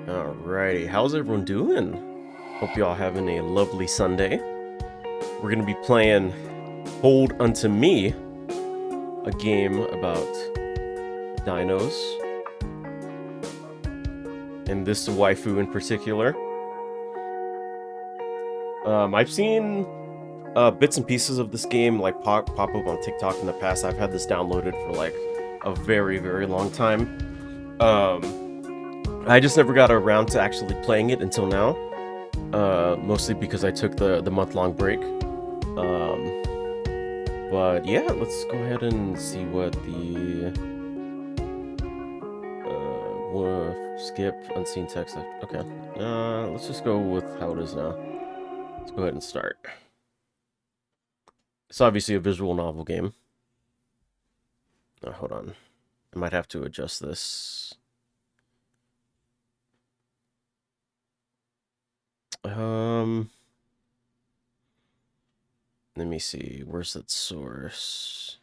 Alrighty, how's everyone doing? Hope y'all having a lovely Sunday. We're gonna be playing Hold Unto Me, a game about dinos, and this waifu in particular. I've seen bits and pieces of this game like pop up on TikTok in the past. I've had this downloaded for like a very, very long time. I just never got around to actually playing it until now, mostly because I took the month-long break. But yeah, let's go ahead and see what the skip unseen text. Okay, let's just go with how it is now. Let's go ahead and start. It's obviously a visual novel game. Hold on, I might have to adjust this. Let me see. Where's that source?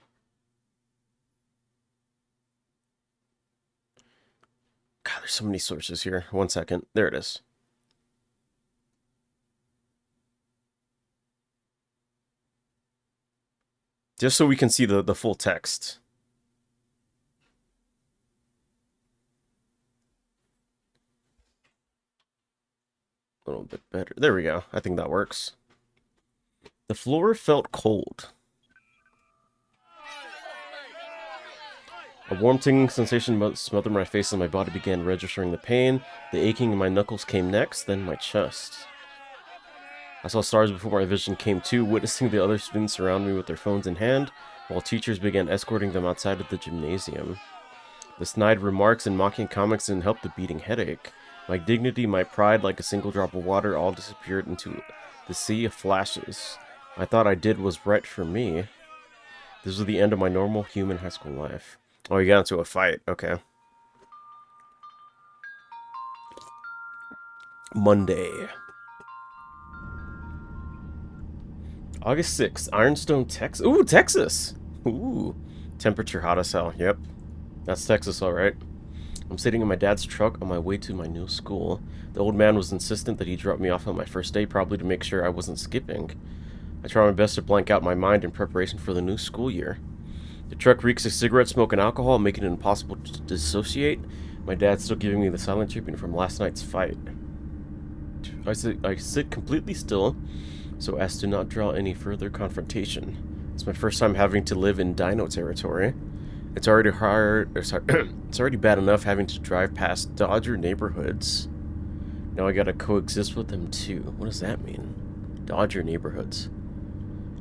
God, there's so many sources here. 1 second. There it is. Just so we can see the full text. A little bit better. There we go. I think that works. The floor felt cold. A warm tingling sensation smothered my face and my body began registering the pain. The aching in my knuckles came next, then my chest. I saw stars before my vision came to, witnessing the other students surround me with their phones in hand, while teachers began escorting them outside of the gymnasium. The snide remarks and mocking comments didn't help the beating headache. My dignity, my pride, like a single drop of water, all disappeared into the sea of flashes. I thought I did was right for me. This was the end of my normal human high school life. Oh, you got into a fight. Okay. Monday. August 6th, Ironstone, Texas. Ooh, Texas! Ooh. Temperature hot as hell. Yep. That's Texas, alright. I'm sitting in my dad's truck on my way to my new school. The old man was insistent that he drop me off on my first day, probably to make sure I wasn't skipping. I try my best to blank out my mind in preparation for the new school year. The truck reeks of cigarette smoke and alcohol, making it impossible to dissociate. My dad's still giving me the silent treatment from last night's fight. I sit completely still, so as to not draw any further confrontation. It's my first time having to live in Dino territory. It's already hard. It's already bad enough having to drive past Dodger neighborhoods. Now I gotta coexist with them too. What does that mean? Dodger neighborhoods.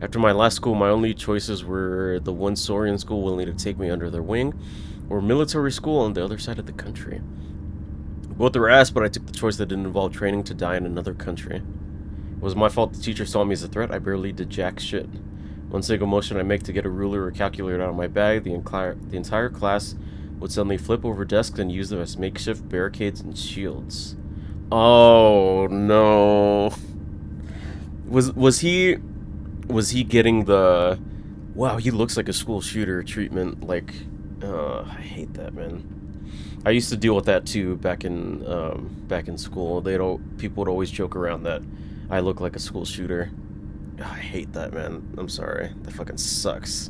After my last school, my only choices were the one Saurian school willing to take me under their wing, or military school on the other side of the country. Both were asked, but I took the choice that didn't involve training to die in another country. It was my fault the teacher saw me as a threat. I barely did jack shit. One single motion I make to get a ruler or calculator out of my bag, the entire class would suddenly flip over desks and use them as makeshift barricades and shields. Oh no. Was he getting the wow, he looks like a school shooter treatment? Like, I hate that, man. I used to deal with that too back in school. People would always joke around that I look like a school shooter. I hate that, man. I'm sorry. That fucking sucks.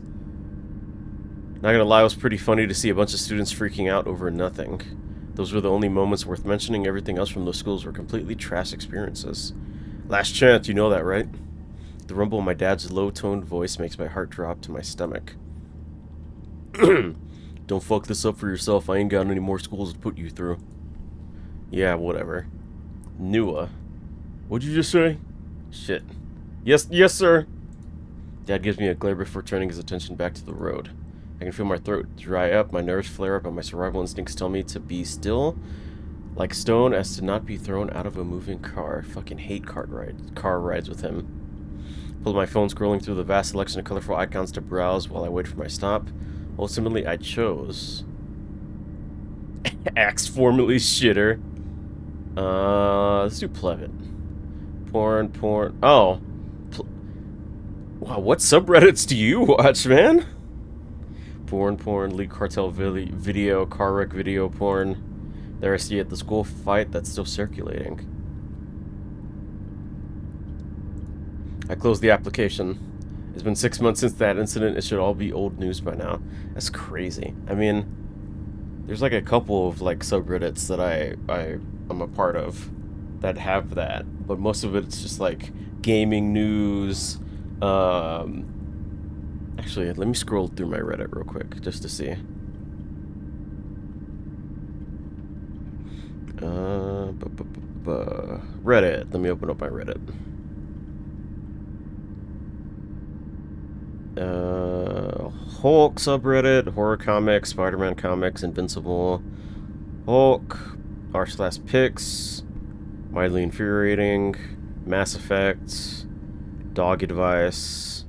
Not gonna lie, it was pretty funny to see a bunch of students freaking out over nothing. Those were the only moments worth mentioning. Everything else from those schools were completely trash experiences. Last chance, you know that, right? The rumble in my dad's low-toned voice makes my heart drop to my stomach. Don't fuck this up for yourself. I ain't got any more schools to put you through. Yeah, whatever. Nua. What'd you just say? Shit. Yes, sir. Dad gives me a glare before turning his attention back to the road. I can feel my throat dry up, my nerves flare up, and my survival instincts tell me to be still, like stone, as to not be thrown out of a moving car. Fucking hate car rides with him. Pulled my phone, scrolling through the vast selection of colorful icons to browse while I wait for my stop. Ultimately, I chose Axe, formerly Shitter. Let's do Plevin. Porn. Oh. Wow, what subreddits do you watch, man? Porn, League Cartel video, car wreck video, porn. There I see at the school fight that's still circulating. I closed the application. It's been 6 months since that incident. It should all be old news by now. That's crazy. I mean, there's like a couple of like subreddits that I'm a part of that have that, but most of it's just like gaming news. Actually, let me scroll through my Reddit real quick just to see. Reddit. Let me open up my Reddit. Hulk subreddit, horror comics, Spider-Man comics, Invincible, Hulk, r/pics, mildly infuriating, Mass Effect, dog advice,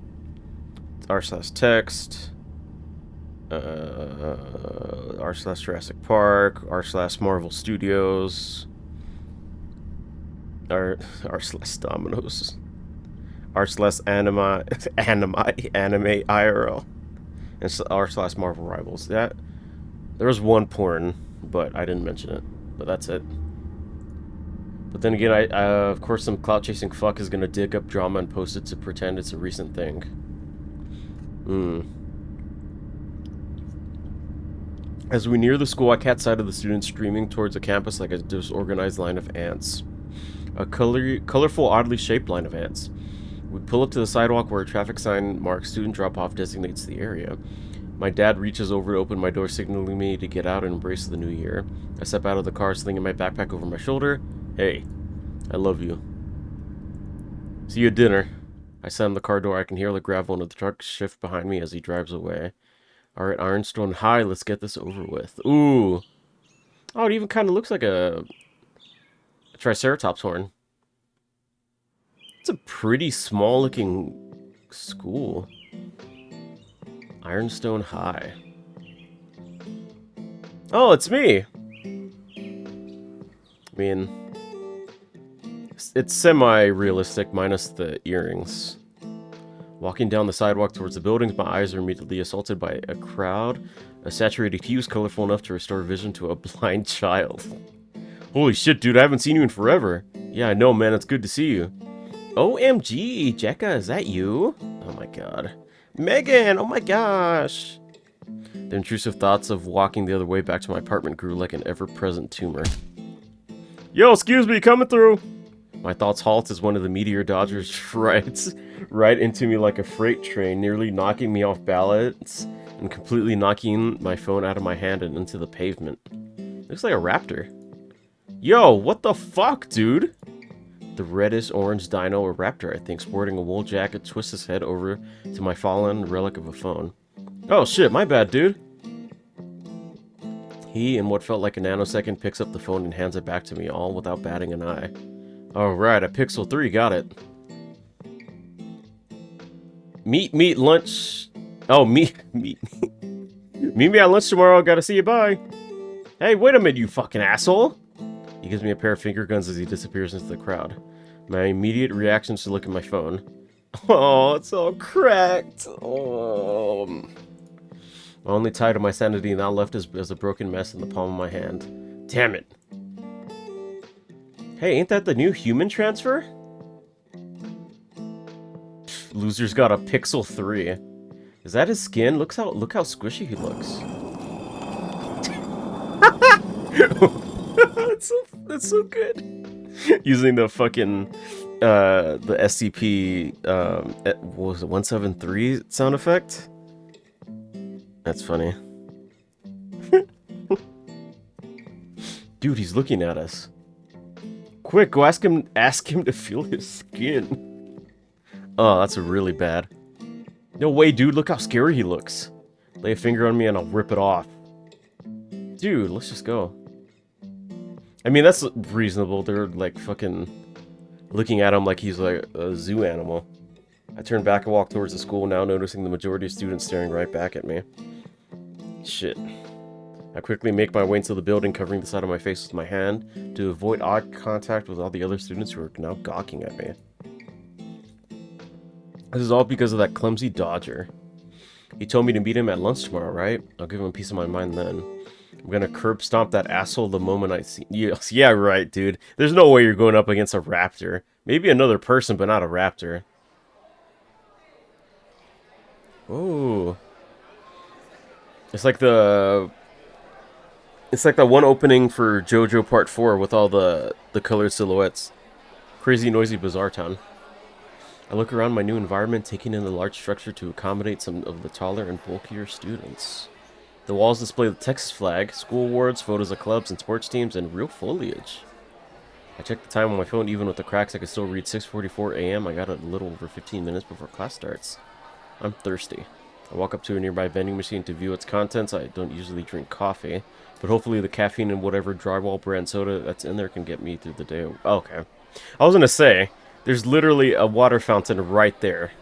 r/text, r/Jurassic Park, r/Marvel Studios, r/Dominoes, r/anime IRL, and r/Marvel Rivals. That there was one porn, but I didn't mention it. But that's it. But then again, I of course some clout chasing fuck is gonna dig up drama and post it to pretend it's a recent thing. As we near the school, I catch sight of the students streaming towards the campus like a disorganized line of ants. A colorful, oddly shaped line of ants. We pull up to the sidewalk where a traffic sign marked student drop-off designates the area. My dad reaches over to open my door, signaling me to get out and embrace the new year. I step out of the car, slinging my backpack over my shoulder. Hey, I love you. See you at dinner. I slam the car door. I can hear the gravel of the truck shift behind me as he drives away. Alright, Ironstone High, let's get this over with. Ooh. Oh, it even kind of looks like a Triceratops horn. It's a pretty small looking school. Ironstone High. Oh, it's me! I mean, it's semi-realistic minus the earrings. Walking down the sidewalk towards the buildings, my eyes are immediately assaulted by a crowd of saturated hues colorful enough to restore vision to a blind child. Holy shit, dude, I haven't seen you in forever. Yeah, I know, man, it's good to see you. OMG, Jekka, is that you? Oh my god. Megan, oh my gosh. The intrusive thoughts of walking the other way back to my apartment grew like an ever-present tumor. Yo, excuse me, coming through. My thoughts halt as one of the meteor dodgers rides right into me like a freight train, nearly knocking me off balance and completely knocking my phone out of my hand and into the pavement. Looks like a raptor. Yo, what the fuck, dude? The reddish-orange dino or raptor, I think, sporting a wool jacket, twists his head over to my fallen relic of a phone. Oh shit, my bad, dude. He, in what felt like a nanosecond, picks up the phone and hands it back to me, all without batting an eye. Alright, a Pixel 3, got it. Meet lunch. Oh, meet me at lunch tomorrow, gotta see you, bye. Hey, wait a minute, you fucking asshole. He gives me a pair of finger guns as he disappears into the crowd. My immediate reaction is to look at my phone. Oh, it's all cracked. Oh. My only tie to my sanity now left is a broken mess in the palm of my hand. Damn it. Hey, ain't that the new human transfer? Pfft, loser's got a Pixel 3. Is that his skin? Look how squishy he looks. That's so good. Using the fucking the SCP what was it, 173 sound effect? That's funny. Dude, he's looking at us. Quick, go ask him to feel his skin. Oh, that's really bad. No way, dude, look how scary he looks. Lay a finger on me and I'll rip it off. Dude, let's just go. I mean, that's reasonable. They're like fucking looking at him like he's like a zoo animal. I turn back and walk towards the school, now noticing the majority of students staring right back at me. Shit. I quickly make my way into the building, covering the side of my face with my hand to avoid eye contact with all the other students who are now gawking at me. This is all because of that clumsy dodger. He told me to meet him at lunch tomorrow, right? I'll give him a piece of my mind then. I'm gonna curb stomp that asshole the moment I see... Yes, yeah, right, dude. There's no way you're going up against a raptor. Maybe another person, but not a raptor. Oh. It's like the... It's like that one opening for JoJo Part 4 with all the colored silhouettes. Crazy, noisy, bizarre town. I look around my new environment, taking in the large structure to accommodate some of the taller and bulkier students. The walls display the Texas flag, school awards, photos of clubs and sports teams, and real foliage. I check the time on my phone. Even with the cracks, I can still read 6:44 a.m. I got a little over 15 minutes before class starts. I'm thirsty. I walk up to a nearby vending machine to view its contents. I don't usually drink coffee, but hopefully the caffeine in whatever drywall brand soda that's in there can get me through the day. Oh, okay. I was going to say, there's literally a water fountain right there.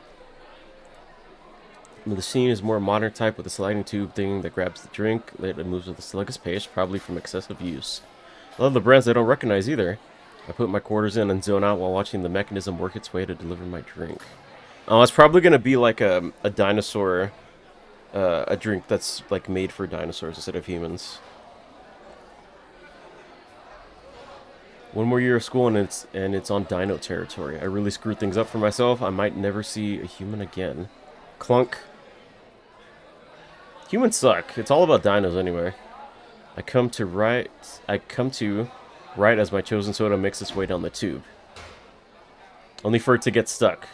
The scene is more modern type with a sliding tube thing that grabs the drink. It moves with a sluggish pace, probably from excessive use. A lot of the brands I don't recognize either. I put my quarters in and zone out while watching the mechanism work its way to deliver my drink. Oh, it's probably going to be like a dinosaur, a drink that's like made for dinosaurs instead of humans. One more year of school and it's on dino territory. I really screwed things up for myself. I might never see a human again. Clunk. Humans suck. It's all about dinos anyway. I come to right as my chosen soda makes its way down the tube. Only for it to get stuck.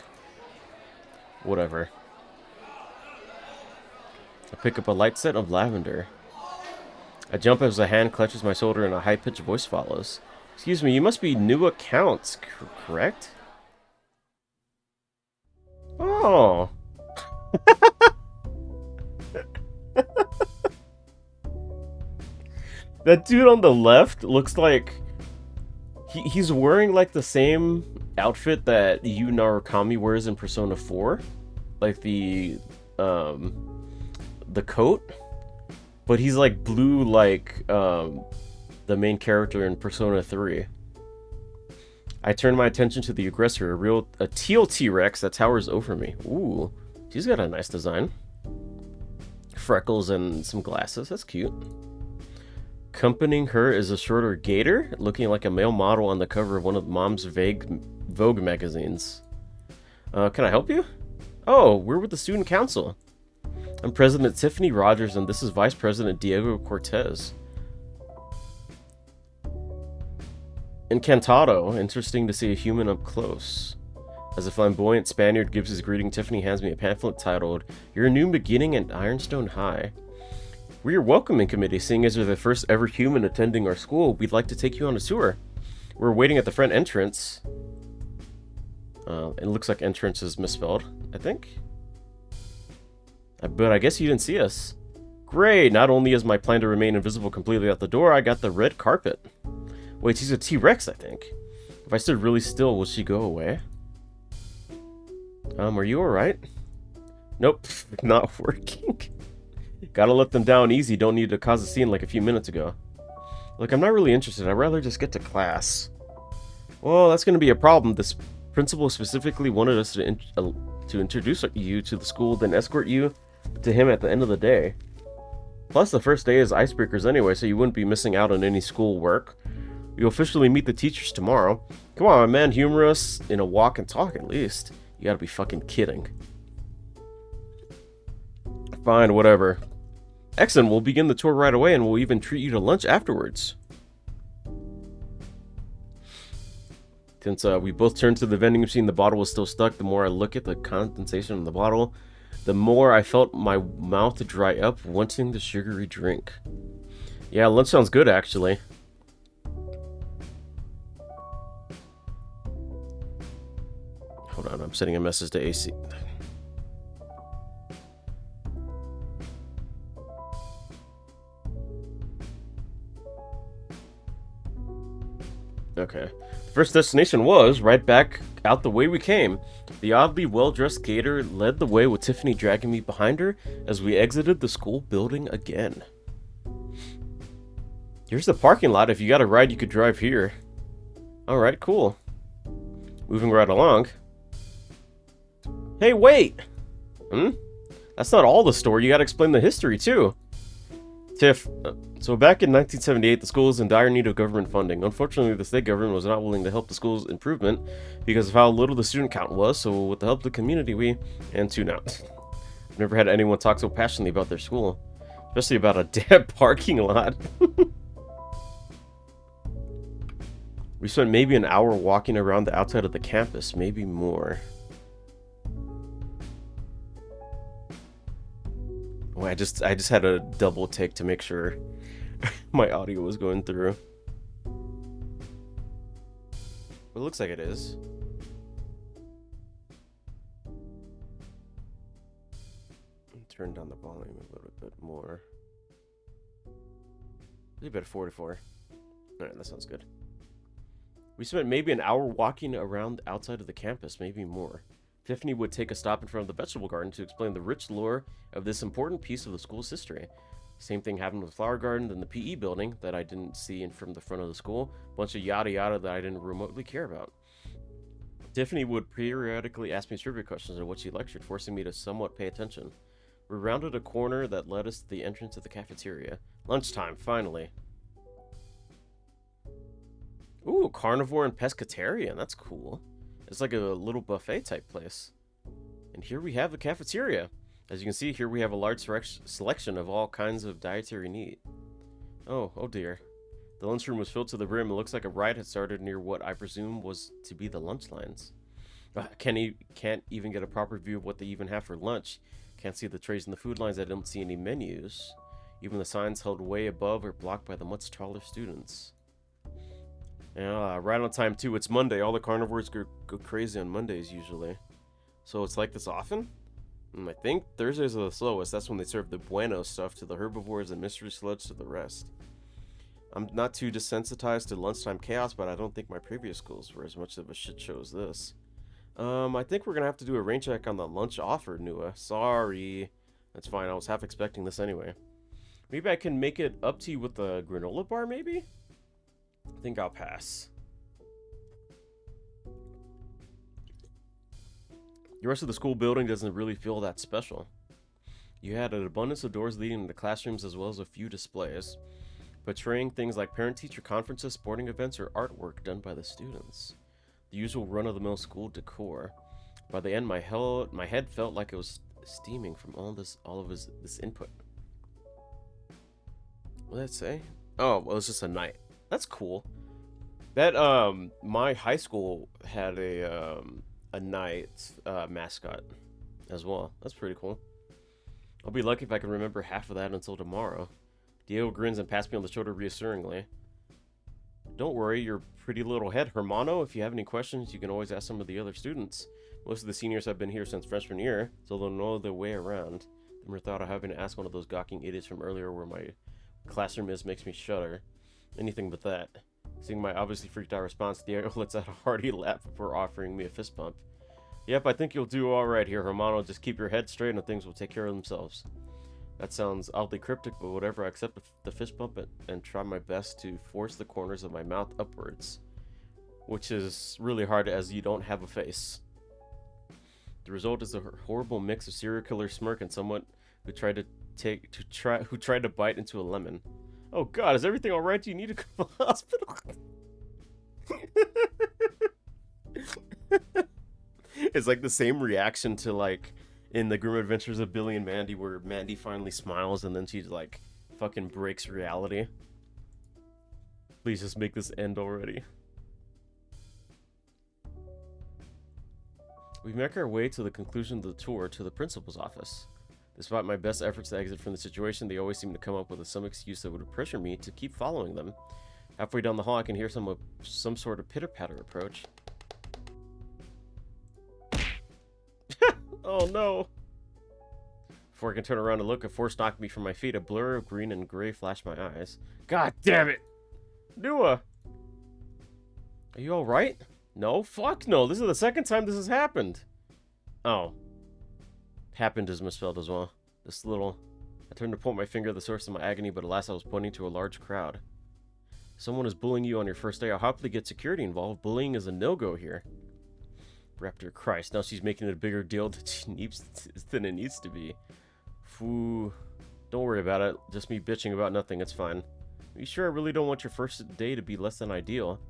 Whatever. I pick up a light set of lavender. I jump as a hand clutches my shoulder and a high-pitched voice follows. Excuse me, you must be new accounts, correct? Oh. That dude on the left looks like he's wearing like the same outfit that Yu Narukami wears in Persona 4, like the coat, but he's like blue like the main character in Persona 3. I turn my attention to the aggressor, a teal T-Rex that towers over me. Ooh, she's got a nice design. Freckles and some glasses, that's cute. Accompanying her is a shorter gator, looking like a male model on the cover of one of Mom's Vogue magazines. Can I help you? Oh, we're with the student council. I'm President Tiffany Rogers, and this is Vice President Diego Cortez. Encantado, interesting to see a human up close. As a flamboyant Spaniard gives his greeting, Tiffany hands me a pamphlet titled, Your New Beginning at Ironstone High. We're your welcoming committee. Seeing as you're the first ever human attending our school, we'd like to take you on a tour. We're waiting at the front entrance. It looks like entrance is misspelled, I think. But I guess you didn't see us. Great! Not only is my plan to remain invisible completely out the door, I got the red carpet. Wait, she's a T-Rex, I think. If I stood really still, will she go away? Are you alright? Nope, not working. Gotta let them down easy, don't need to cause a scene like a few minutes ago. Look, I'm not really interested, I'd rather just get to class. Well, that's gonna be a problem. This principal specifically wanted us to introduce you to the school, then escort you to him at the end of the day. Plus, the first day is icebreakers anyway, so you wouldn't be missing out on any school work. You'll officially meet the teachers tomorrow. Come on, my man, humor us in a walk and talk at least. You gotta be fucking kidding. Fine, whatever. Excellent, we'll begin the tour right away and we'll even treat you to lunch afterwards. Since we both turned to the vending machine, the bottle was still stuck. The more I look at the condensation in the bottle, the more I felt my mouth dry up, wanting the sugary drink. Yeah, lunch sounds good, actually. Hold on, I'm sending a message to AC. Okay. The first destination was right back out the way we came. The oddly well-dressed gator led the way with Tiffany dragging me behind her as we exited the school building again. Here's the parking lot. If you got a ride, you could drive here. Alright, cool. Moving right along. Hey, wait! That's not all the story. You gotta explain the history, too. Tiff, so back in 1978, the school was in dire need of government funding. Unfortunately, the state government was not willing to help the school's improvement because of how little the student count was, so with the help of the community, and tune out. I've never had anyone talk so passionately about their school, especially about a damn parking lot. We spent maybe an hour walking around the outside of the campus, maybe more. Oh, I just had a double take to make sure my audio was going through. It looks like it is. Turn down the volume a little bit more. Leave it at 44. Alright, that sounds good. We spent maybe an hour walking around outside of the campus, maybe more. Tiffany would take a stop in front of the vegetable garden to explain the rich lore of this important piece of the school's history. Same thing happened with the flower garden and the PE building that I didn't see from the front of the school. Bunch of yada yada that I didn't remotely care about. Tiffany would periodically ask me trivia questions on what she lectured, forcing me to somewhat pay attention. We rounded a corner that led us to the entrance of the cafeteria. Lunchtime, finally. Ooh, carnivore and pescatarian. That's cool. It's like a little buffet type place. And here we have the cafeteria. As you can see, here we have a large selection of all kinds of dietary need. Oh dear. The lunchroom was filled to the brim. It looks like a riot had started near what I presume was to be the lunch lines. Can't even get a proper view of what they even have for lunch. Can't see the trays in the food lines. I don't see any menus. Even the signs held way above are blocked by the much taller students. Yeah, right on time too. It's Monday. All the carnivores go crazy on Mondays usually. So it's like this often? I think Thursdays are the slowest. That's when they serve the bueno stuff to the herbivores and mystery sludge to the rest. I'm not too desensitized to lunchtime chaos, but I don't think my previous schools were as much of a shit show as this. I think we're gonna have to do a rain check on the lunch offer, Nua. Sorry. That's fine. I was half expecting this anyway. Maybe I can make it up to you with the granola bar, maybe? I think I'll pass. The rest of the school building doesn't really feel that special. You had an abundance of doors leading into classrooms as well as a few displays, portraying things like parent-teacher conferences, sporting events, or artwork done by the students. The usual run-of-the-mill school decor. By the end, my head felt like it was steaming from all of this input. What did it say? Oh, well, it was just a night. That's cool. That my high school had a night mascot as well. That's pretty cool. I'll be lucky if I can remember half of that until tomorrow. Diego grins and pats me on the shoulder reassuringly. Don't worry, your pretty little head, Hermano. If you have any questions, you can always ask some of the other students. Most of the seniors have been here since freshman year, so they'll know their way around. Never thought of having to ask one of those gawking idiots from earlier where my classroom is makes me shudder. Anything but that. Seeing my obviously freaked out response, Diego lets out a hearty laugh before offering me a fist bump. Yep, I think you'll do alright here, Hermano. Just keep your head straight and things will take care of themselves. That sounds oddly cryptic, but whatever. I accept the fist bump and try my best to force the corners of my mouth upwards. Which is really hard as you don't have a face. The result is a horrible mix of serial killer smirk and someone who tried to bite into a lemon. Oh god, is everything alright? Do you need to go to the hospital? It's like the same reaction to like in the Grim Adventures of Billy and Mandy where Mandy finally smiles and then she like fucking breaks reality. Please just make this end already. We make our way to the conclusion of the tour to the principal's office. Despite my best efforts to exit from the situation, they always seem to come up with some excuse that would pressure me to keep following them. Halfway down the hall, I can hear some sort of pitter-patter approach. Oh no! Before I can turn around and look, a force knocked me from my feet. A blur of green and gray flashed my eyes. God damn it! Nua! Are you alright? No? Fuck no! This is the second time this has happened! Oh. Happened is misspelled as well. This little... I turned to point my finger at the source of my agony, but alas I was pointing to a large crowd. Someone is bullying you on your first day. I'll happily get security involved. Bullying is a no-go here. Raptor Christ, now she's making it a bigger deal than it needs to be. Foo. Don't worry about it. Just me bitching about nothing. It's fine. Are you sure I really don't want your first day to be less than ideal?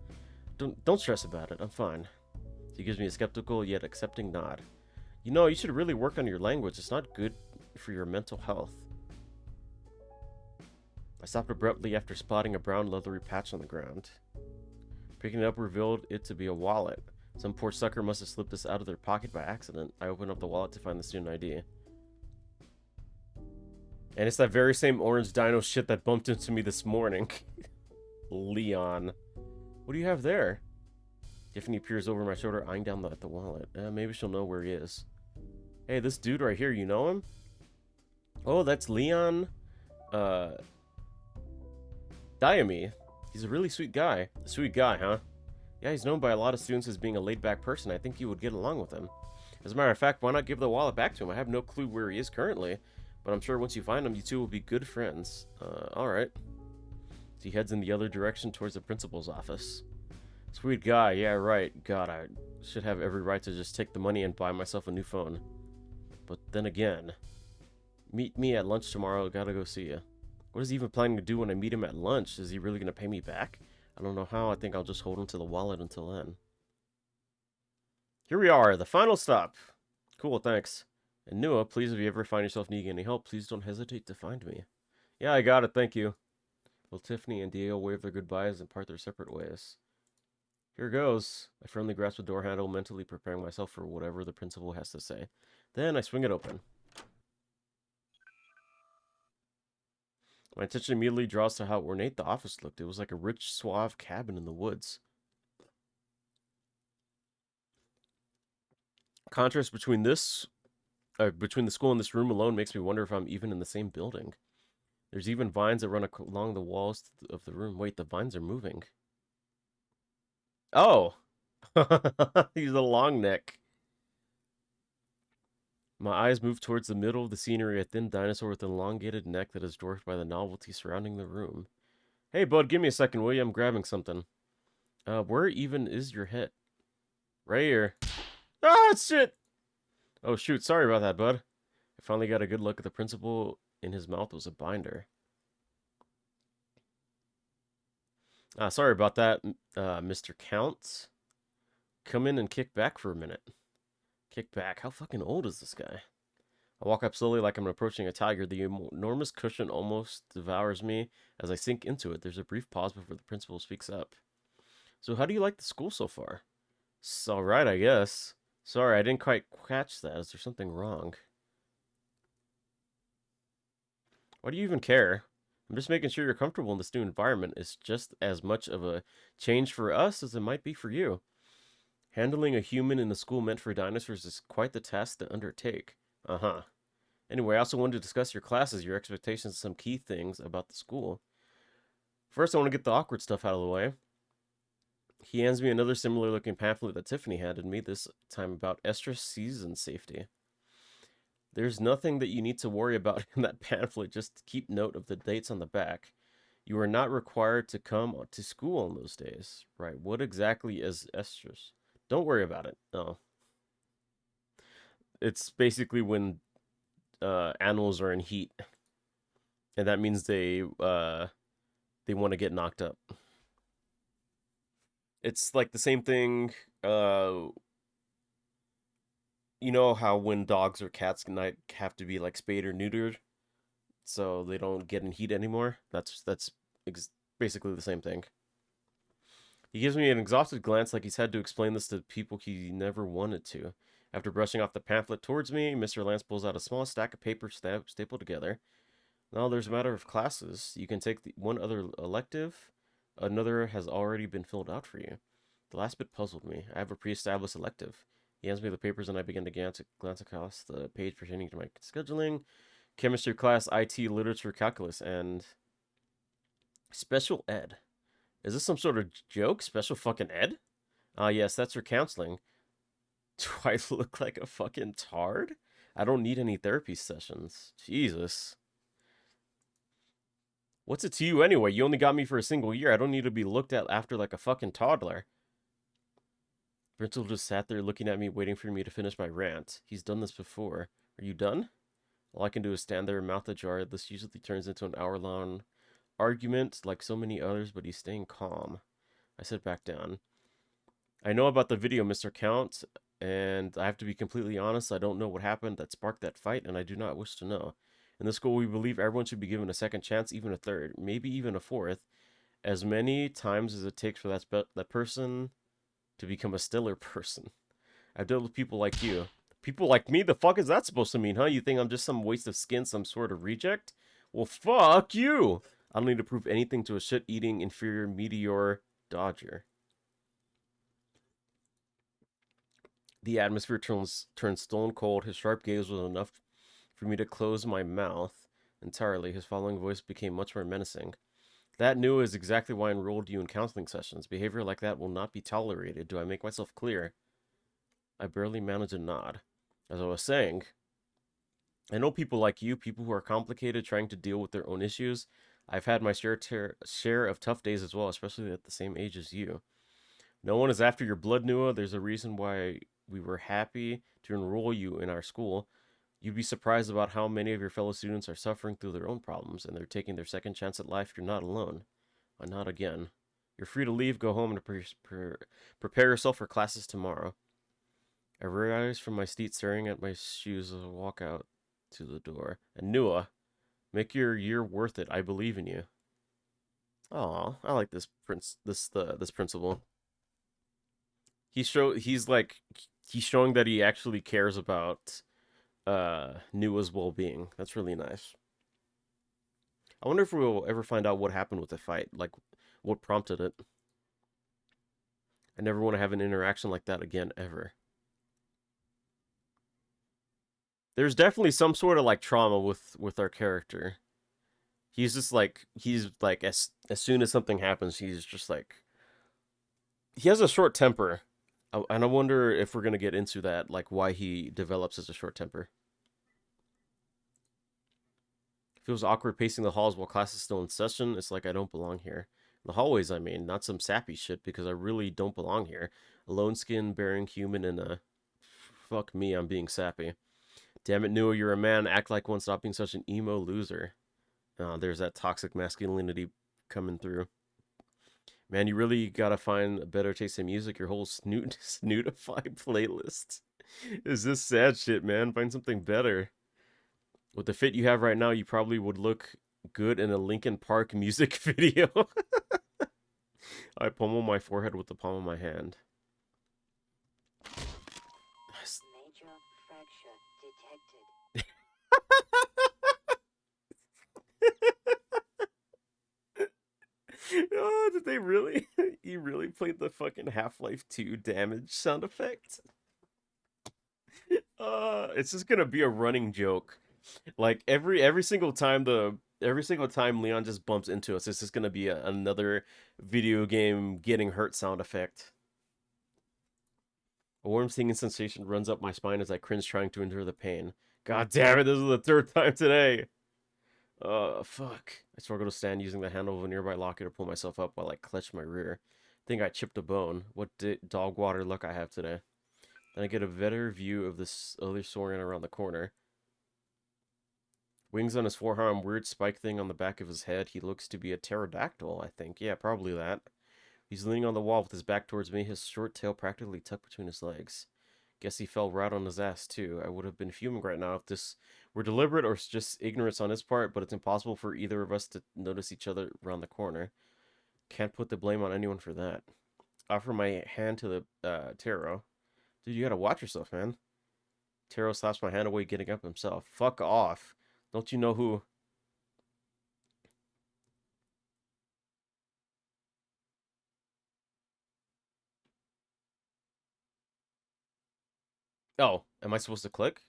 Don't stress about it. I'm fine. He gives me a skeptical yet accepting nod. You know, you should really work on your language. It's not good for your mental health. I stopped abruptly after spotting a brown leathery patch on the ground. Picking it up revealed it to be a wallet. Some poor sucker must have slipped this out of their pocket by accident. I opened up the wallet to find the student ID. And it's that very same orange dino shit that bumped into me this morning. Leon. What do you have there? Tiffany peers over my shoulder, eyeing down at the wallet. Maybe she'll know where he is. Hey, this dude right here, you know him? Oh, that's Leon. Diame. He's a really sweet guy. A sweet guy, huh? Yeah, he's known by a lot of students as being a laid-back person. I think you would get along with him. As a matter of fact, why not give the wallet back to him? I have no clue where he is currently, but I'm sure once you find him, you two will be good friends. Alright. He heads in the other direction towards the principal's office. Sweet guy, yeah, right. God, I should have every right to just take the money and buy myself a new phone. But then again, meet me at lunch tomorrow, gotta go see you. What is he even planning to do when I meet him at lunch? Is he really gonna pay me back? I don't know how. I think I'll just hold on to the wallet until then. Here we are, the final stop. Cool, thanks. And Nua, please, if you ever find yourself needing any help, please don't hesitate to find me. Yeah, I got it, thank you. Well, Tiffany and Diego wave their goodbyes and part their separate ways. Here goes. I firmly grasp the door handle, mentally preparing myself for whatever the principal has to say. Then I swing it open. My attention immediately draws to how ornate the office looked. It was like a rich, suave cabin in the woods. Contrast between this, between the school and this room alone makes me wonder if I'm even in the same building. There's even vines that run along the walls of the room. Wait, the vines are moving. Oh! He's a long neck. My eyes move towards the middle of the scenery, a thin dinosaur with an elongated neck that is dwarfed by the novelty surrounding the room. Hey, bud, give me a second, will you? I'm grabbing something. Where even is your head? Right here. Ah, shit! Oh, shoot, sorry about that, bud. I finally got a good look at the principal. In his mouth was a binder. Sorry about that, Mr. Count. Come in and kick back for a minute. Kick back? How fucking old is this guy? I walk up slowly like I'm approaching a tiger. The enormous cushion almost devours me. As I sink into it, there's a brief pause before the principal speaks up. So how do you like the school so far? It's alright, I guess. Sorry, I didn't quite catch that. Is there something wrong? Why do you even care? I'm just making sure you're comfortable in this new environment. It's just as much of a change for us as it might be for you. Handling a human in a school meant for dinosaurs is quite the task to undertake. Uh-huh. Anyway, I also wanted to discuss your classes, your expectations, and some key things about the school. First, I want to get the awkward stuff out of the way. He hands me another similar-looking pamphlet that Tiffany handed me, this time about estrus season safety. There's nothing that you need to worry about in that pamphlet, just keep note of the dates on the back. You are not required to come to school on those days. Right, what exactly is estrus? Don't worry about it. No. It's basically when animals are in heat. And that means they want to get knocked up. It's like the same thing, you know how when dogs or cats have to be like spayed or neutered so they don't get in heat anymore? That's basically the same thing. He gives me an exhausted glance like he's had to explain this to people he never wanted to. After brushing off the pamphlet towards me, Mr. Lance pulls out a small stack of paper stapled together. Now there's a matter of classes. You can take one other elective. Another has already been filled out for you. The last bit puzzled me. I have a pre-established elective. He hands me the papers and I begin to glance across the page pertaining to my scheduling. Chemistry class, IT, literature, calculus, and special ed. Is this some sort of joke? Special fucking ed? Yes, that's for counseling. Do I look like a fucking tard? I don't need any therapy sessions. Jesus. What's it to you anyway? You only got me for a single year. I don't need to be looked at after like a fucking toddler. Principal just sat there looking at me, waiting for me to finish my rant. He's done this before. Are you done? All I can do is stand there, mouth ajar. This usually turns into an hour-long argument like so many others, but he's staying calm. I sit back down. I know about the video, Mr. Count, and I have to be completely honest, I don't know what happened that sparked that fight, and I do not wish to know. In this school, we believe everyone should be given a second chance, even a third, maybe even a fourth, as many times as it takes for that person to become a stellar person. I've dealt with people like you. People like me? The fuck is that supposed to mean, huh? You think I'm just some waste of skin, some sort of reject? Well, fuck you! I don't need to prove anything to a shit-eating, inferior meteor dodger. The atmosphere turned stone cold. His sharp gaze was enough for me to close my mouth entirely. His following voice became much more menacing. That knew is exactly why I enrolled you in counseling sessions. Behavior like that will not be tolerated. Do I make myself clear? I barely managed a nod. As I was saying, I know people like you, people who are complicated, trying to deal with their own issues. I've had my share of tough days as well, especially at the same age as you. No one is after your blood, Nua. There's a reason why we were happy to enroll you in our school. You'd be surprised about how many of your fellow students are suffering through their own problems, and they're taking their second chance at life. You're not alone. Not again. You're free to leave, go home, and prepare yourself for classes tomorrow. I rise from my seat, staring at my shoes as I walk out to the door. And Nua, make your year worth it. I believe in you. Aw, I like this principal. He's showing that he actually cares about Nua's well-being. That's really nice. I wonder if we'll ever find out what happened with the fight, like what prompted it. I never want to have an interaction like that again ever. There's definitely some sort of like trauma with our character. He's like as soon as something happens, he's just like he has a short temper. And I wonder if we're gonna get into that, like why he develops such a short temper. It feels awkward pacing the halls while class is still in session. It's like I don't belong here. The hallways, I mean, not some sappy shit, because I really don't belong here. A lone skin bearing human in a fuck me, I'm being sappy. Damn it, Nua, you're a man. Act like one. Stop being such an emo loser. There's that toxic masculinity coming through. Man, you really gotta find a better taste in music. Your whole snootify playlist is this sad shit, man. Find something better. With the fit you have right now, you probably would look good in a Linkin Park music video. I pummel my forehead with the palm of my hand. Major fracture detected. Oh, did they really? He really played the fucking Half-Life 2 damage sound effect? It's just gonna be a running joke. Like every single time Leon just bumps into us, it's just gonna be another video game getting hurt sound effect. A warm stinging sensation runs up my spine as I cringe, trying to endure the pain. God damn it, this is the third time today. Fuck. I struggle to stand, using the handle of a nearby locker to pull myself up while I clutch my rear. I think I chipped a bone. What dog water luck I have today. Then I get a better view of this other Saurian around the corner. Wings on his forearm, weird spike thing on the back of his head. He looks to be a pterodactyl, I think. Yeah, probably that. He's leaning on the wall with his back towards me, his short tail practically tucked between his legs. Guess he fell right on his ass, too. I would have been fuming right now if this were deliberate or just ignorance on his part, but it's impossible for either of us to notice each other around the corner. Can't put the blame on anyone for that. Offer my hand to the Taro. Dude, you gotta watch yourself, man. Taro slaps my hand away, getting up himself. Fuck off. Don't you know who... Oh, am I supposed to click?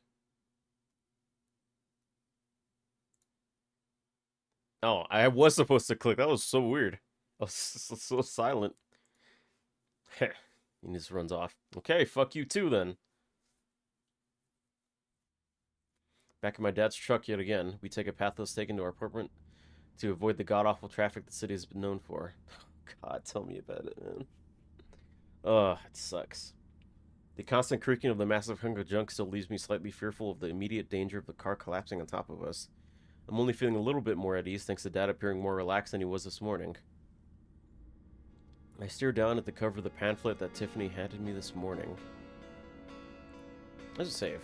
Oh, I was supposed to click. That was so weird. I was so silent. Heh. He just runs off. Okay, fuck you too then. Back in my dad's truck yet again. We take a path less taken to our apartment to avoid the god-awful traffic the city has been known for. God, tell me about it, man. Ugh, it sucks. The constant creaking of the massive hunk of junk still leaves me slightly fearful of the immediate danger of the car collapsing on top of us. I'm only feeling a little bit more at ease thanks to Dad appearing more relaxed than he was this morning. I stare down at the cover of the pamphlet that Tiffany handed me this morning. Let's save.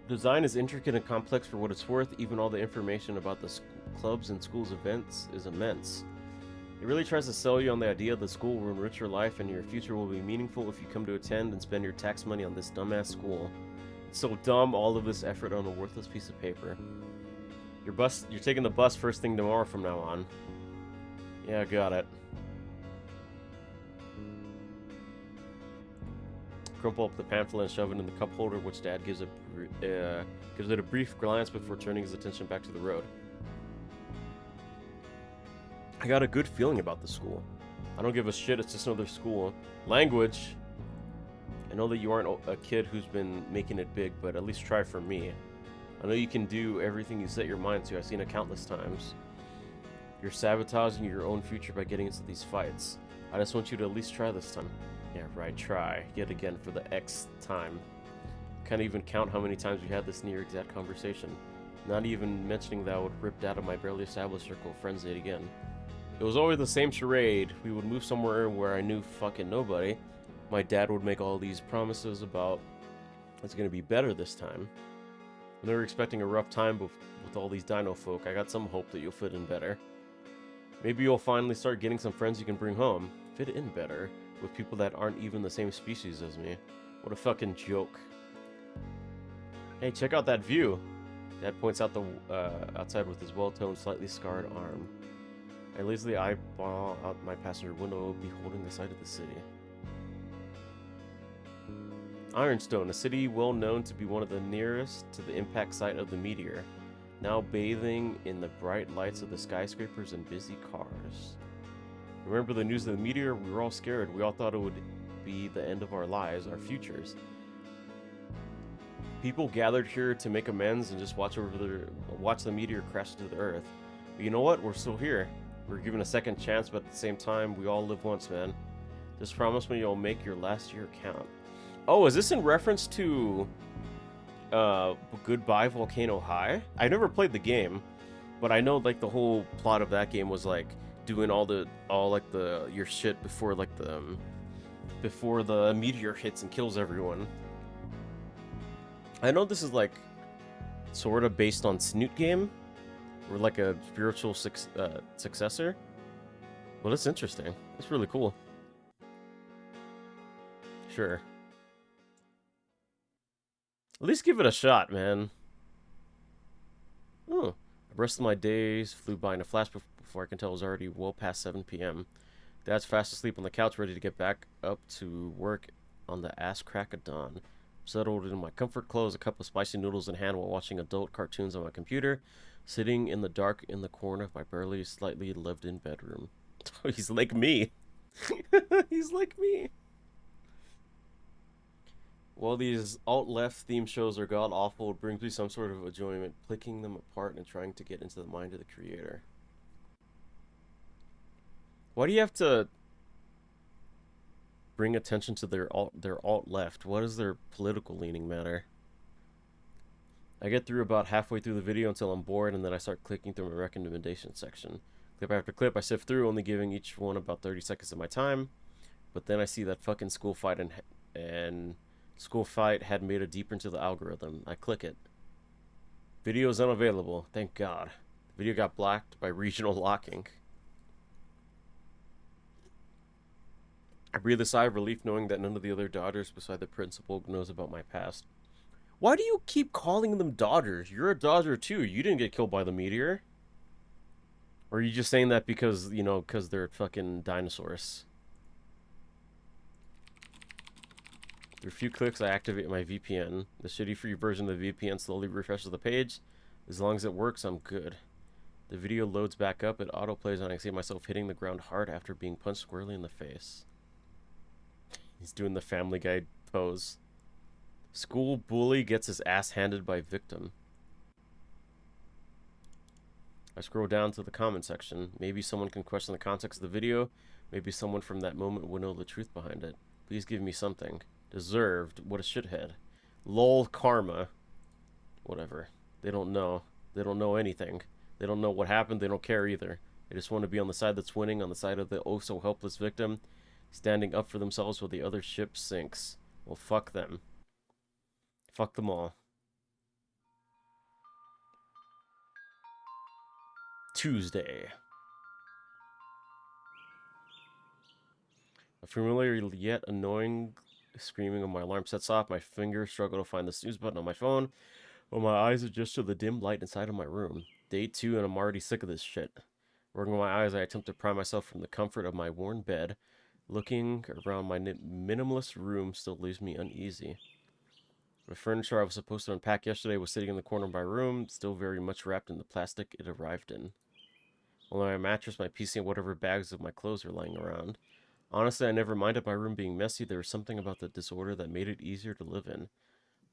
The design is intricate and complex for what it's worth. Even all the information about the clubs and school's events is immense. It really tries to sell you on the idea the school will enrich your life and your future will be meaningful if you come to attend and spend your tax money on this dumbass school. It's so dumb, all of this effort on a worthless piece of paper. You're taking the bus first thing tomorrow from now on. Yeah, got it. Crumple up the pamphlet and shove it in the cup holder, which Dad gives it a brief glance before turning his attention back to the road. I got a good feeling about the school. I don't give a shit, it's just another school. Language! I know that you aren't a kid who's been making it big, but at least try for me. I know you can do everything you set your mind to, I've seen it countless times. You're sabotaging your own future by getting into these fights. I just want you to at least try this time. Yeah, right, try. Yet again for the X time. Can't even count how many times we had this near exact conversation. Not even mentioning that I would ripped out of my barely established circle of friends yet again. It was always the same charade. We would move somewhere where I knew fucking nobody. My dad would make all these promises about it's gonna be better this time. When they were expecting a rough time with all these dino folk, I got some hope that you'll fit in better. Maybe you'll finally start getting some friends you can bring home. Fit in better with people that aren't even the same species as me. What a fucking joke. Hey, check out that view. Dad points out the outside with his well-toned, slightly scarred arm. I lazily eyeball out my passenger window, beholding the sight of the city. Ironstone, a city well known to be one of the nearest to the impact site of the meteor, now bathing in the bright lights of the skyscrapers and busy cars. Remember the news of the meteor? We were all scared. We all thought it would be the end of our lives, our futures. People gathered here to make amends and just watch the meteor crash into the earth. But you know what? We're still here. We're given a second chance, but at the same time, we all live once, man. Just promise me you'll make your last year count. Oh, is this in reference to Goodbye Volcano High? I never played the game, but I know like the whole plot of that game was like doing all your shit before before the meteor hits and kills everyone. I know this is like sort of based on Snoot Game, or like a spiritual successor. Well, that's interesting. That's really cool. Sure. At least give it a shot, man. Oh, the rest of my days flew by in a flash before I can tell it was already well past 7 p.m. Dad's fast asleep on the couch, ready to get back up to work on the ass crack of dawn. Settled in my comfort clothes, a cup of spicy noodles in hand while watching adult cartoons on my computer, sitting in the dark in the corner of my barely slightly lived-in bedroom. He's like me. He's like me. While these alt-left theme shows are god-awful, it brings me some sort of enjoyment, picking them apart and trying to get into the mind of the creator. Why do you have to bring attention to their alt-left? What does their political leaning matter? I get through about halfway through the video until I'm bored, and then I start clicking through my recommendation section. Clip after clip, I sift through, only giving each one about 30 seconds of my time. But then I see that fucking school fight, and school fight had made it deeper into the algorithm. I click it. Video is unavailable. Thank God. The video got blocked by regional locking. I breathe a sigh of relief knowing that none of the other daughters beside the principal knows about my past. Why do you keep calling them daughters? You're a daughter too. You didn't get killed by the meteor. Or are you just saying that because, you know, because they're fucking dinosaurs? After a few clicks, I activate my VPN. The shitty free version of the VPN slowly refreshes the page. As long as it works, I'm good. The video loads back up, it autoplays, and I see myself hitting the ground hard after being punched squarely in the face. He's doing the Family Guy pose. School bully gets his ass handed by victim. I scroll down to the comment section. Maybe someone can question the context of the video, Maybe someone from that moment would know the truth behind it. Please give me something. Deserved. What a shithead. Lol karma. Whatever. They don't know. They don't know anything. They don't know what happened. They don't care either. They just want to be on the side that's winning, on the side of the oh so helpless victim, standing up for themselves while the other ship sinks. Well, fuck them. Fuck them all. Tuesday. A familiar yet annoying screaming of my alarm sets off. My fingers struggle to find the snooze button on my phone, while my eyes adjust to the dim light inside of my room. Day 2 and I'm already sick of this shit. Working my eyes, I attempt to pry myself from the comfort of my worn bed. Looking around my minimalist room still leaves me uneasy. The furniture I was supposed to unpack yesterday was sitting in the corner of my room, still very much wrapped in the plastic it arrived in. Only my mattress, my PC, and whatever bags of my clothes were lying around. Honestly, I never minded my room being messy. There was something about the disorder that made it easier to live in.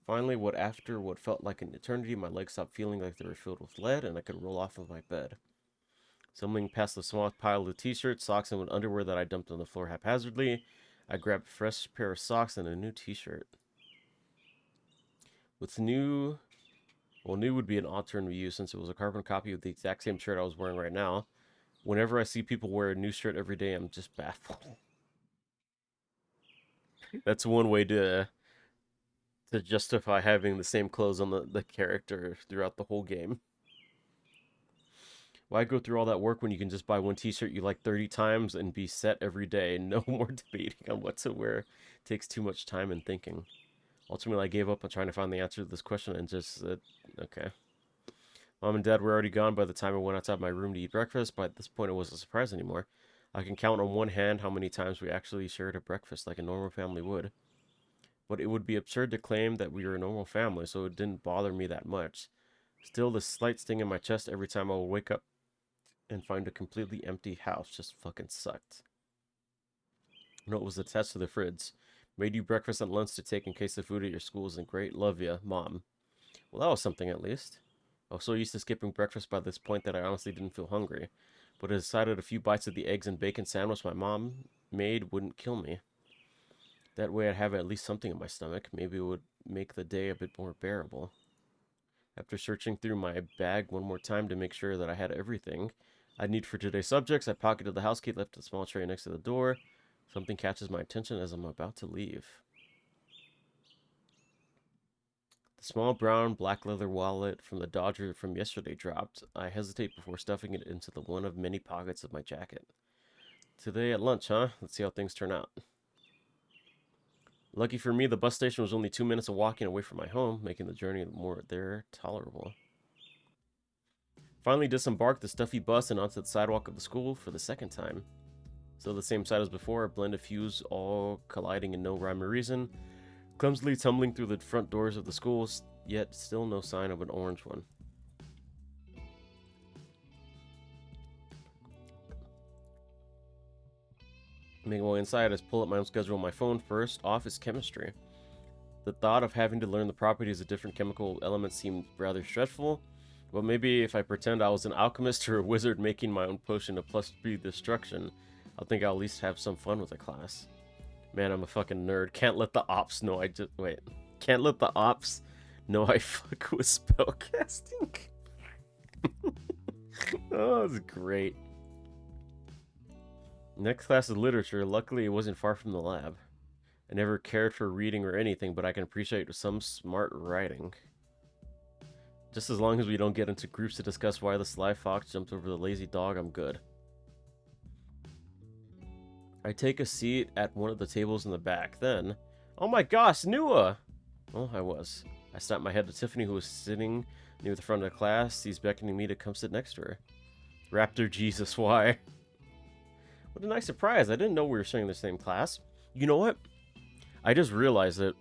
Finally, after what felt like an eternity, my legs stopped feeling like they were filled with lead, and I could roll off of my bed. Stumbling past the small pile of t-shirts, socks, and underwear that I dumped on the floor haphazardly, I grabbed a fresh pair of socks and a new t-shirt. With new... Well, new would be an odd term to use since it was a carbon copy of the exact same shirt I was wearing right now. Whenever I see people wear a new shirt every day, I'm just baffled. That's one way to justify having the same clothes on the character throughout the whole game. Why go through all that work when you can just buy one t-shirt you like 30 times and be set every day? No more debating on what to wear. It takes too much time and thinking. Ultimately, I gave up on trying to find the answer to this question and just said, okay. Mom and Dad were already gone by the time I went outside my room to eat breakfast. By this point, it wasn't a surprise anymore. I can count on one hand how many times we actually shared a breakfast like a normal family would. But it would be absurd to claim that we were a normal family, so it didn't bother me that much. Still, the slight sting in my chest every time I would wake up and find a completely empty house just fucking sucked. No, it was attached to the fridge. Made you breakfast and lunch to take in case the food at your school isn't great. Love ya, Mom. Well, that was something at least. I was so used to skipping breakfast by this point that I honestly didn't feel hungry. But I decided a few bites of the eggs and bacon sandwich my mom made wouldn't kill me. That way I'd have at least something in my stomach. Maybe it would make the day a bit more bearable. After searching through my bag one more time to make sure that I had everything I'd need for today's subjects, I pocketed the house key, left a small tray next to the door. Something catches my attention as I'm about to leave. The small brown black leather wallet from the Dodger from yesterday dropped. I hesitate before stuffing it into the one of many pockets of my jacket. Today at lunch, huh? Let's see how things turn out. Lucky for me, the bus station was only 2 minutes of walking away from my home, making the journey more tolerable. Finally disembarked the stuffy bus and onto the sidewalk of the school for the second time. Still the same side as before, a blend of hues all colliding in no rhyme or reason. Clumsily tumbling through the front doors of the school, yet still no sign of an orange one. Making my way inside, I pull up my own schedule on my phone. First off is chemistry. The thought of having to learn the properties of different chemical elements seemed rather stressful. Well, maybe if I pretend I was an alchemist or a wizard making my own potion of +3 destruction, I'll think I'll at least have some fun with the class. Man, I'm a fucking nerd. Can't let the ops know I just... Wait. Can't let the ops know I fuck with spellcasting. Oh, that's great. Next class is literature. Luckily, it wasn't far from the lab. I never cared for reading or anything, but I can appreciate some smart writing. Just as long as we don't get into groups to discuss why the sly fox jumped over the lazy dog, I'm good. I take a seat at one of the tables in the back. Then, oh my gosh, Nua! Well, I was. I snapped my head to Tiffany, who was sitting near the front of the class. She's beckoning me to come sit next to her. Raptor Jesus, why? What a nice surprise. I didn't know we were sharing the same class. You know what? I just realized that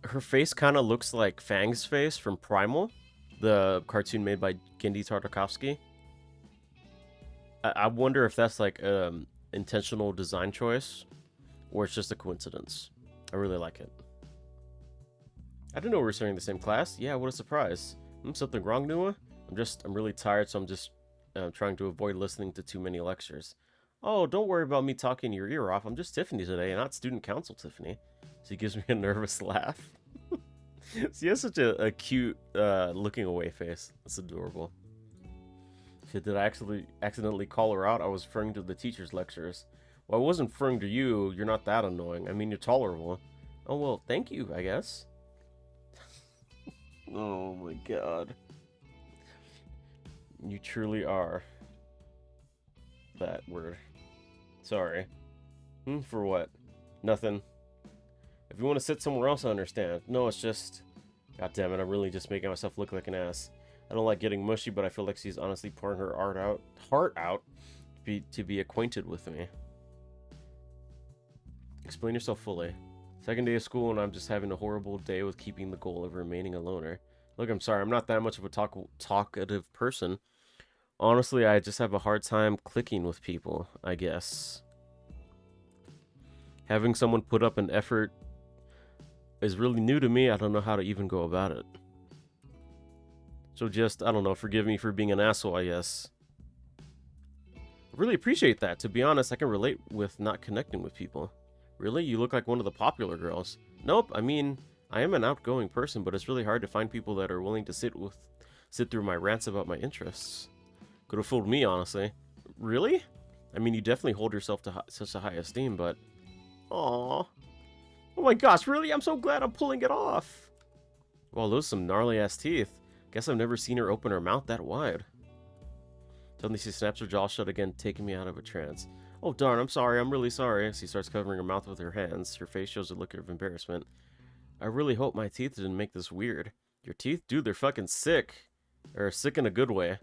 her face kind of looks like Fang's face from Primal, the cartoon made by Gendy Tartakovsky. I wonder if that's like intentional design choice or it's just a coincidence. I really like it. I didn't know we were sharing the same class. Yeah, what a surprise. Something wrong, Nua? I'm really tired, so I'm just trying to avoid listening to too many lectures. Oh, don't worry about me talking your ear off. I'm just Tiffany today, not student council Tiffany. She gives me a nervous laugh. She has such a cute looking away face. That's adorable. Shit, did I actually accidentally call her out? I was referring to the teacher's lectures. Well, I wasn't referring to you. You're not that annoying. I mean, you're tolerable. Oh, well, thank you, I guess. Oh my god. You truly are that word. Sorry. For what? Nothing. If you want to sit somewhere else, I understand. No, it's just... God damn it, I'm really just making myself look like an ass. I don't like getting mushy, but I feel like she's honestly pouring her heart out to be acquainted with me. Explain yourself fully. Second day of school and I'm just having a horrible day with keeping the goal of remaining a loner. Look, I'm sorry, I'm not that much of a talkative person. Honestly, I just have a hard time clicking with people, I guess. Having someone put up an effort is really new to me. I don't know how to even go about it. So just, I don't know, forgive me for being an asshole, I guess. I really appreciate that. To be honest, I can relate with not connecting with people. Really? You look like one of the popular girls. Nope, I mean, I am an outgoing person, but it's really hard to find people that are willing to sit through my rants about my interests. Could have fooled me, honestly. Really? I mean, you definitely hold yourself to such a high esteem, but... Aww. Oh my gosh, really? I'm so glad I'm pulling it off. Well, those are some gnarly-ass teeth. Guess I've never seen her open her mouth that wide. Suddenly she snaps her jaw shut again, taking me out of a trance. Oh darn, I'm sorry, I'm really sorry. She starts covering her mouth with her hands. Her face shows a look of embarrassment. I really hope my teeth didn't make this weird. Your teeth? Dude, they're fucking sick. Or sick in a good way.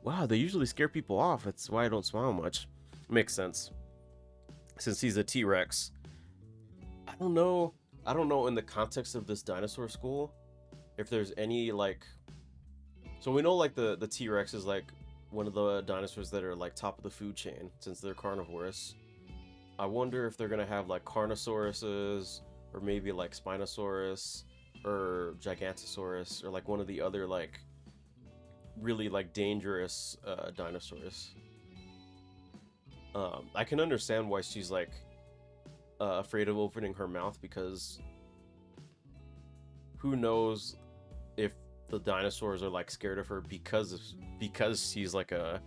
Wow, they usually scare people off. That's why I don't smile much. Makes sense. Since he's a T-Rex. I don't know in the context of this dinosaur school if there's any, like... So we know, like, the T-Rex is, like, one of the dinosaurs that are, like, top of the food chain, since they're carnivorous. I wonder if they're gonna have, like, Carnosauruses, or maybe, like, Spinosaurus, or Gigantosaurus, or, like, one of the other, like, really, like, dangerous dinosaurs. I can understand why she's, like, afraid of opening her mouth, because who knows if the dinosaurs are like scared of her because she's like a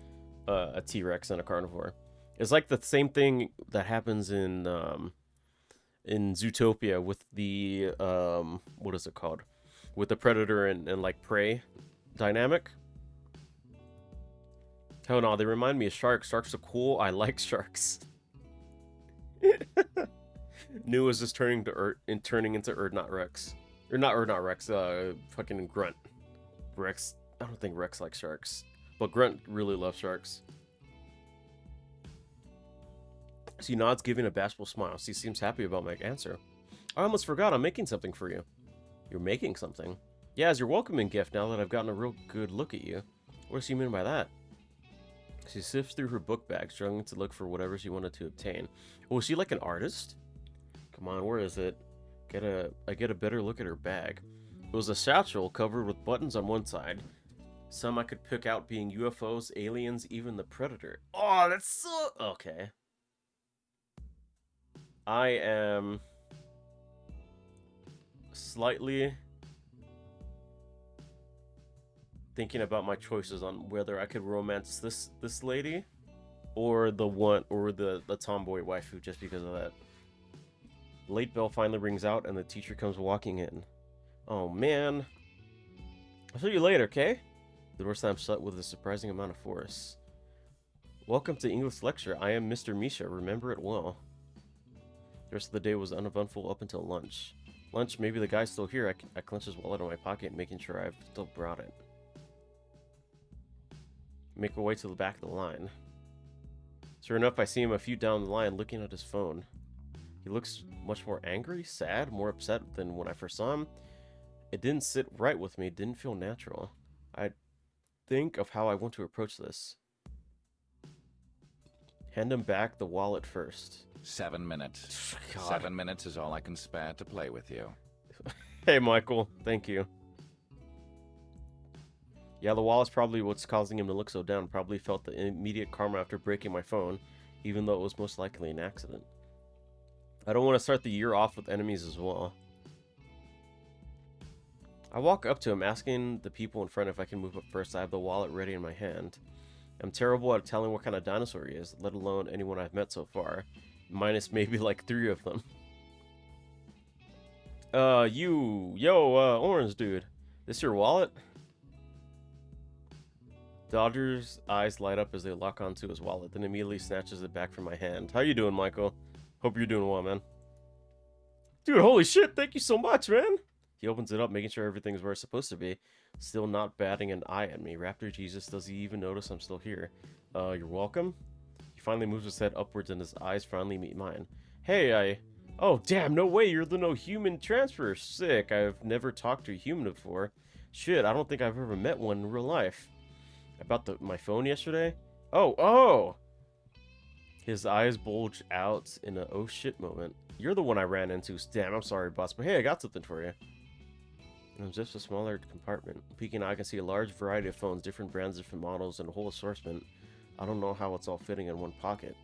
T-Rex and a carnivore. It's like the same thing that happens in Zootopia with the what is it called, with the predator and like prey dynamic. Hell no, they remind me of sharks. Sharks are cool. I like sharks. New is just turning into Urdnot Rex. Or not Urdnot Rex, fucking Grunt. Rex, I don't think Rex likes sharks. But Grunt really loves sharks. She nods, giving a bashful smile. She seems happy about my answer. I almost forgot, I'm making something for you. You're making something? Yeah, as your welcoming gift now that I've gotten a real good look at you. What does she mean by that? She sifts through her book bag, struggling to look for whatever she wanted to obtain. Oh, is she like an artist? Come on, where is it? I get a better look at her bag. It was a satchel covered with buttons on one side. Some I could pick out being UFOs, aliens, even the Predator. Oh, that's so... Okay. I am... slightly... thinking about my choices on whether I could romance this lady or the tomboy waifu, just because of that. The late bell finally rings out and the teacher comes walking in. Oh man. I'll see you later, okay? The door slams shut with a surprising amount of force. Welcome to English lecture. I am Mr. Misha. Remember it well. The rest of the day was uneventful up until lunch. Lunch, maybe the guy's still here. I clench his wallet in my pocket, making sure I've still brought it. Make my way to the back of the line. Sure enough, I see him a few down the line looking at his phone. He looks much more angry, sad, more upset than when I first saw him. It didn't sit right with me, it didn't feel natural. I think of how I want to approach this. Hand him back the wallet first. 7 minutes. God. 7 minutes is all I can spare to play with you. Hey, Michael. Thank you. Yeah, the wallet's probably what's causing him to look so down. Probably felt the immediate karma after breaking my phone. even though it was most likely an accident. I don't want to start the year off with enemies as well. I walk up to him, asking the people in front if I can move up first. I have the wallet ready in my hand. I'm terrible at telling what kind of dinosaur he is, let alone anyone I've met so far. Minus maybe like 3 of them. Orange dude. This your wallet? Dodger's eyes light up as they lock onto his wallet, then immediately snatches it back from my hand. How you doing, Michael? Hope you're doing well, man. Dude, holy shit, thank you so much, man! He opens it up, making sure everything's where it's supposed to be. Still not batting an eye at me. Raptor Jesus, does he even notice I'm still here? You're welcome? He finally moves his head upwards and his eyes finally meet mine. Hey, Oh, damn, no way, you're the no human transfer. Sick, I've never talked to a human before. Shit, I don't think I've ever met one in real life. About my phone yesterday? Oh! His eyes bulge out in a oh shit moment. You're the one I ran into. Damn, I'm sorry, boss, but hey, I got something for you. It was just a smaller compartment. Peeking out, I can see a large variety of phones, different brands, different models, and a whole assortment. I don't know how it's all fitting in one pocket.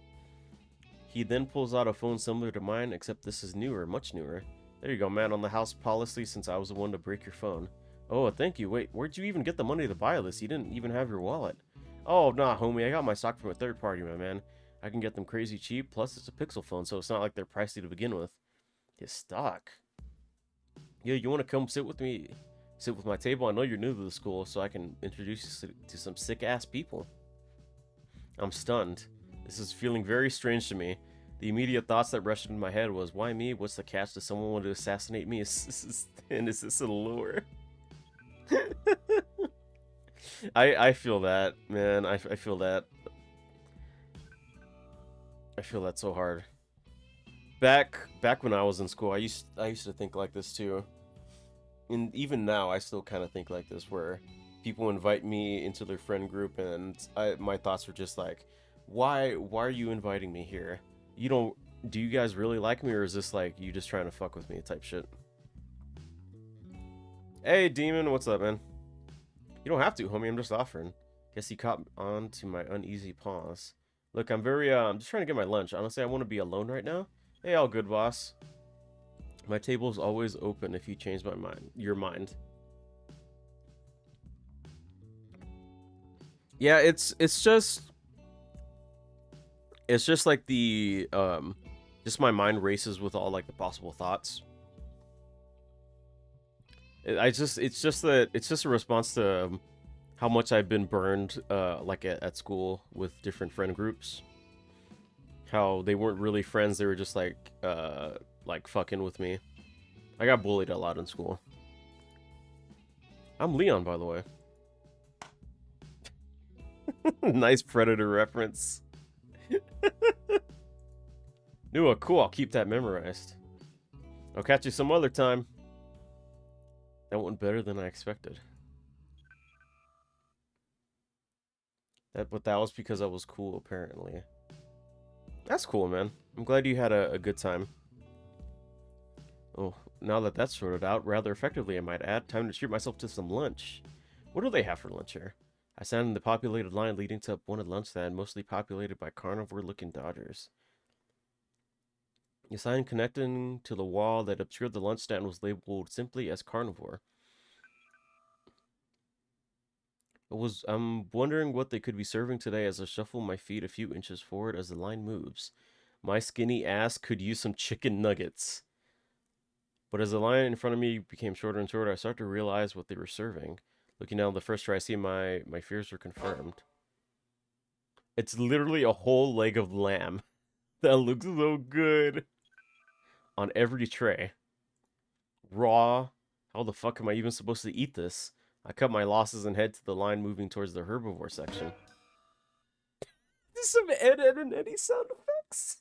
He then pulls out a phone similar to mine, except this is newer, much newer. There you go, man, on the house policy since I was the one to break your phone. Oh, thank you. Wait, where'd you even get the money to buy this? You didn't even have your wallet. Oh, nah, homie, I got my stock from a third party, my man. I can get them crazy cheap, plus it's a Pixel phone, so it's not like they're pricey to begin with. His stock? Yeah, you want to come sit with me? Sit with my table? I know you're new to the school, so I can introduce you to some sick-ass people. I'm stunned. This is feeling very strange to me. The immediate thoughts that rushed into my head was, why me? What's the catch? Does someone want to assassinate me? Is this a lure? I feel that, man. I feel that. I feel that so hard. Back when I was in school, I used to think like this too. And even now, I still kind of think like this, where people invite me into their friend group, and my thoughts were just like, why are you inviting me here? Do you guys really like me, or is this like you just trying to fuck with me type shit? Hey, Demon, what's up, man? You don't have to, homie, I'm just offering. Guess he caught on to my uneasy pause. Look, I'm just trying to get my lunch. Honestly, I want to be alone right now. Hey, all good, boss. My table's always open if you change your mind. Yeah, it's just like the just my mind races with all like the possible thoughts. It's just a response to how much I've been burned like at school with different friend groups. How they weren't really friends, they were just like fucking with me. I got bullied a lot in school. I'm Leon, by the way. Nice Predator reference. Nua, cool, I'll keep that memorized. I'll catch you some other time. That went better than I expected. But that was because I was cool, apparently. That's cool, man. I'm glad you had a good time. Oh, now that that's sorted out, rather effectively I might add, time to treat myself to some lunch. What do they have for lunch here? I stand in the populated line leading to one lunch stand, mostly populated by carnivore-looking dodgers. The sign connecting to the wall that obscured the lunch stand was labeled simply as carnivore. I'm wondering what they could be serving today as I shuffle my feet a few inches forward as the line moves. My skinny ass could use some chicken nuggets. But as the line in front of me became shorter and shorter, I started to realize what they were serving. Looking down the first tray, I see my fears were confirmed. It's literally a whole leg of lamb. That looks so good. On every tray. Raw. How the fuck am I even supposed to eat this? I cut my losses and head to the line moving towards the herbivore section. There's some Ed, and Eddie sound effects.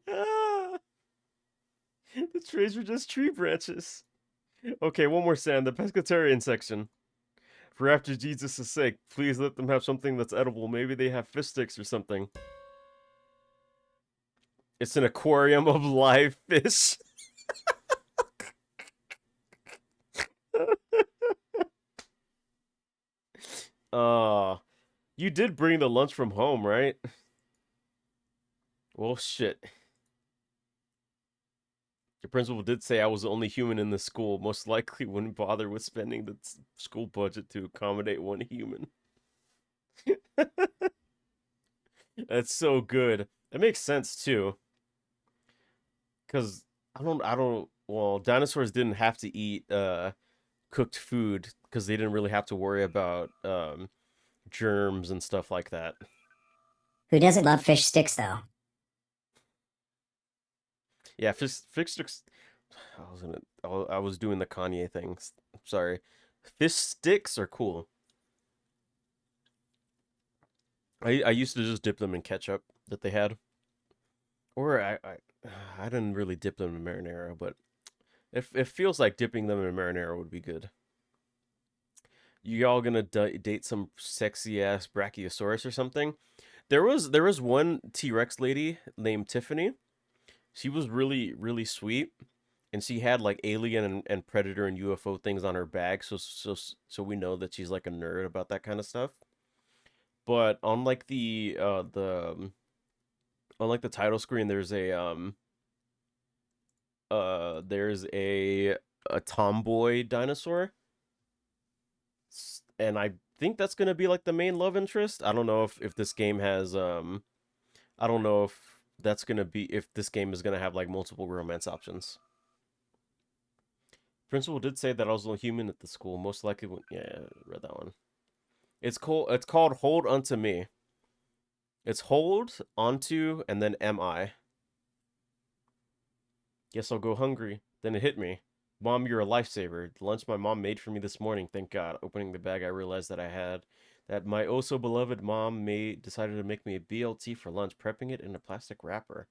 Ah, the trays were just tree branches. Okay, one more stand. The pescatarian section. For after Jesus' sake, please let them have something that's edible. Maybe they have fish sticks or something. It's an aquarium of live fish. You did bring the lunch from home, right? Well, shit. The principal did say I was the only human in the school. Most likely wouldn't bother with spending the school budget to accommodate one human. That's so good. That makes sense too. Cause well, dinosaurs didn't have to eat cooked food because they didn't really have to worry about germs and stuff like that. Who doesn't love fish sticks, though? Yeah, fish sticks. I was doing the Kanye things. Sorry, fish sticks are cool. I used to just dip them in ketchup that they had, or I didn't really dip them in marinara, but it feels like dipping them in marinara would be good. You all gonna date some sexy ass brachiosaurus or something? There was one T-Rex lady named Tiffany. She was really sweet, and she had like alien and predator and UFO things on her bag. So we know that she's like a nerd about that kind of stuff. But on like on like the title screen, there's a tomboy dinosaur, and I think that's gonna be like the main love interest. I don't know if this game has I don't know if this game is gonna have like multiple romance options. Principal did say that I was a human at the school. Most likely, yeah, I read that one. It's cool. It's called Hold Unto Me. It's hold onto and then am I. Guess I'll go hungry. Then it hit me. Mom, you're a lifesaver. The lunch my mom made for me this morning, thank God. Opening the bag, I realized that my oh so beloved mom decided to make me a BLT for lunch, prepping it in a plastic wrapper.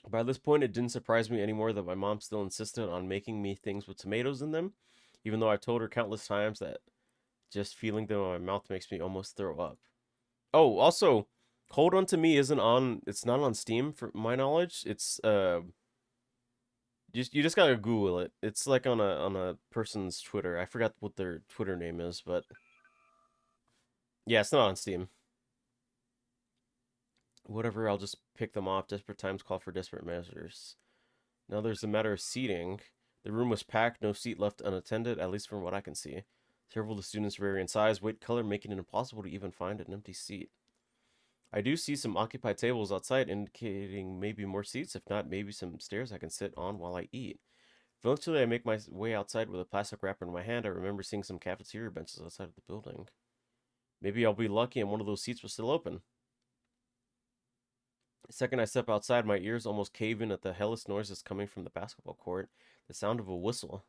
By this point, it didn't surprise me anymore that my mom still insisted on making me things with tomatoes in them, even though I've told her countless times that just feeling them in my mouth makes me almost throw up. Oh, also, Hold On To Me it's not on Steam for my knowledge. It's you just gotta Google it. It's like on a person's Twitter. I forgot what their Twitter name is, but yeah, it's not on Steam. Whatever, I'll just pick them off. Desperate times call for desperate measures. Now there's a matter of seating. The room was packed, no seat left unattended, at least from what I can see. Several of the students vary in size, weight, color, making it impossible to even find an empty seat. I do see some occupied tables outside, indicating maybe more seats. If not, maybe some stairs I can sit on while I eat. Eventually, I make my way outside with a plastic wrapper in my hand. I remember seeing some cafeteria benches outside of the building. Maybe I'll be lucky and one of those seats was still open. The second I step outside, my ears almost cave in at the hellish noises coming from the basketball court. The sound of a whistle.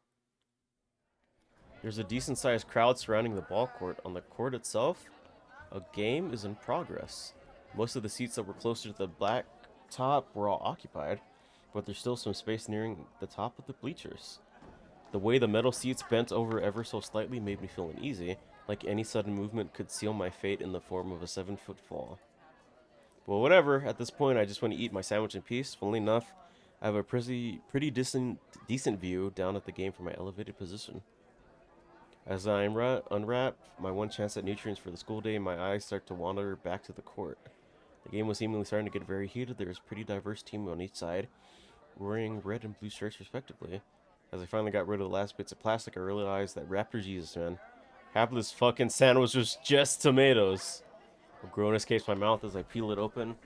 There's a decent-sized crowd surrounding the ball court. On the court itself, a game is in progress. Most of the seats that were closer to the black top were all occupied, but there's still some space nearing the top of the bleachers. The way the metal seats bent over ever so slightly made me feel uneasy, like any sudden movement could seal my fate in the form of a 7-foot fall. Well, whatever. At this point, I just want to eat my sandwich in peace. Funnily enough, I have a pretty decent view down at the game from my elevated position. As I unwrap my one chance at nutrients for the school day, my eyes start to wander back to the court. The game was seemingly starting to get very heated. There was a pretty diverse team on each side, wearing red and blue shirts respectively. As I finally got rid of the last bits of plastic, I realized that Raptor Jesus, man. Half of this fucking sandwich was just tomatoes. A groan escapes my mouth as I peel it open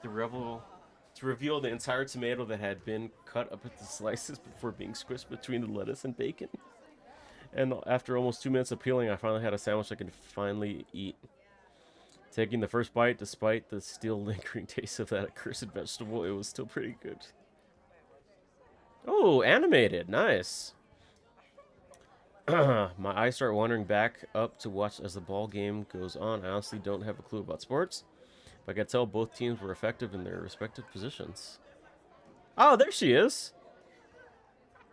to reveal the entire tomato that had been cut up into slices before being squished between the lettuce and bacon. And after almost 2 minutes of peeling, I finally had a sandwich I could finally eat. Taking the first bite, despite the still lingering taste of that accursed vegetable, it was still pretty good. Oh, animated. Nice. My eyes start wandering back up to watch as the ball game goes on. I honestly don't have a clue about sports, but I could tell both teams were effective in their respective positions. Oh, there she is.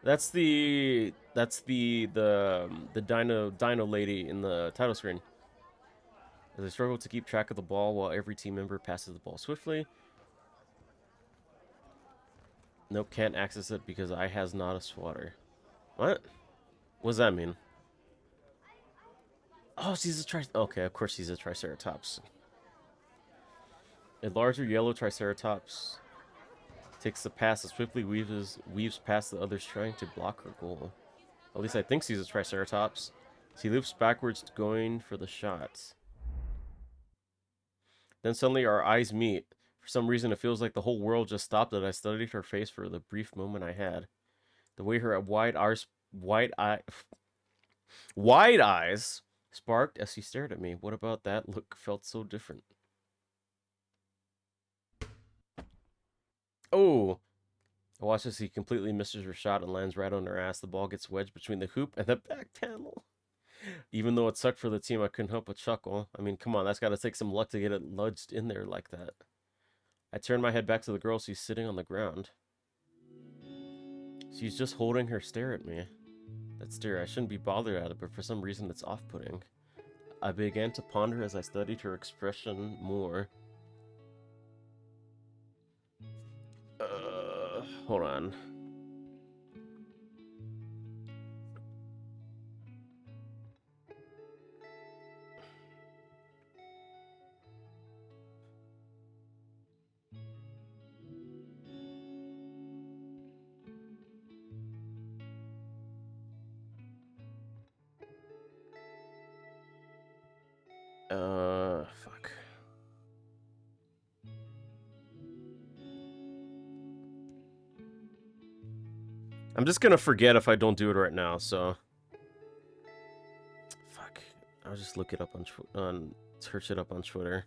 That's the Dino lady in the title screen. As I struggle to keep track of the ball while every team member passes the ball swiftly. Nope, can't access it because I has not a swatter. What? What does that mean? Oh, she's a okay, of course she's a Triceratops. A larger yellow Triceratops takes the pass and swiftly weaves past the others trying to block her goal. At least I think she's a Triceratops. She leaps backwards going for the shot. Then suddenly our eyes meet. For some reason it feels like the whole world just stopped and I studied her face for the brief moment I had. The way her wide eyes sparked as she stared at me. What about that look felt so different? Oh! I watch as he completely misses her shot and lands right on her ass. The ball gets wedged between the hoop and the back panel. Even though it sucked for the team, I couldn't help but chuckle. I mean, come on, that's got to take some luck to get it lodged in there like that. I turned my head back to the girl. She's sitting on the ground. She's just holding her stare at me. That stare, I shouldn't be bothered at it, but for some reason it's off-putting. I began to ponder as I studied her expression more. Hold on. Fuck. I'm just gonna forget if I don't do it right now, so... Fuck. I'll just look it up on search it up on Twitter.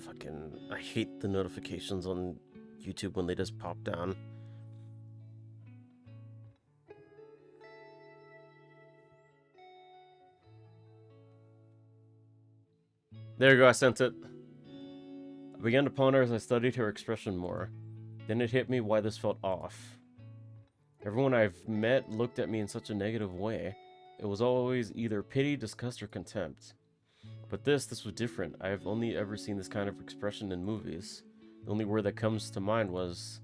Fucking, I hate the notifications on YouTube when they just pop down. There you go, I sent it. I began to ponder as I studied her expression more. Then it hit me why this felt off. Everyone I've met looked at me in such a negative way. It was always either pity, disgust, or contempt. But this was different. I've only ever seen this kind of expression in movies. The only word that comes to mind was...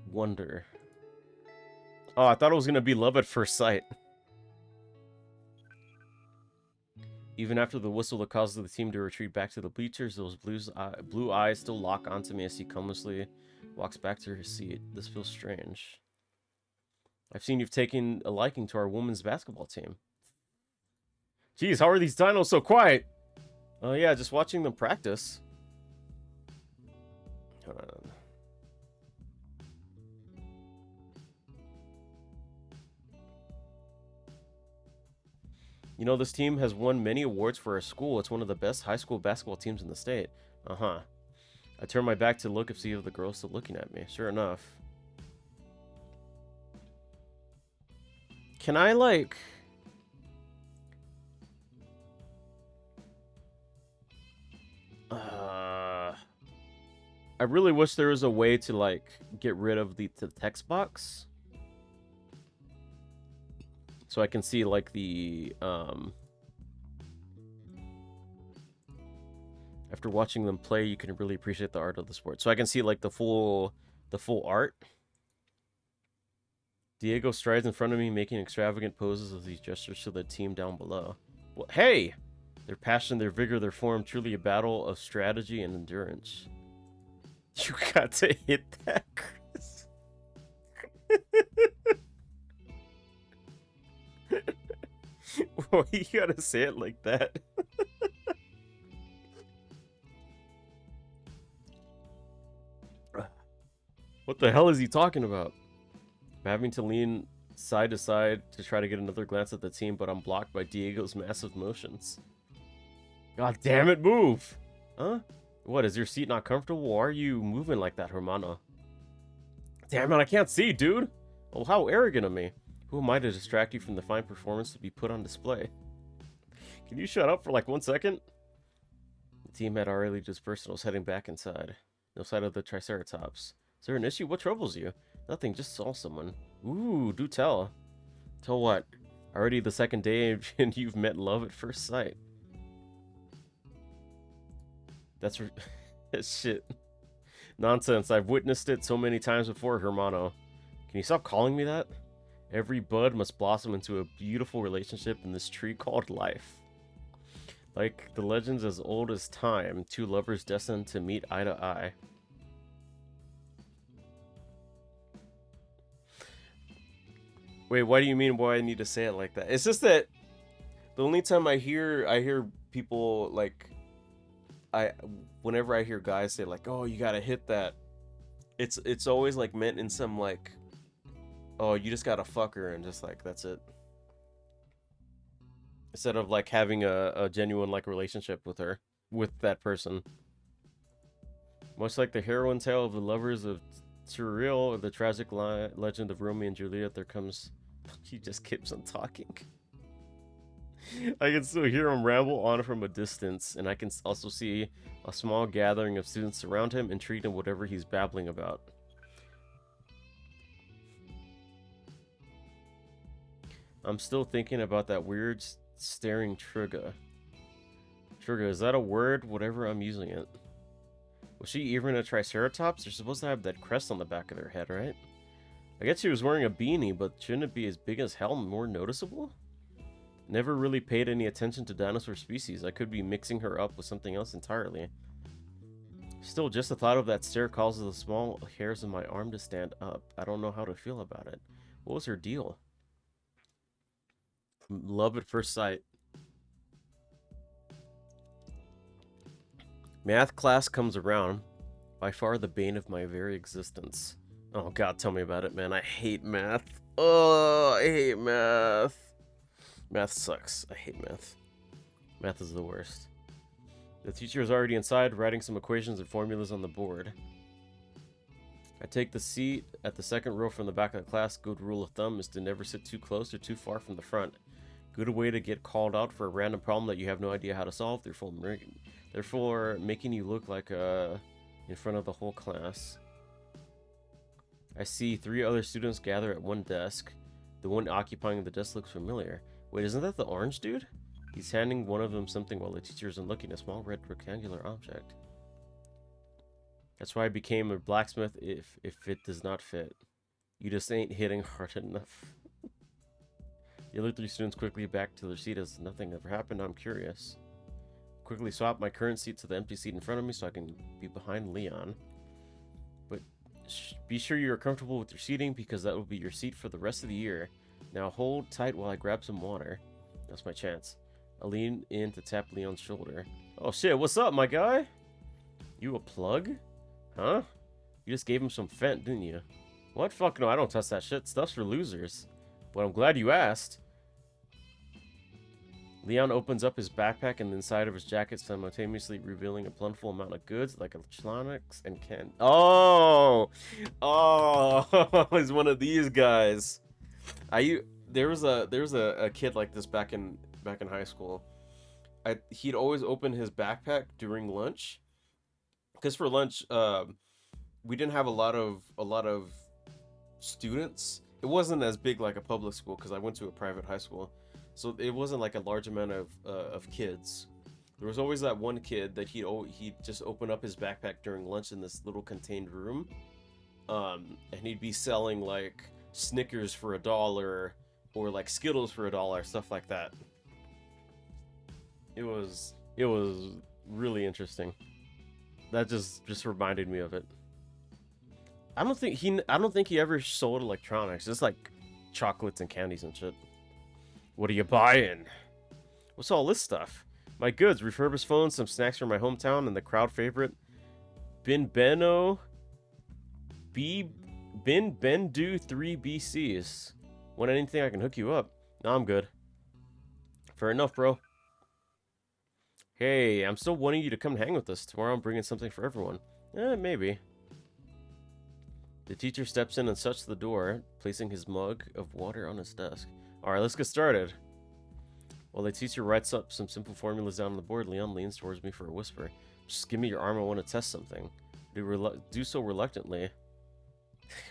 wonder. Oh, I thought it was gonna be love at first sight. Even after the whistle that causes the team to retreat back to the bleachers, those blue eyes still lock onto me as he calmlessly walks back to his seat. This feels strange. I've seen you've taken a liking to our women's basketball team. Jeez, how are these dinos so quiet? Oh yeah, just watching them practice. Hold on. You know, this team has won many awards for our school. It's one of the best high school basketball teams in the state. Uh-huh. I turned my back to look and see if the girl's still looking at me. Sure enough. Can I, like... I really wish there was a way to, like, get rid of the text box. So I can see, like, the, after watching them play, you can really appreciate the art of the sport. So I can see, like, the full art. Diego strides in front of me, making extravagant poses as he gestures to the team down below. Well, hey! Their passion, their vigor, their form, truly a battle of strategy and endurance. You got to hit that, Chris. Well, you gotta say it like that. What the hell is he talking about? I'm having to lean side to side to try to get another glance at the team, but I'm blocked by Diego's massive motions. God damn it, move! Huh? What, is your seat not comfortable? Why are you moving like that, Hermano? Damn it, I can't see, dude! Oh, how arrogant of me. Who am I to distract you from the fine performance to be put on display? Can you shut up for like 1 second? The team had already dispersed and was heading back inside. No sight of the Triceratops. Is there an issue? What troubles you? Nothing, just saw someone. Ooh, do tell. Tell what? Already the second day and you've met love at first sight. That's shit. Nonsense. I've witnessed it so many times before, Hermano. Can you stop calling me that? Every bud must blossom into a beautiful relationship in this tree called life. Like the legends as old as time, two lovers destined to meet eye to eye. Wait, why do you mean why I need to say it like that? It's just that the only time I hear people like whenever I hear guys say like, "Oh, you gotta hit that," it's always like meant in some like, "Oh, you just gotta fuck her," and just like that's it. Instead of like having a genuine like relationship with her, with that person. Much like the heroine tale of the lovers of Surreal or the tragic legend of Romeo and Juliet, there comes. He just keeps on talking. I can still hear him ramble on from a distance, and I can also see a small gathering of students around him, intrigued in whatever he's babbling about. I'm still thinking about that weird staring Trigga. Trigga, is that a word? Whatever, I'm using it. Was she even a Triceratops? They're supposed to have that crest on the back of their head, right? I guess she was wearing a beanie, but shouldn't it be as big as hell and more noticeable? Never really paid any attention to dinosaur species. I could be mixing her up with something else entirely. Still, just the thought of that stare causes the small hairs on my arm to stand up. I don't know how to feel about it. What was her deal? Love at first sight. Math class comes around. By far the bane of my very existence. Oh god, tell me about it, man. I hate math. Oh, I hate math. Math sucks. I hate math. Math is the worst. The teacher is already inside, writing some equations and formulas on the board. I take the seat at the second row from the back of the class. Good rule of thumb is to never sit too close or too far from the front. Good way to get called out for a random problem that you have no idea how to solve, therefore making you look like in front of the whole class. I see 3 other students gather at one desk. The one occupying the desk looks familiar. Wait, isn't that the orange dude? He's handing one of them something while the teacher isn't looking, a small red rectangular object. That's why I became a blacksmith if it does not fit. You just ain't hitting hard enough. The other 3 students quickly back to their seat as nothing ever happened. I'm curious. Quickly swap my current seat to the empty seat in front of me so I can be behind Leon. But be sure you are comfortable with your seating because that will be your seat for the rest of the year. Now hold tight while I grab some water. That's my chance. I lean in to tap Leon's shoulder. Oh shit, what's up, my guy? You a plug? Huh? You just gave him some Fent, didn't you? What? Fuck no, I don't touch that shit. Stuff's for losers. But I'm glad you asked. Leon opens up his backpack and the inside of his jacket, simultaneously revealing a plentiful amount of goods like electronics and can. Oh, he's one of these guys. There was a kid like this back in high school. He'd always open his backpack during lunch, because for lunch we didn't have a lot of students. It wasn't as big like a public school because I went to a private high school. So it wasn't like a large amount of kids. There was always that one kid that he'd just open up his backpack during lunch in this little contained room, and he'd be selling like Snickers for $1 or like Skittles for $1, stuff like that. It was really interesting. That just reminded me of it. I don't think he ever sold electronics. Just like chocolates and candies and shit. What are you buying? What's all this stuff? My goods, refurbished phones, some snacks from my hometown, and the crowd favorite Bin Bendu 3 BCs. Want anything I can hook you up? No, I'm good. Fair enough, bro. Hey, I'm still wanting you to come hang with us. Tomorrow I'm bringing something for everyone. Maybe. The teacher steps in and shuts the door, placing his mug of water on his desk. Alright, let's get started. While the teacher writes up some simple formulas down on the board, Leon leans towards me for a whisper. Just give me your arm, I want to test something. Do so reluctantly.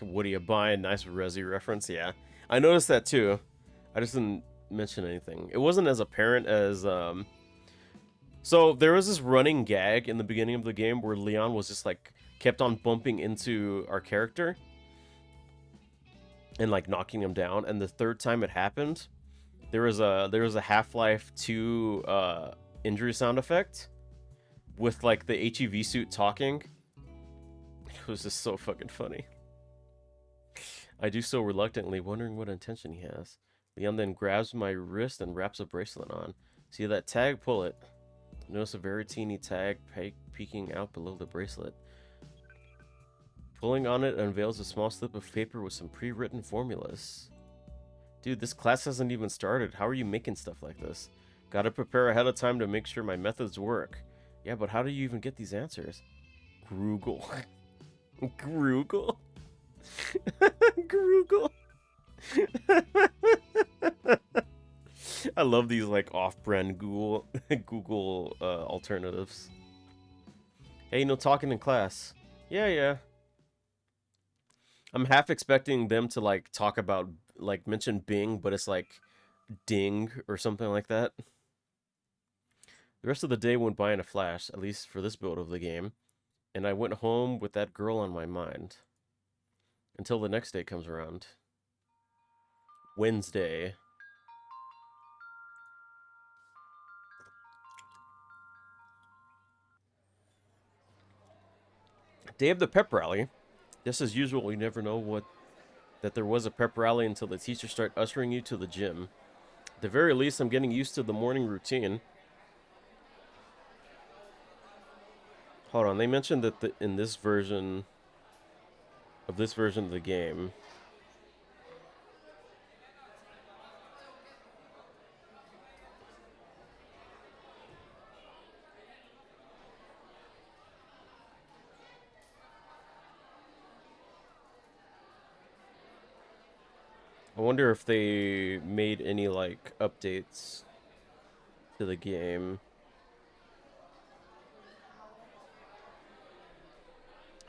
What are you buying? Nice Resi reference, yeah. I noticed that too. I just didn't mention anything. It wasn't as apparent as, So, there was this running gag in the beginning of the game where Leon was just, like, kept on bumping into our character. And, like, knocking him down. And the third time it happened, there was a Half-Life 2, injury sound effect. With, like, the HEV suit talking. It was just so fucking funny. I do so reluctantly, wondering what intention he has. Leon then grabs my wrist and wraps a bracelet on. See that tag? Pull it. Notice a very teeny tag peeking out below the bracelet. Pulling on it unveils a small slip of paper with some pre-written formulas. Dude, this class hasn't even started. How are you making stuff like this? Gotta prepare ahead of time to make sure my methods work. Yeah, but how do you even get these answers? Google. Google. Google. I love these like off-brand Google alternatives. Hey, no talking in class. Yeah. I'm half expecting them to like talk about like mention Bing, but it's like Ding or something like that. The rest of the day went by in a flash, at least for this build of the game, and I went home with that girl on my mind. Until the next day comes around. Wednesday. Day of the pep rally. Just as usual, you never know that there was a pep rally until the teachers start ushering you to the gym. At the very least, I'm getting used to the morning routine. Hold on, they mentioned that in this version of the game, I wonder if they made any like updates to the game.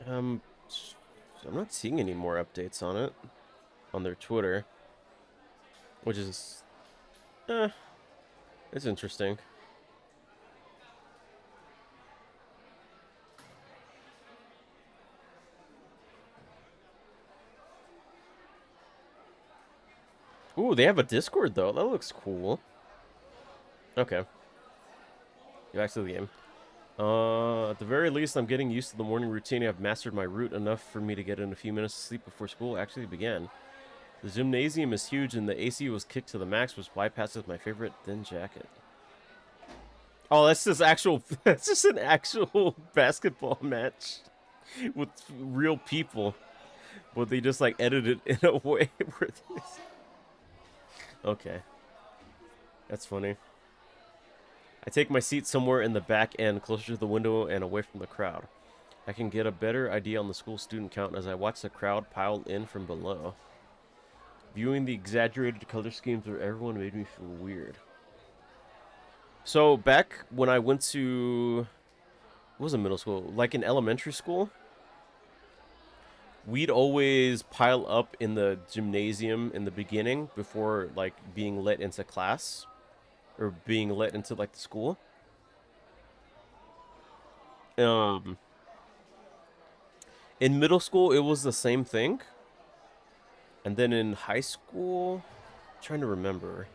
I'm not seeing any more updates on it on their Twitter, which is it's interesting. Ooh, they have a Discord though. That looks cool. Okay. Back to the game. At the very least, I'm getting used to the morning routine. I've mastered my route enough for me to get in a few minutes of sleep before school actually began. The gymnasium is huge and the AC was kicked to the max, which bypasses my favorite thin jacket. Oh, that's just that's just an actual basketball match with real people. But they just like edited it in a way where this... Okay. That's funny. I take my seat somewhere in the back end, closer to the window and away from the crowd. I can get a better idea on the school student count as I watch the crowd pile in from below. Viewing the exaggerated color schemes of everyone made me feel weird. So, back when I went to... What was it, middle school? Like in elementary school, we'd always pile up in the gymnasium in the beginning before, like, being let into class. Or being let into, like, the school. In middle school, it was the same thing. And then in high school, I'm trying to remember.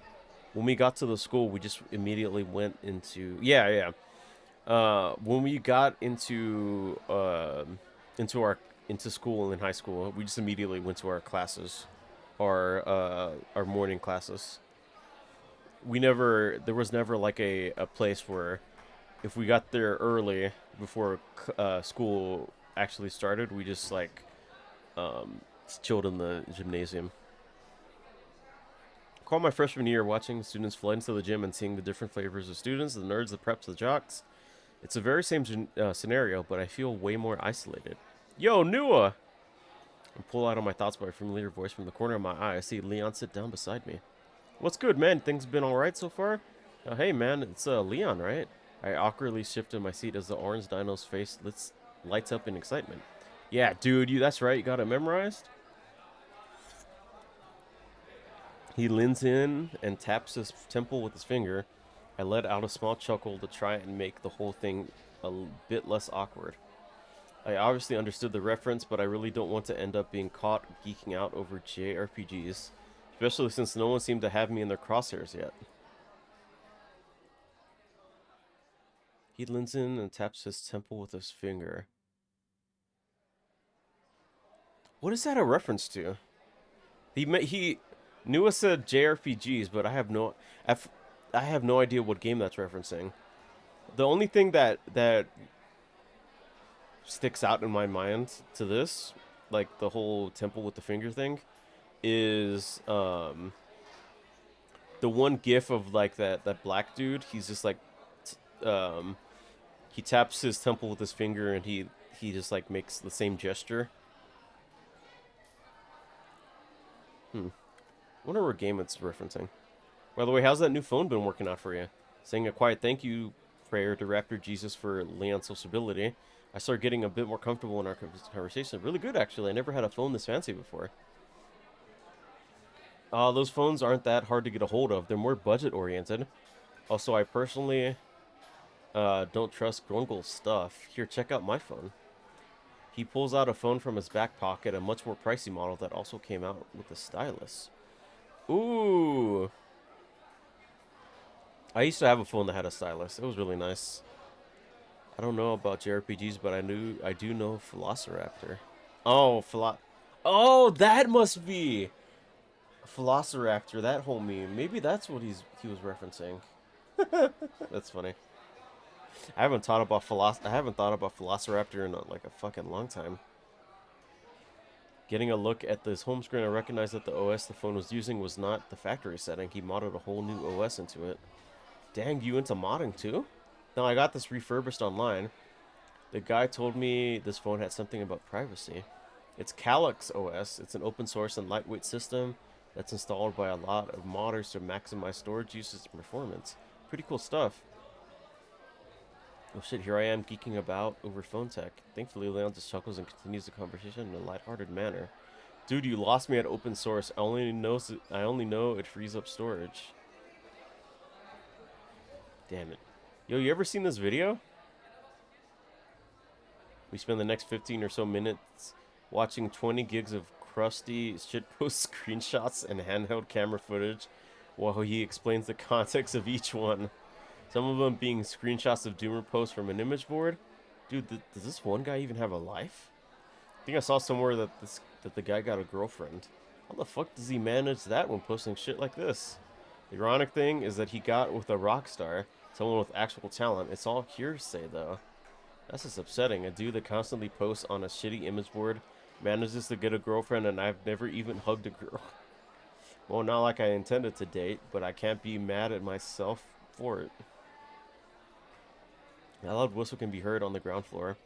When we got to the school, we just immediately went into when we got into school in high school, we just immediately went to our classes, our morning classes. There was never like a place where if we got there early before school actually started, we just like just chilled in the gymnasium. Call my freshman year watching students flood into the gym and seeing the different flavors of students, the nerds, the preps, the jocks. It's the very same scenario, but I feel way more isolated. Yo, Nua! I pull out of my thoughts by a familiar voice from the corner of my eye. I see Leon sit down beside me. What's good, man? Things been alright so far? Hey, man, it's Leon, right? I awkwardly shifted my seat as the orange dino's face lights up in excitement. Yeah, dude, that's right. You got it memorized? He leans in and taps his temple with his finger. I let out a small chuckle to try and make the whole thing a bit less awkward. I obviously understood the reference, but I really don't want to end up being caught geeking out over JRPGs, especially since no one seemed to have me in their crosshairs yet. He leans in and taps his temple with his finger. What is that a reference to? Nua said JRPGs, but I have no idea what game that's referencing. The only thing that sticks out in my mind to this, like the whole temple with the finger thing, is the one gif of like that black dude. He's just like he taps his temple with his finger and he just like makes the same gesture. Wonder what game it's referencing. By the way, how's that new phone been working out for you? Saying a quiet thank you prayer to Raptor Jesus for Leon's sociability. I started getting a bit more comfortable in our conversation. Really good, actually. I never had a phone this fancy before. Those phones aren't that hard to get a hold of. They're more budget-oriented. Also, I personally don't trust Grungle's stuff. Here, check out my phone. He pulls out a phone from his back pocket, a much more pricey model that also came out with a stylus. Ooh! I used to have a phone that had a stylus. It was really nice. I don't know about JRPGs, but I do know Velociraptor. Oh, that must be Velociraptor, that whole meme. Maybe that's what he was referencing. That's funny. I haven't thought about Velociraptor in like a fucking long time. Getting a look at this home screen, I recognized that the OS the phone was using was not the factory setting. He modded a whole new OS into it. Dang, you into modding too? Now, I got this refurbished online. The guy told me this phone had something about privacy. It's Calyx OS. It's an open source and lightweight system that's installed by a lot of modders to maximize storage usage and performance. Pretty cool stuff. Oh shit, here I am geeking about over phone tech. Thankfully, Leon just chuckles and continues the conversation in a lighthearted manner. Dude, you lost me at open source. I only know it frees up storage. Damn it. Yo, you ever seen this video? We spend the next 15 or so minutes watching 20 gigs of crusty shitpost screenshots and handheld camera footage while he explains the context of each one. Some of them being screenshots of Doomer posts from an image board. Dude, does this one guy even have a life? I think I saw somewhere that the guy got a girlfriend. How the fuck does he manage that when posting shit like this? The ironic thing is that he got with a rock star, someone with actual talent. It's all hearsay, though. That's just upsetting. A dude that constantly posts on a shitty image board manages to get a girlfriend, and I've never even hugged a girl. Well, not like I intended to date, but I can't be mad at myself for it. A loud whistle can be heard on the ground floor.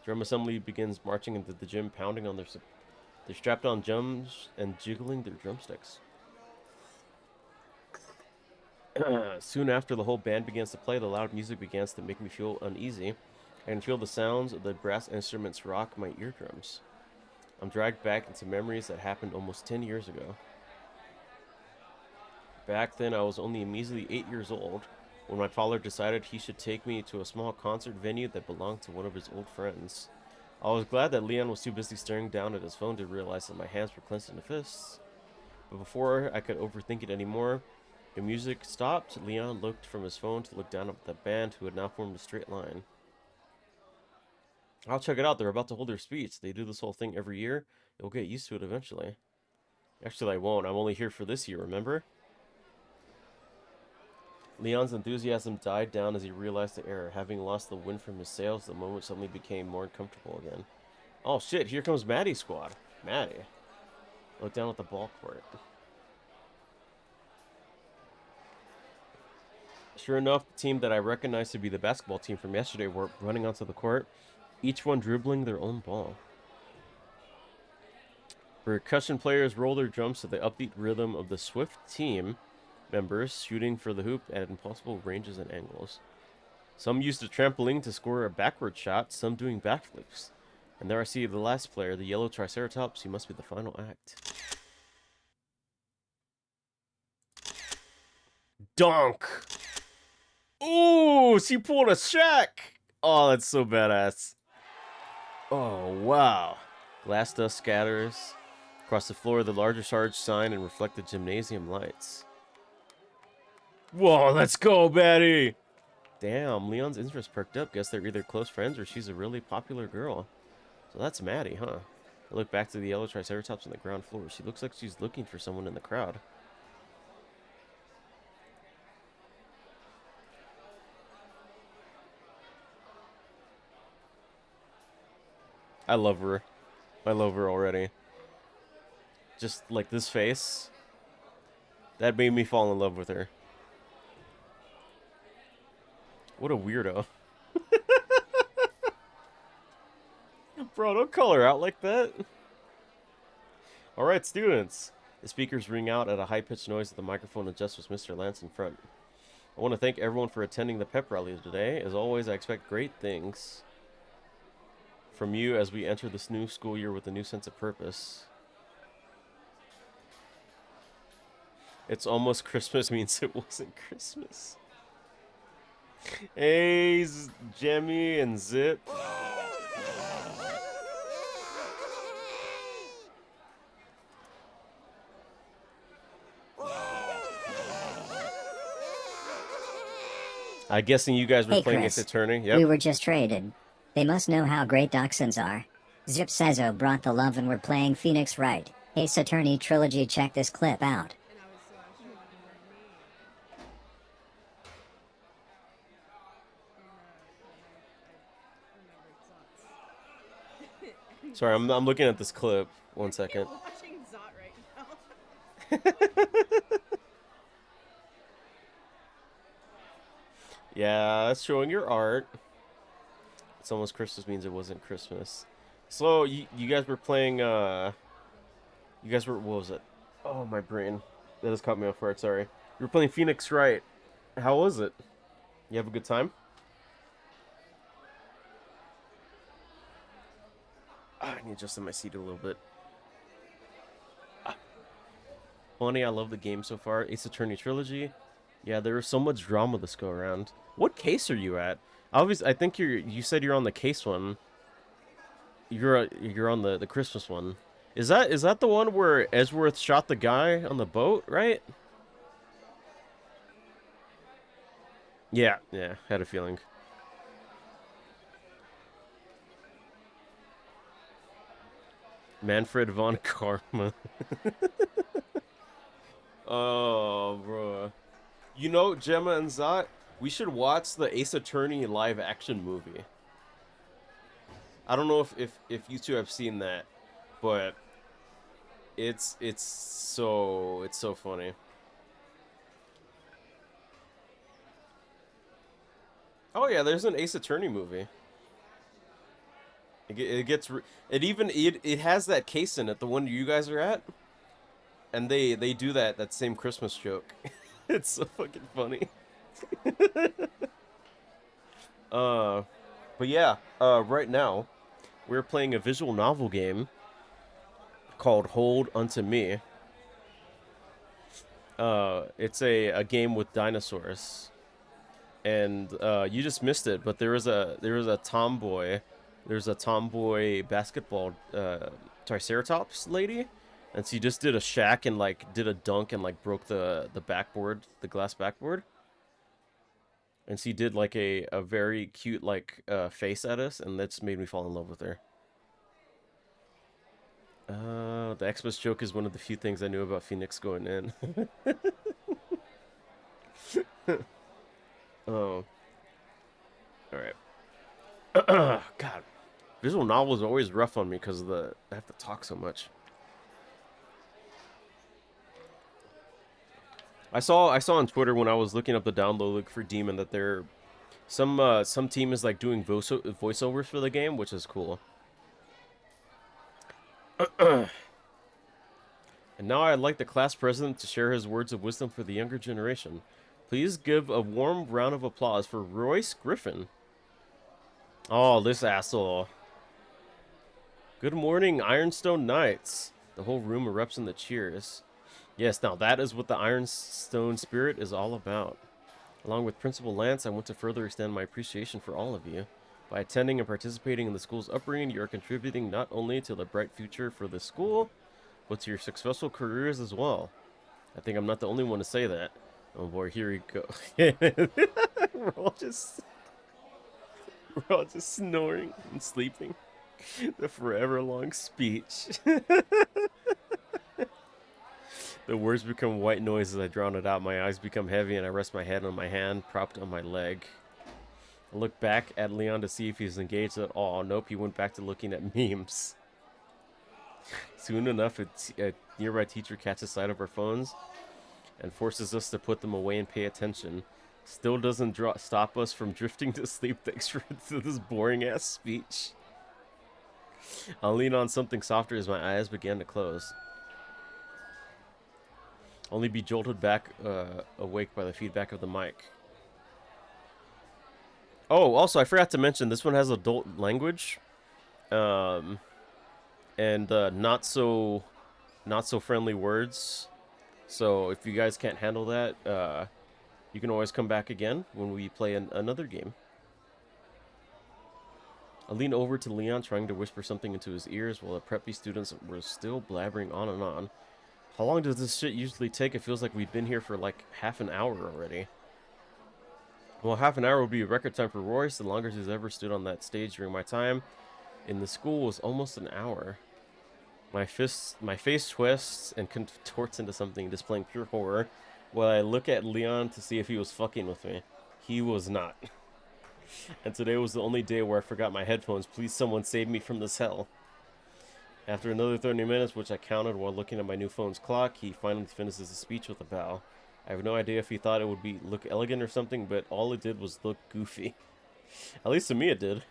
Drum assembly begins marching into the gym, pounding on they're strapped on drums and jiggling their drumsticks. Soon after the whole band begins to play, the loud music begins to make me feel uneasy. I can feel the sounds of the brass instruments rock my eardrums. I'm dragged back into memories that happened almost 10 years ago. Back then, I was only a measly 8 years old when my father decided he should take me to a small concert venue that belonged to one of his old friends. I was glad that Leon was too busy staring down at his phone to realize that my hands were clenched into fists. But before I could overthink it anymore, the music stopped. Leon looked from his phone to look down at the band, who had now formed a straight line. I'll check it out. They're about to hold their speech. They do this whole thing every year. You'll get used to it eventually. Actually, I won't. I'm only here for this year, remember? Leon's enthusiasm died down as he realized the error. Having lost the wind from his sails, the moment suddenly became more uncomfortable again. Oh shit, here comes Maddie's squad. Maddie. Look down at the ball court. Sure enough, the team that I recognized to be the basketball team from yesterday were running onto the court, each one dribbling their own ball. Percussion players roll their drums to the upbeat rhythm of the swift team members shooting for the hoop at impossible ranges and angles. Some used a trampoline to score a backward shot, some doing backflips. And there I see the last player, the yellow Triceratops. He must be the final act. Dunk! Ooh, she pulled a Shaq! Oh, that's so badass. Oh, wow. Glass dust scatters across the floor of the larger charge sign and reflect the gymnasium lights. Whoa, let's go, Betty! Damn, Leon's interest perked up. Guess they're either close friends or she's a really popular girl. So that's Maddie, huh? I look back to the yellow Triceratops on the ground floor. She looks like she's looking for someone in the crowd. I love her. I love her already. Just like this face. That made me fall in love with her. What a weirdo. Bro, don't call her out like that. Alright, students. The speakers ring out at a high-pitched noise at the microphone adjusts with Mr. Lance in front. I want to thank everyone for attending the pep rally today. As always, I expect great things from you as we enter this new school year with a new sense of purpose. It's almost Christmas means it wasn't Christmas. Hey, Jemmy and Zip. I'm guessing you guys were playing Chris. Ace Attorney. Yep. We were just traded. They must know how great dachshunds are. Zip Sezzo brought the love and we're playing Phoenix Wright. Ace Attorney Trilogy, check this clip out. Sorry, I'm looking at this clip. 1 second. You're watching Zot right now. Yeah, that's showing your art. It's almost Christmas means it wasn't Christmas. So, you guys were playing, you guys were, what was it? Oh, my brain. That just caught me off guard, sorry. You were playing Phoenix Wright. How was it? You have a good time? I need to adjust my seat a little bit. Funny, I love the game so far. Ace Attorney Trilogy. Yeah, there was so much drama this go around. What case are you at? Obviously, I think you said you're on the case one. You're on the Christmas one. Is that the one where Esworth shot the guy on the boat, right? Yeah, had a feeling. Manfred von Karma. Oh, bro. You know, Gemma and Zot, we should watch the Ace Attorney live action movie. I don't know if you two have seen that, but it's so funny. Oh yeah, there's an Ace Attorney movie. It has that case in it, the one you guys are at, and they do that same Christmas joke. It's so fucking funny. But yeah, right now we're playing a visual novel game called Hold Unto Me. It's a game with dinosaurs, and you just missed it. But there was a tomboy basketball Triceratops lady, And so you just did a shack and like did a dunk and like broke the backboard, the glass backboard. And she did like a very cute like face at us, and that's made me fall in love with her. The Xmas joke is one of the few things I knew about Phoenix going in. Oh, all right. God, visual novels are always rough on me because of I have to talk so much. I saw on Twitter when I was looking up the download link for Demon that some team is like doing voiceovers for the game, which is cool. And now I'd like the class president to share his words of wisdom for the younger generation. Please give a warm round of applause for Royce Griffin. Oh, this asshole. Good morning, Ironstone Knights. The whole room erupts in the cheers. Yes, now that is what the Ironstone spirit is all about. Along with Principal Lance, I want to further extend my appreciation for all of you. By attending and participating in the school's upbringing, you are contributing not only to the bright future for the school, but to your successful careers as well. I think I'm not the only one to say that. Oh boy, here we go. we're all just snoring and sleeping. The forever long speech. The words become white noise as I drown it out. My eyes become heavy and I rest my head on my hand, propped on my leg. I look back at Leon to see if he's engaged at all. Nope, he went back to looking at memes. Soon enough, a nearby teacher catches sight of our phones and forces us to put them away and pay attention. Still doesn't stop us from drifting to sleep thanks for this boring-ass speech. I'll lean on something softer as my eyes begin to close. Only be jolted back awake by the feedback of the mic. Oh, also, I forgot to mention, this one has adult language. And not so friendly words. So if you guys can't handle that, you can always come back again when we play another game. I leaned over to Leon, trying to whisper something into his ears while the preppy students were still blabbering on and on. How long does this shit usually take? It feels like we've been here for like half an hour already. Well, half an hour would be a record time for Royce. The longest he's ever stood on that stage during my time in the school was almost an hour. My face twists and contorts into something, displaying pure horror, while I look at Leon to see if he was fucking with me. He was not. And today was the only day where I forgot my headphones. Please someone save me from this hell. After another 30 minutes, which I counted while looking at my new phone's clock, he finally finishes his speech with a bow. I have no idea if he thought it would look elegant or something, but all it did was look goofy. At least to me it did.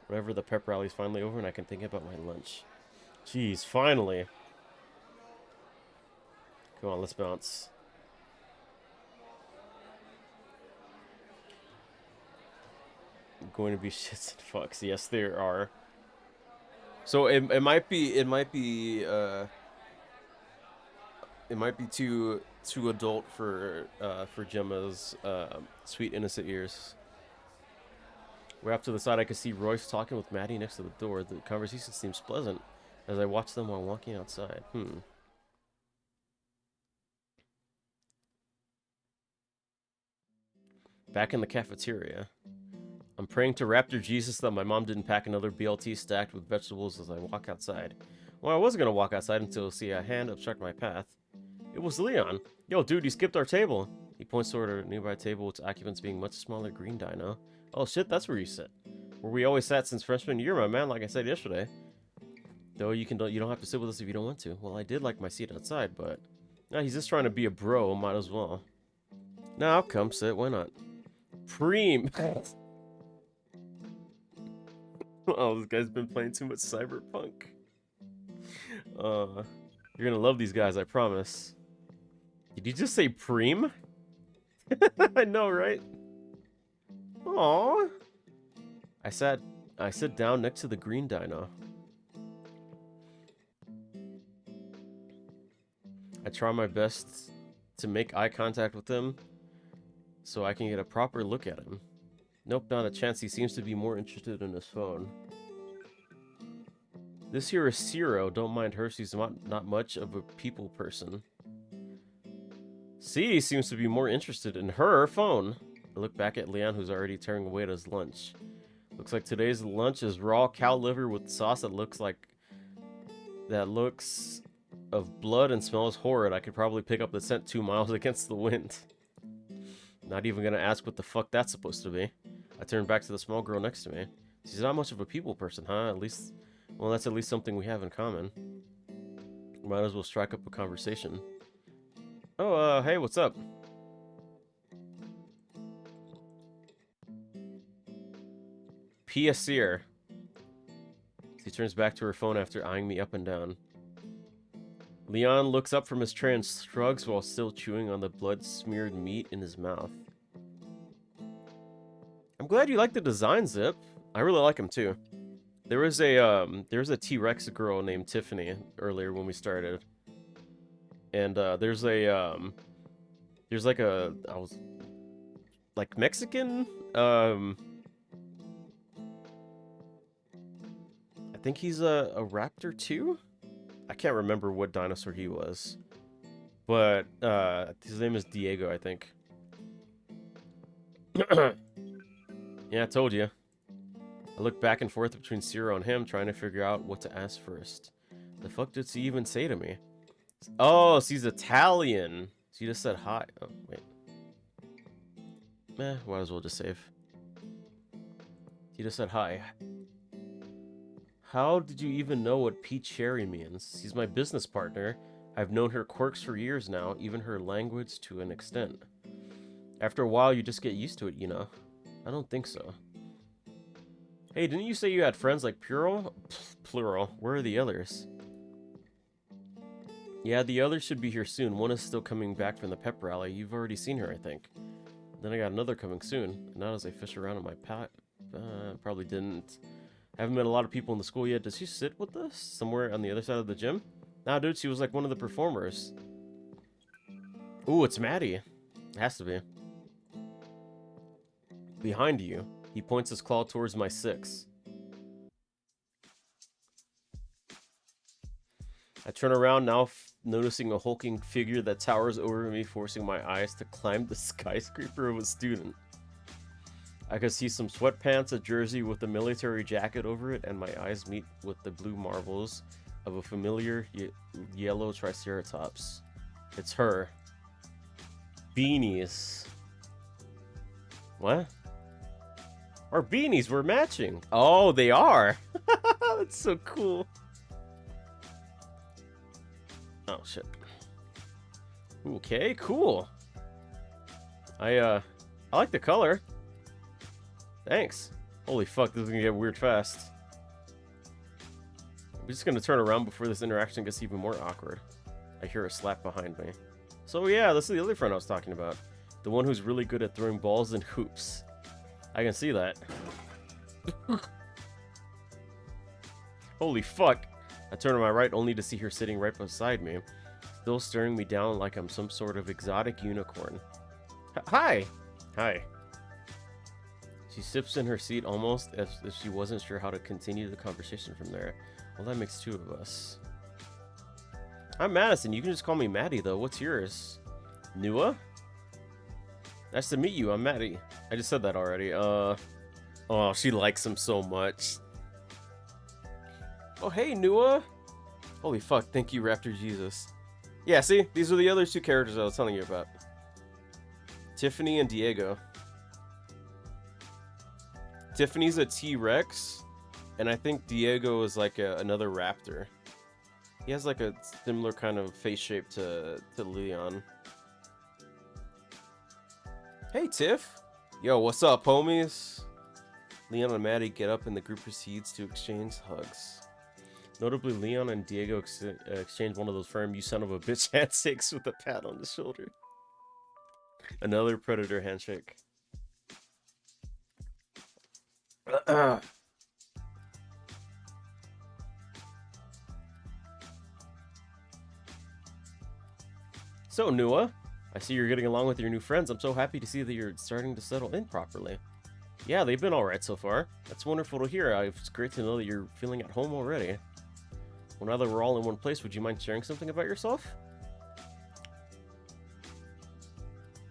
Whenever the pep rally's finally over and I can think about my lunch. Jeez, finally. Come on, let's bounce. Going to be shits and fucks. Yes, there are. So it might be too adult for Gemma's sweet innocent ears. Way off to the side, I could see Royce talking with Maddie next to the door. The conversation seems pleasant as I watch them while walking outside. Back in the cafeteria. I'm praying to Raptor Jesus that my mom didn't pack another BLT stacked with vegetables as I walk outside. Well, I wasn't gonna walk outside until I see a hand obstruct my path. It was Leon. Yo, dude, you skipped our table. He points toward a nearby table, its occupants being much smaller green dino. Oh shit, that's where you sit. Where we always sat since freshman year, my man, like I said yesterday. Though you don't have to sit with us if you don't want to. Well, I did like my seat outside, but... Nah, he's just trying to be a bro, might as well. Nah, I'll come sit, why not? Preem! Oh, this guy's been playing too much Cyberpunk. You're gonna love these guys, I promise. Did you just say Preem? I know, right? Aww. I sat down next to the green dino. I try my best to make eye contact with him so I can get a proper look at him. Nope, not a chance. He seems to be more interested in his phone. This here is Ciro. Don't mind her. She's not much of a people person. C seems to be more interested in her phone. I look back at Leon, who's already tearing away at his lunch. Looks like today's lunch is raw cow liver with sauce that looks of blood and smells horrid. I could probably pick up the scent 2 miles against the wind. Not even gonna ask what the fuck that's supposed to be. I turn back to the small girl next to me. She's not much of a people person, huh? Well, that's at least something we have in common. Might as well strike up a conversation. Oh, hey, what's up? Piacere. She turns back to her phone after eyeing me up and down. Leon looks up from his tray and shrugs while still chewing on the blood-smeared meat in his mouth. I'm glad you like the design, Zip. I really like him too. There was a T-Rex girl named Tiffany earlier when we started. And there's like Mexican, I think he's a raptor too? I can't remember what dinosaur he was. But his name is Diego, I think. Yeah, I told you. I look back and forth between Ciro and him, trying to figure out what to ask first. The fuck did she even say to me? Oh, she's Italian. She just said hi. Oh, wait. Meh, might as well just save. She just said hi. How did you even know what peach cherry means? She's my business partner. I've known her quirks for years now, even her language to an extent. After a while, you just get used to it, you know. I don't think so. Hey, didn't you say you had friends like Plural? Plural. Where are the others? Yeah, the others should be here soon. One is still coming back from the pep rally. You've already seen her, I think. Then I got another coming soon. Not as I fish around in my pack. Probably didn't. Haven't met a lot of people in the school yet. Does she sit with us? Somewhere on the other side of the gym? Nah, dude, she was like one of the performers. Ooh, it's Maddie. It has to be. Behind you. He points his claw towards my 6. I turn around now, noticing a hulking figure that towers over me, forcing my eyes to climb the skyscraper of a student. I could see some sweatpants, a jersey with a military jacket over it, and my eyes meet with the blue marbles of a familiar yellow triceratops. It's her. Beanies. What? Our beanies were matching. Oh, they are. That's so cool. Oh shit. Okay, cool. I like the color. Thanks. Holy fuck, this is gonna get weird fast. I'm just gonna turn around before this interaction gets even more awkward. I hear a slap behind me. So yeah, this is the other friend I was talking about. The one who's really good at throwing balls and hoops. I can see that. Holy fuck. I turn to my right only to see her sitting right beside me, still staring me down like I'm some sort of exotic unicorn. Hi! Hi. She sips in her seat almost as if she wasn't sure how to continue the conversation from there. Well, that makes 2 of us. I'm Madison. You can just call me Maddie, though. What's yours? Nua? Nice to meet you. I'm Maddie. I just said that already. Oh, she likes him so much. Oh, hey, Nua. Holy fuck. Thank you, Raptor Jesus. Yeah, see? These are the other 2 characters I was telling you about. Tiffany and Diego. Tiffany's a T-Rex, and I think Diego is like another raptor. He has like a similar kind of face shape to Leon. Hey, Tiff. Yo, what's up, homies? Leon and Maddie get up and the group proceeds to exchange hugs. Notably, Leon and Diego exchange one of those firm "you son of a bitch" handshakes with a pat on the shoulder. Another predator handshake. So, Nua, I see you're getting along with your new friends. I'm so happy to see that you're starting to settle in properly. Yeah, they've been alright so far. That's wonderful to hear. It's great to know that you're feeling at home already. Well, now that we're all in one place, would you mind sharing something about yourself?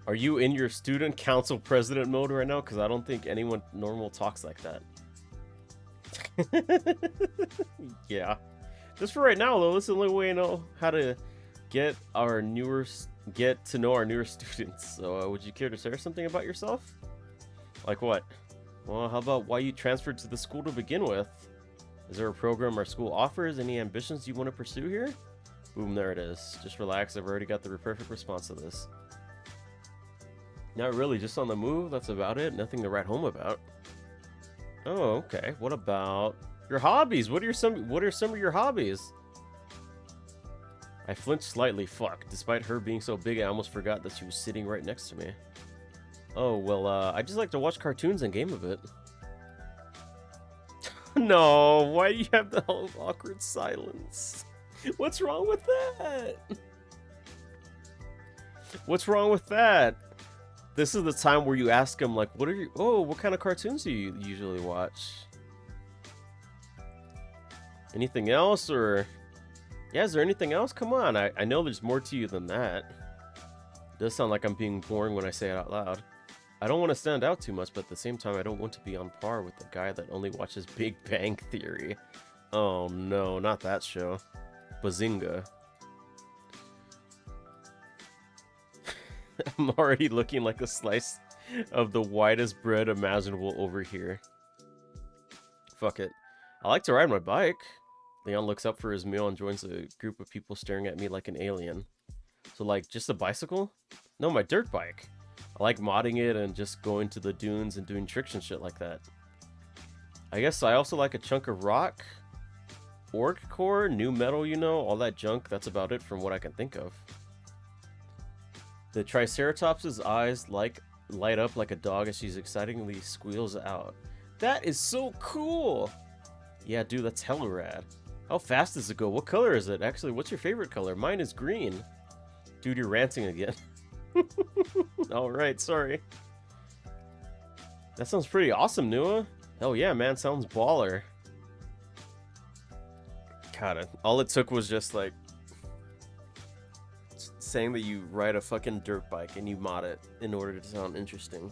Are you in your student council president mode right now? Because I don't think anyone normal talks like that. Yeah. Just for right now, though, this is the only way I know how to get to know our newer students. So, would you care to share something about yourself? Like what? Well, how about why you transferred to the school to begin with? Is there a program our school offers? Any ambitions you want to pursue here? Boom, there it is. Just relax, I've already got the perfect response to this. Not really, just on the move, that's about it. Nothing to write home about. Oh, okay. What about your hobbies? What are some of your hobbies? I flinched slightly. Fuck. Despite her being so big, I almost forgot that she was sitting right next to me. Oh, well, I just like to watch cartoons and game a bit. No, why do you have the whole awkward silence? What's wrong with that? What's wrong with that? This is the time where you ask him, like, what kind of cartoons do you usually watch? Anything else, or... Yeah, is there anything else? Come on, I know there's more to you than that. It does sound like I'm being boring when I say it out loud. I don't want to stand out too much, but at the same time, I don't want to be on par with the guy that only watches Big Bang Theory. Oh no, not that show. Bazinga. I'm already looking like a slice of the widest bread imaginable over here. Fuck it. I like to ride my bike. Leon looks up for his meal and joins a group of people staring at me like an alien. So like, just a bicycle? No, my dirt bike. I like modding it and just going to the dunes and doing tricks and shit like that. I guess I also like a chunk of rock, orc core, new metal, you know, all that junk. That's about it from what I can think of. The Triceratops's eyes light up like a dog as she's excitingly squeals out. That is so cool! Yeah, dude, that's hella rad. How fast does it go? What color is it? Actually, what's your favorite color? Mine is green. Dude, you're ranting again. Alright, sorry. That sounds pretty awesome, Nua. Hell yeah, man, sounds baller. God, all it took was just like saying that you ride a fucking dirt bike and you mod it in order to sound interesting.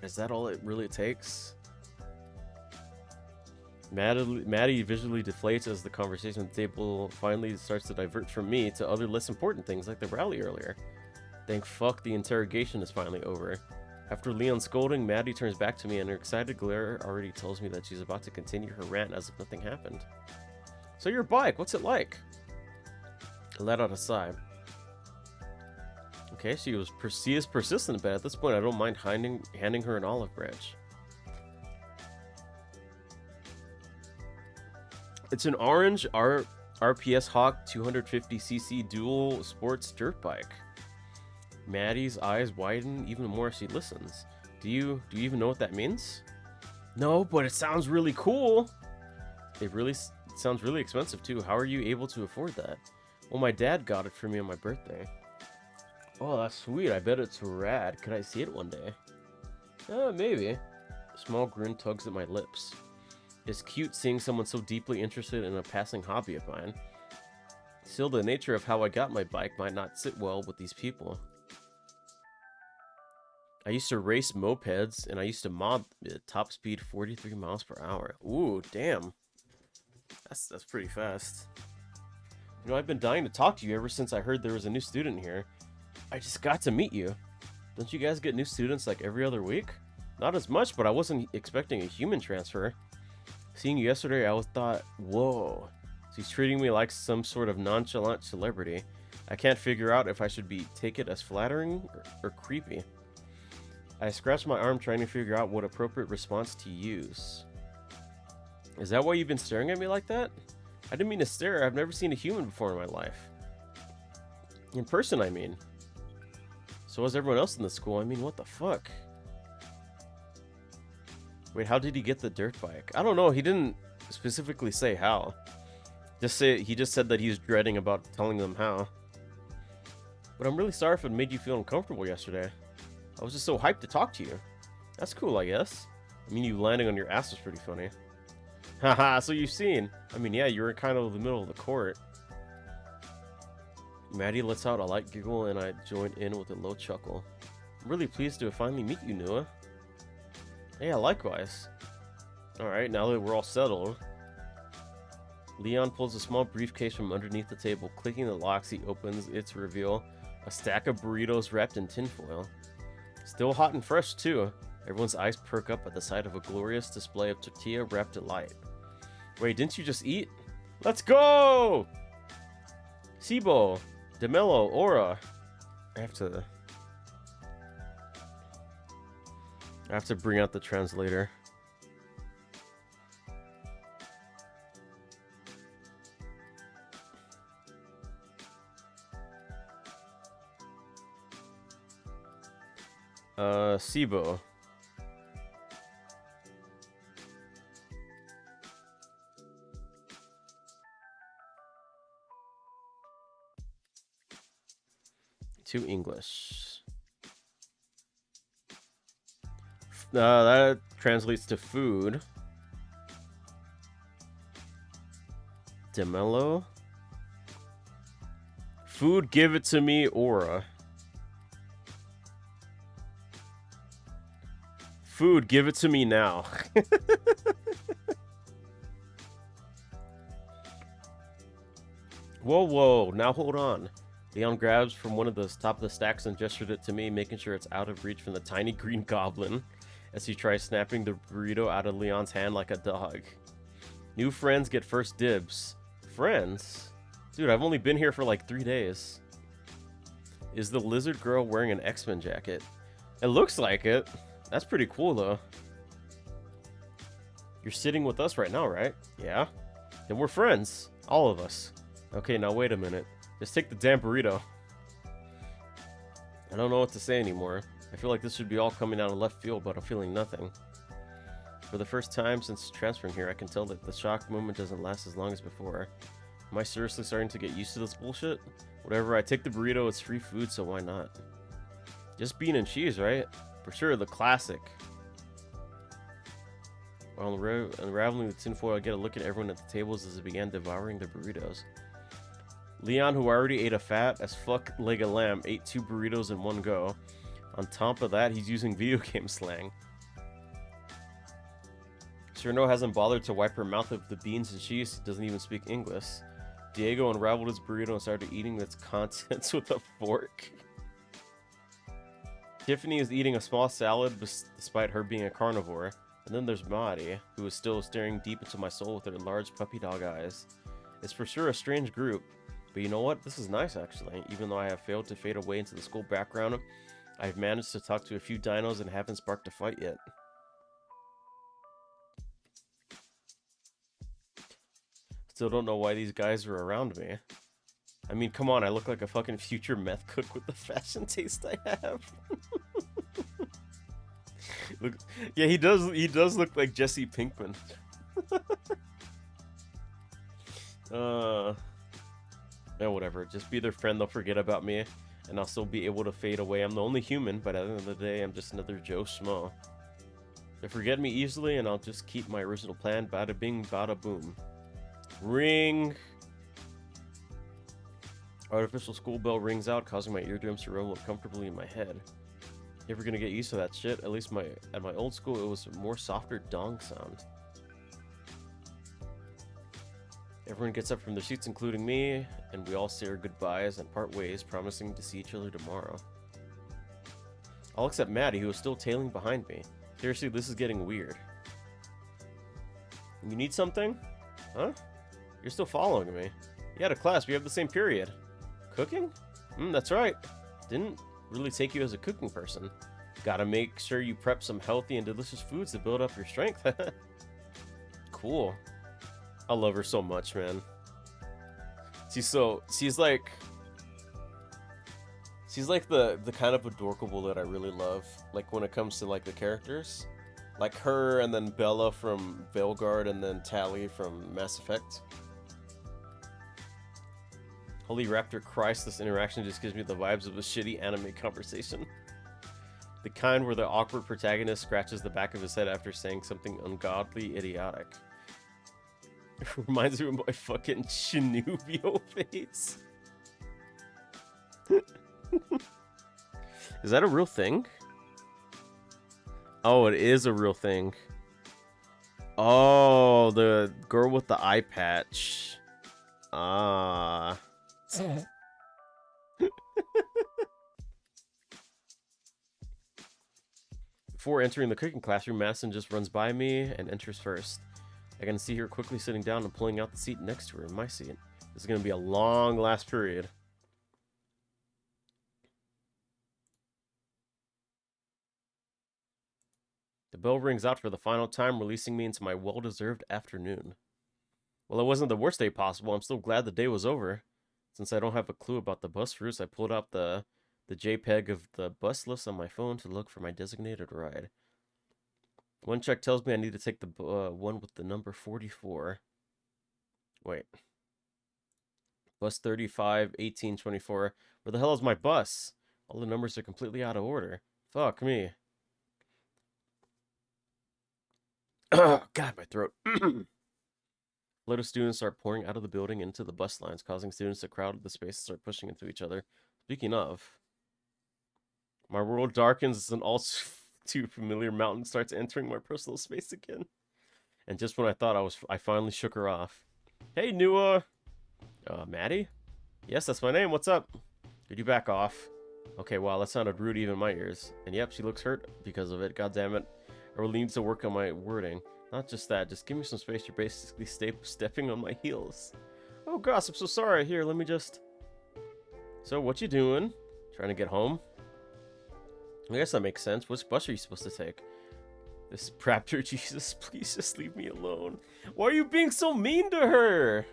Is that all it really takes? Maddie visually deflates as the conversation at the table finally starts to divert from me to other less important things like the rally earlier. Thank fuck the interrogation is finally over. After Leon's scolding, Maddie turns back to me and her excited glare already tells me that she's about to continue her rant as if nothing happened. So your bike, what's it like? I let out a sigh. Okay, she is persistent, but at this point I don't mind handing her an olive branch. It's an orange RPS Hawk 250cc dual sports dirt bike. Maddie's eyes widen even more as she listens. Do you even know what that means? No, but it sounds really cool. It sounds really expensive too. How are you able to afford that? Well, my dad got it for me on my birthday. Oh, that's sweet. I bet it's rad. Could I see it one day? Maybe. A small grin tugs at my lips. It's cute seeing someone so deeply interested in a passing hobby of mine. Still, the nature of how I got my bike might not sit well with these people. I used to race mopeds, and I used to mod at top speed 43 miles per hour. Ooh, damn. That's pretty fast. You know, I've been dying to talk to you ever since I heard there was a new student here. I just got to meet you. Don't you guys get new students like every other week? Not as much, but I wasn't expecting a human transfer. Seeing you yesterday, I thought, whoa, she's treating me like some sort of nonchalant celebrity. I can't figure out if I should take it as flattering or creepy. I scratched my arm trying to figure out what appropriate response to use. Is that why you've been staring at me like that? I didn't mean to stare. I've never seen a human before in my life. In person, I mean. So was everyone else in the school. I mean, what the fuck? Wait, how did he get the dirt bike? I don't know. He didn't specifically say how. He just said that he's dreading about telling them how. But I'm really sorry if it made you feel uncomfortable yesterday. I was just so hyped to talk to you. That's cool, I guess. I mean, you landing on your ass was pretty funny. Haha, so you've seen. I mean, yeah, you're in kind of the middle of the court. Maddie lets out a light giggle and I join in with a low chuckle. I'm really pleased to finally meet you, Nua. Yeah, likewise. Alright, now that we're all settled. Leon pulls a small briefcase from underneath the table. Clicking the locks, he opens its to reveal a stack of burritos wrapped in tinfoil. Still hot and fresh, too. Everyone's eyes perk up at the sight of a glorious display of tortilla wrapped in light. Wait, didn't you just eat? Let's go! Sibo, Demello, Aura. I have to bring out the translator. Sibo. To English. That translates to food. Demello. Food, give it to me, Aura. Food, give it to me now. Whoa, whoa, now hold on. Leon grabs from one of the top of the stacks and gestured it to me, making sure it's out of reach from the tiny green goblin as he tries snapping the burrito out of Leon's hand like a dog. New friends get first dibs. Friends? Dude, I've only been here for like 3 days. Is the lizard girl wearing an X-Men jacket? It looks like it. That's pretty cool, though. You're sitting with us right now, right? Yeah. Then we're friends. All of us. Okay, now wait a minute. Just take the damn burrito. I don't know what to say anymore. I feel like this should be all coming out of left field, but I'm feeling nothing. For the first time since transferring here, I can tell that the shock moment doesn't last as long as before. Am I seriously starting to get used to this bullshit? Whatever, I take the burrito, it's free food, so why not? Just bean and cheese, right? For sure, the classic. While unraveling the tinfoil, I get a look at everyone at the tables as they began devouring their burritos. Leon, who already ate a fat as fuck leg of lamb, ate 2 burritos in one go. On top of that, he's using video game slang. Cherno hasn't bothered to wipe her mouth of the beans and cheese. He doesn't even speak English. Diego unraveled his burrito and started eating its contents with a fork. Tiffany is eating a small salad despite her being a carnivore. And then there's Mari, who is still staring deep into my soul with her large puppy dog eyes. It's for sure a strange group, but you know what? This is nice, actually. Even though I have failed to fade away into the school background, I've managed to talk to a few dinos and haven't sparked a fight yet. Still don't know why these guys are around me. I mean, come on, I look like a fucking future meth cook with the fashion taste I have. Look, yeah, he does look like Jesse Pinkman. Yeah, whatever. Just be their friend, they'll forget about me, and I'll still be able to fade away. I'm the only human, but at the end of the day, I'm just another Joe Schmo. They forget me easily, and I'll just keep my original plan. Bada bing, bada boom. Ring! Artificial school bell rings out, causing my eardrums to roll uncomfortably in my head. Never gonna get used to that shit. At least at my old school, it was a more softer dong sound. Everyone gets up from their seats, including me, and we all say our goodbyes and part ways, promising to see each other tomorrow. All except Maddie, who is still tailing behind me. Seriously, this is getting weird. You need something? Huh? You're still following me. You had a class, we have the same period. Cooking? That's right. Didn't really take you as a cooking person. Gotta make sure you prep some healthy and delicious foods to build up your strength. Cool. I love her so much, man. She's like the kind of adorkable that I really love. Like when it comes to like the characters. Like her and then Bella from Veilguard and then Tali from Mass Effect. Holy Raptor Christ, this interaction just gives me the vibes of a shitty anime conversation. The kind where the awkward protagonist scratches the back of his head after saying something ungodly idiotic. Reminds me of my fucking Chinubio face. Is that a real thing? Oh, it is a real thing. Oh, the girl with the eye patch. Ah. Before entering the cooking classroom, Madison just runs by me and enters first. I can see her quickly sitting down and pulling out the seat next to her, my seat. This is going to be a long last period. The bell rings out for the final time, releasing me into my well-deserved afternoon. Well, it wasn't the worst day possible. I'm still glad the day was over. Since I don't have a clue about the bus routes, I pulled out the JPEG of the bus list on my phone to look for my designated ride. One check tells me I need to take the one with the number 44. Wait. Bus 35, 18, 24. Where the hell is my bus? All the numbers are completely out of order. Fuck me. God, my throat. A lot of students start pouring out of the building into the bus lines, causing students to crowd the space and start pushing into each other. Speaking of, my world darkens as an all too familiar mountain starts entering my personal space again. And just when I thought I finally shook her off. Hey, new, Maddie? Yes, that's my name. What's up? Could you back off? Okay, wow, that sounded rude even in my ears. And yep, she looks hurt because of it. God damn it. I really need to work on my wording. Not just that, just give me some space. You're basically stepping on my heels. Oh, gosh, I'm so sorry. Here, let me just... So, what you doing? Trying to get home? I guess that makes sense. Which bus are you supposed to take? This Raptor, Jesus, please just leave me alone. Why are you being so mean to her?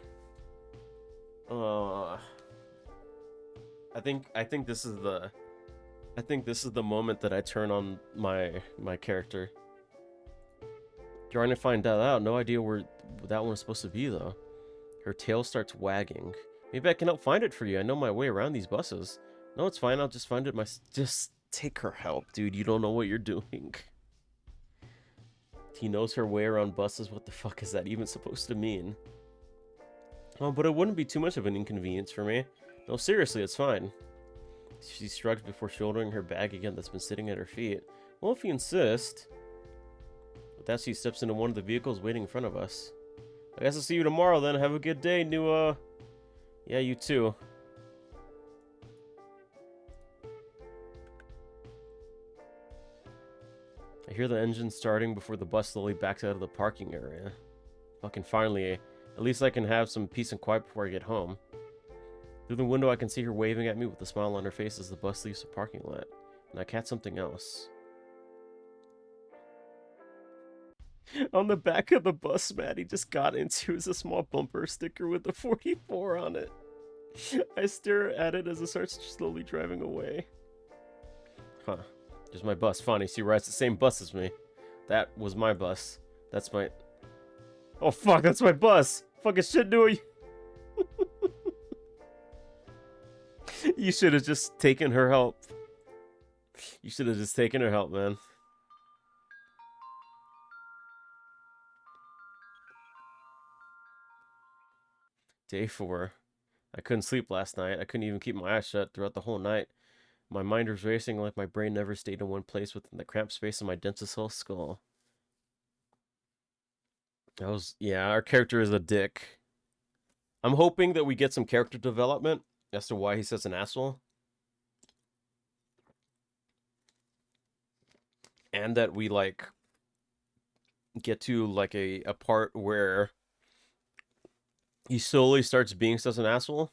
I think this is the moment that I turn on my character. Trying to find that out. No idea where that one is supposed to be though. Her tail starts wagging. Maybe I can help find it for you. I know my way around these buses. No, it's fine. I'll just find it Just take her help, dude. You don't know what you're doing. He knows her way around buses. What the fuck is that even supposed to mean? Oh, but it wouldn't be too much of an inconvenience for me. No, seriously, it's fine. She shrugs before shouldering her bag again that's been sitting at her feet. Well, if you insist. With that, she steps into one of the vehicles waiting in front of us. I guess I'll see you tomorrow then. Have a good day, new, Yeah, you too. I hear the engine starting before the bus slowly backs out of the parking area. Fucking finally, at least I can have some peace and quiet before I get home. Through the window, I can see her waving at me with a smile on her face as the bus leaves the parking lot. And I catch something else. On the back of the bus Maddie just got into is a small bumper sticker with the 44 on it. I stare at it as it starts slowly driving away. Huh. There's my bus. Funny, she rides the same bus as me. That was my bus. That's my... Oh fuck, that's my bus! Fucking shit, doing. You should have just taken her help. You should have just taken her help, man. Day 4. I couldn't sleep last night. I couldn't even keep my eyes shut throughout the whole night. My mind was racing like my brain never stayed in one place within the cramped space of my dentist's whole skull. Yeah, our character is a dick. I'm hoping that we get some character development as to why he's such an asshole. And that we, like, get to, like, a part where he slowly starts being such an asshole.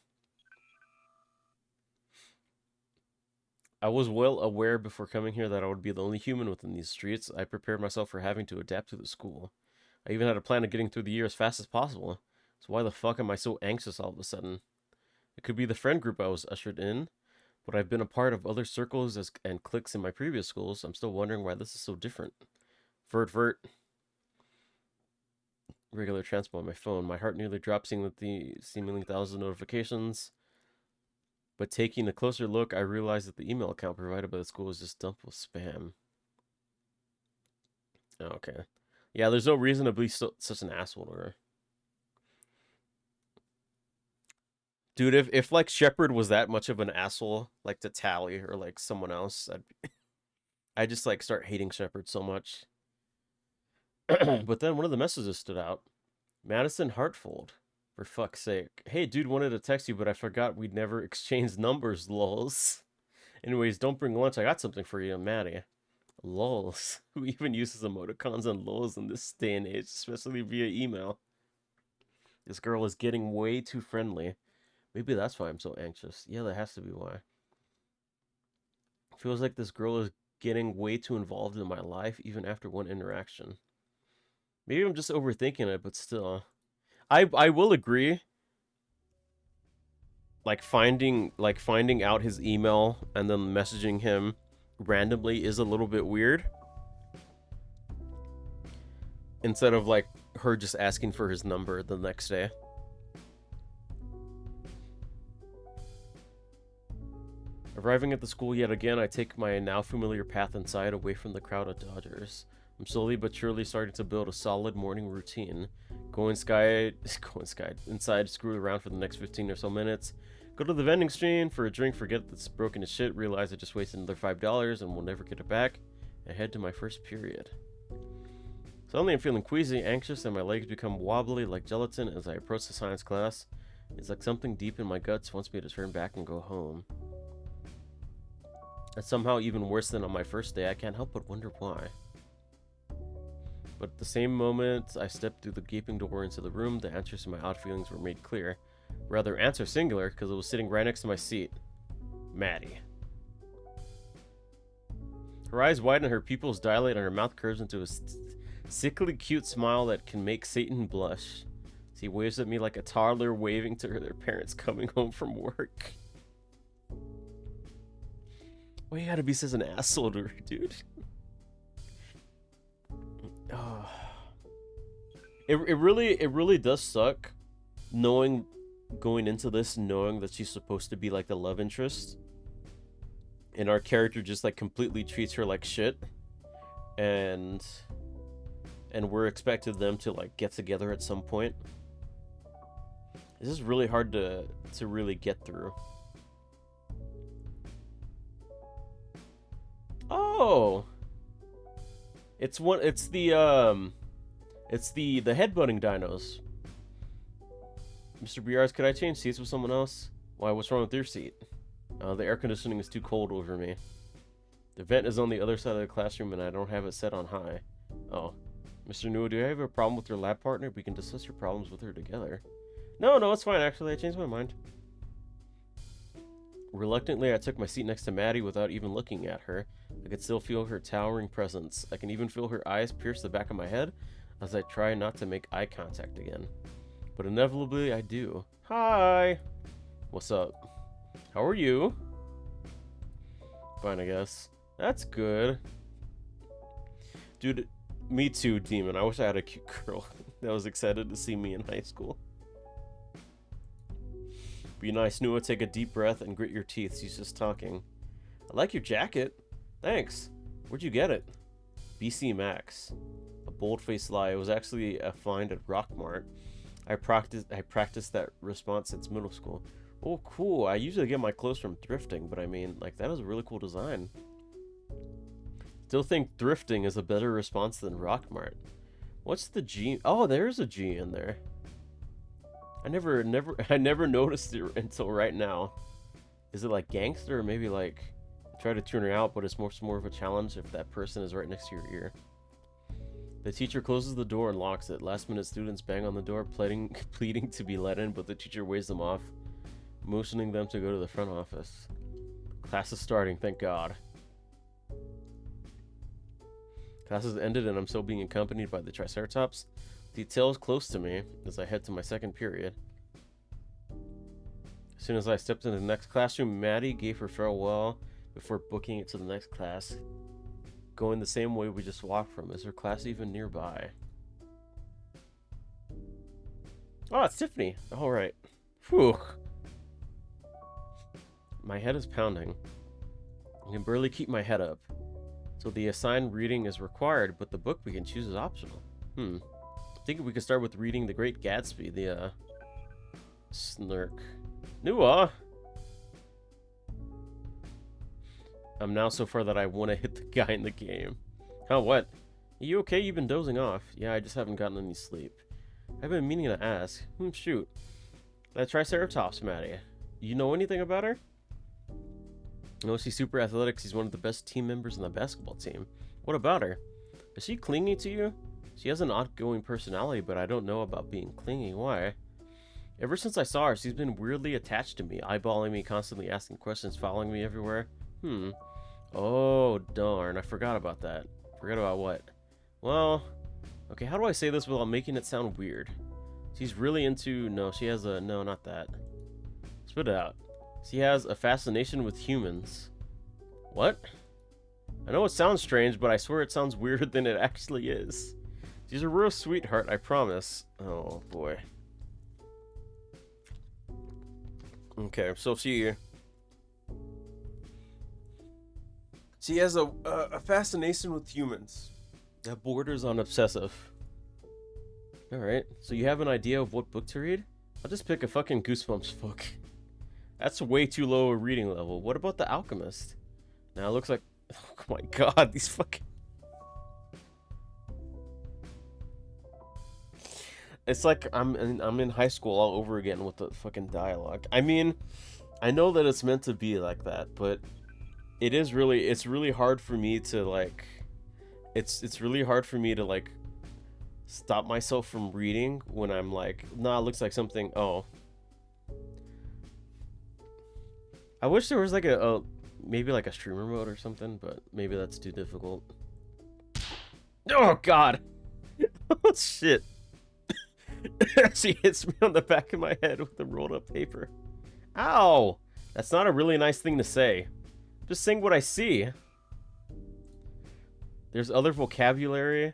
I was well aware before coming here that I would be the only human within these streets. I prepared myself for having to adapt to the school. I even had a plan of getting through the year as fast as possible. So why the fuck am I so anxious all of a sudden? It could be the friend group I was ushered in, but I've been a part of other circles and cliques in my previous schools. I'm still wondering why this is so different. Vert. Regular transpo on my phone. My heart nearly dropped seeing the seemingly 1,000 notifications. But taking a closer look, I realized that the email account provided by the school was just dumped with spam. Okay. Yeah, there's no reason to be such an asshole to her. Dude, if like Shepard was that much of an asshole, like to Tally or like someone else, I just like start hating Shepard so much. But then one of the messages stood out. Madison Hartfold. For fuck's sake. Hey, dude, wanted to text you, but I forgot we'd never exchanged numbers, lols. Anyways, don't bring lunch. I got something for you, Maddie. Lols. Who even uses emoticons and lols in this day and age, especially via email? This girl is getting way too friendly. Maybe that's why I'm so anxious. Yeah, that has to be why. Feels like this girl is getting way too involved in my life, even after one interaction. Maybe I'm just overthinking it, but still. I will agree. Like finding out his email and then messaging him randomly is a little bit weird. Instead of like her just asking for his number the next day. Arriving at the school yet again, I take my now familiar path inside, away from the crowd of Dodgers. I'm slowly but surely starting to build a solid morning routine. Go inside, screw around for the next 15 or so minutes. Go to the vending machine for a drink, forget that's broken as shit, realize I just wasted another $5 and will never get it back, and head to my first period. Suddenly I'm feeling queasy, anxious, and my legs become wobbly like gelatin as I approach the science class. It's like something deep in my guts wants me to turn back and go home. It's somehow even worse than on my first day. I can't help but wonder why. But at the same moment I stepped through the gaping door into the room, the answers to my odd feelings were made clear. Rather, answer singular, because it was sitting right next to my seat. Maddie. Her eyes widen, her pupils dilate, and her mouth curves into a sickly cute smile that can make Satan blush. She waves at me like a toddler waving to their parents coming home from work. Why you gotta be such an asshole to her, dude? Oh. It really does suck going into this knowing that she's supposed to be like the love interest, and our character just like completely treats her like shit, and we're expected them to like get together at some point. This is really hard to really get through. Oh, it's the headbutting dinos. Mr. Briars, could I change seats with someone else? Why, what's wrong with your seat? The air conditioning is too cold over me. The vent is on the other side of the classroom and I don't have it set on high. Oh. Mr. Nua, do you have a problem with your lab partner? We can discuss your problems with her together. No, it's fine actually. I changed my mind. Reluctantly, I took my seat next to Maddie without even looking at her. I could still feel her towering presence. I can even feel her eyes pierce the back of my head as I try not to make eye contact again. But inevitably, I do. Hi! What's up? How are you? Fine, I guess. That's good. Dude, me too, Demon. I wish I had a cute girl that was excited to see me in high school. Be nice, Nua. Take a deep breath and grit your teeth. She's just talking. I like your jacket. Thanks. Where'd you get it? BC Max. A bold-faced lie. It was actually a find at Rockmart. I practiced that response since middle school. Oh, cool. I usually get my clothes from thrifting, but I mean, like, that is a really cool design. Still think thrifting is a better response than Rockmart. What's the G? Oh, there's a G in there. I never noticed it until right now. Is it like gangster, or maybe like try to tune her out, but it's more of a challenge if that person is right next to your ear? The teacher closes the door and locks it. Last minute students bang on the door, pleading to be let in, but the teacher waves them off, motioning them to go to the front office. Class is starting, thank God. Class has ended and I'm still being accompanied by the Triceratops. Details close to me as I head to my second period. As soon as I stepped into the next classroom, Maddie gave her farewell before booking it to the next class. Going the same way we just walked from. Is her class even nearby? Oh, it's Tiffany. All right. Whew. My head is pounding. I can barely keep my head up. So the assigned reading is required, but the book we can choose is optional. I think we could start with reading The Great Gatsby, the snark. Nua! I'm now so far that I want to hit the guy in the game. Oh, what? Are you okay? You've been dozing off. Yeah, I just haven't gotten any sleep. I've been meaning to ask. Shoot. That Triceratops, Maddie. You know anything about her? No, she's super athletic. She's one of the best team members in the basketball team. What about her? Is she clingy to you? She has an outgoing personality, but I don't know about being clingy. Why? Ever since I saw her, she's been weirdly attached to me, eyeballing me, constantly asking questions, following me everywhere. Oh, darn. I forgot about that. Forgot about what? Well, okay, how do I say this without making it sound weird? She's really into... No, she has a... No, not that. Spit it out. She has a fascination with humans. What? I know it sounds strange, but I swear it sounds weirder than it actually is. She's a real sweetheart, I promise. Oh, boy. Okay, so she has a fascination with humans that borders on obsessive. Alright, so you have an idea of what book to read? I'll just pick a fucking Goosebumps book. That's way too low a reading level. What about The Alchemist? Now it looks like... Oh my god, these fucking... It's like I'm in high school all over again with the fucking dialogue. I mean, I know that it's meant to be like that, but it's really hard for me to like it's really hard for me to like stop myself from reading when I'm like, nah, it looks like something. Oh, I wish there was like a maybe like a streamer mode or something, but maybe that's too difficult. Oh god. Oh shit. She hits me on the back of my head with the rolled up paper. Ow! That's not a really nice thing to say. Just saying what I see. There's other vocabulary.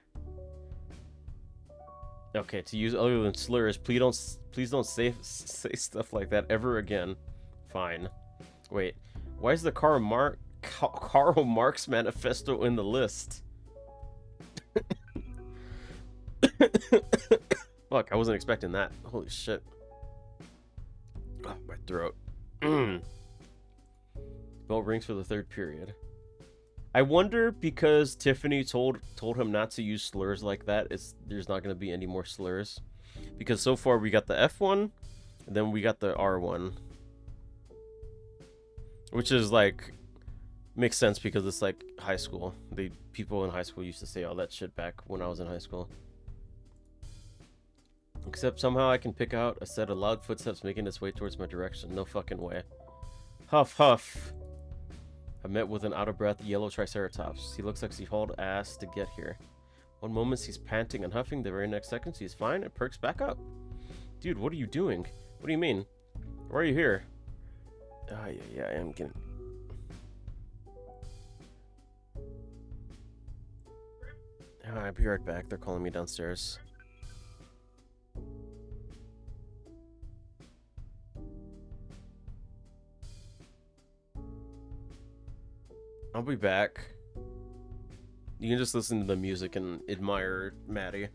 Okay, to use other than slurs, please don't say stuff like that ever again. Fine. Wait, why is the Karl Marx manifesto in the list? Fuck, I wasn't expecting that. Holy shit. Oh, my throat. Bell rings for the third period. I wonder because Tiffany told him not to use slurs like that, there's not going to be any more slurs. Because so far we got the F one, and then we got the R one. Which is like, makes sense because it's like high school. People in high school used to say all that shit back when I was in high school. Except somehow I can pick out a set of loud footsteps making its way towards my direction. No fucking way. Huff, huff. I met with an out-of-breath yellow Triceratops. He looks like he hauled ass to get here. One moment he's panting and huffing, the very next second he's fine and perks back up. Dude, what are you doing? What do you mean? Why are you here? Ah, yeah, I am getting... I'll be right back. They're calling me downstairs. I'll be back. You can just listen to the music and admire Maddie.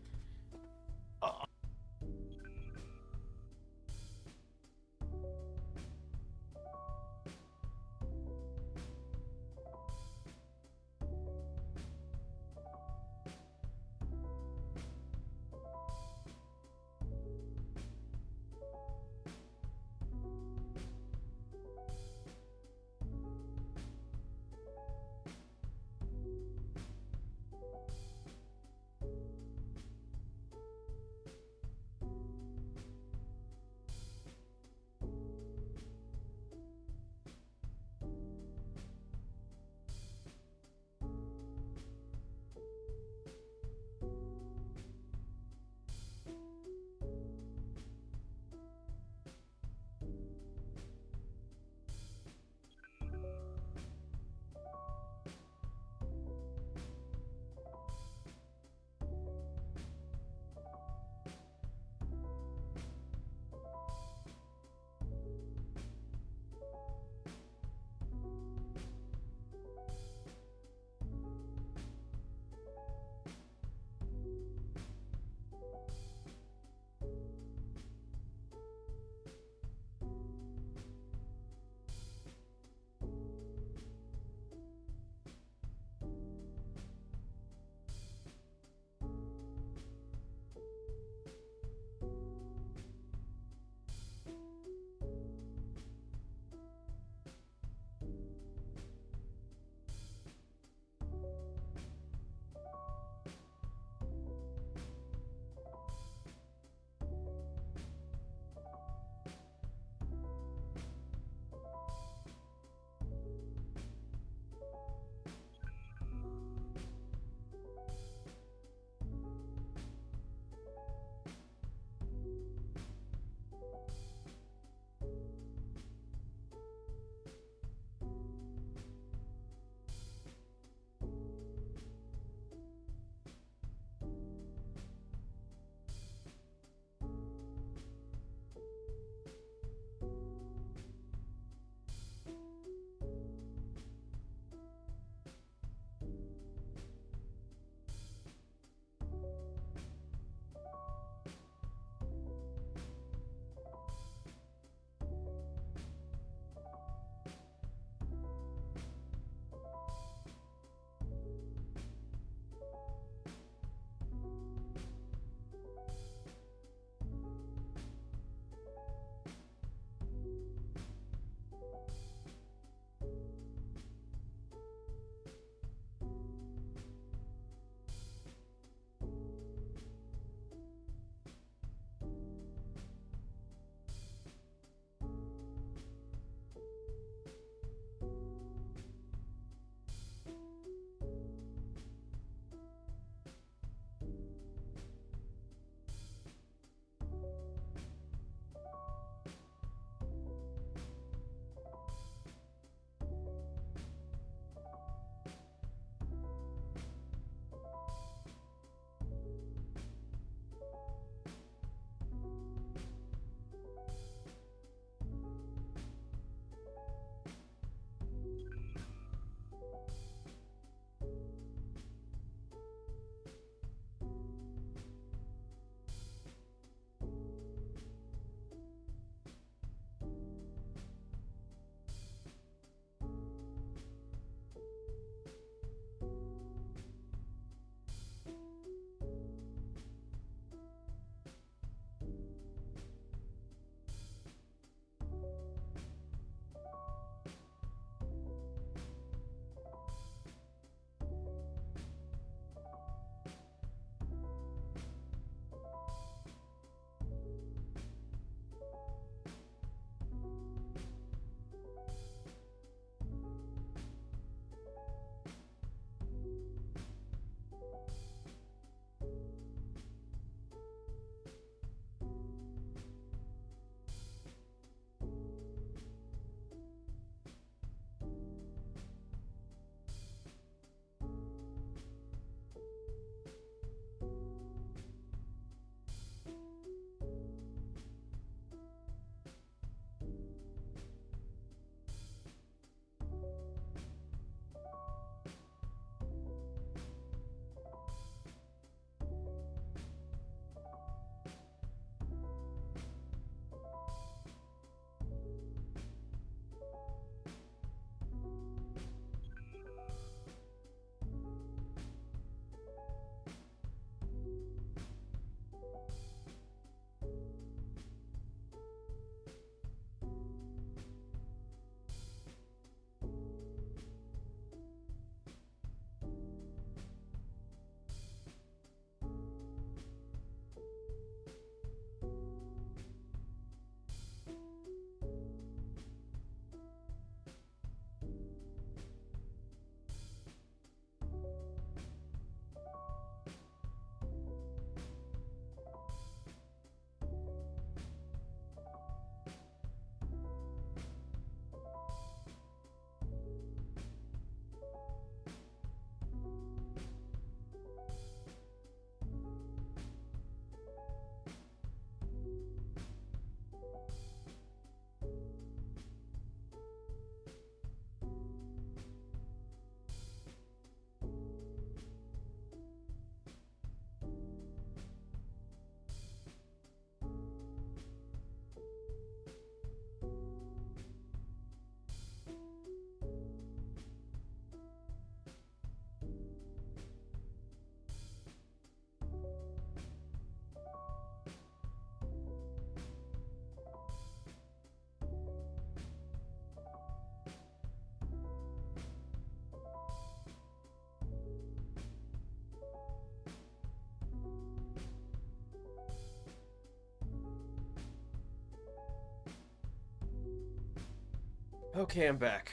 Okay, I'm back.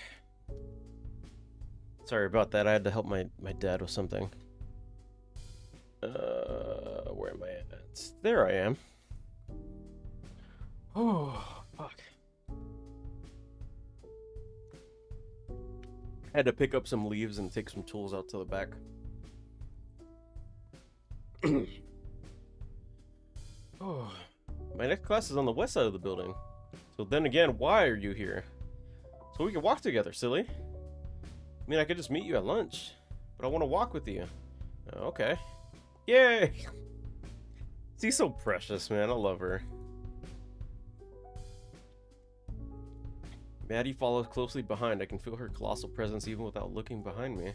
Sorry about that. I had to help my dad with something. Where am I at? There I am. Oh, fuck. I had to pick up some leaves and take some tools out to the back. Oh, my next class is on the west side of the building. So then again, why are you here? So we can walk together, silly. I mean, I could just meet you at lunch, but I want to walk with you. Okay. Yay! She's so precious, man. I love her. Maddie follows closely behind. I can feel her colossal presence even without looking behind me.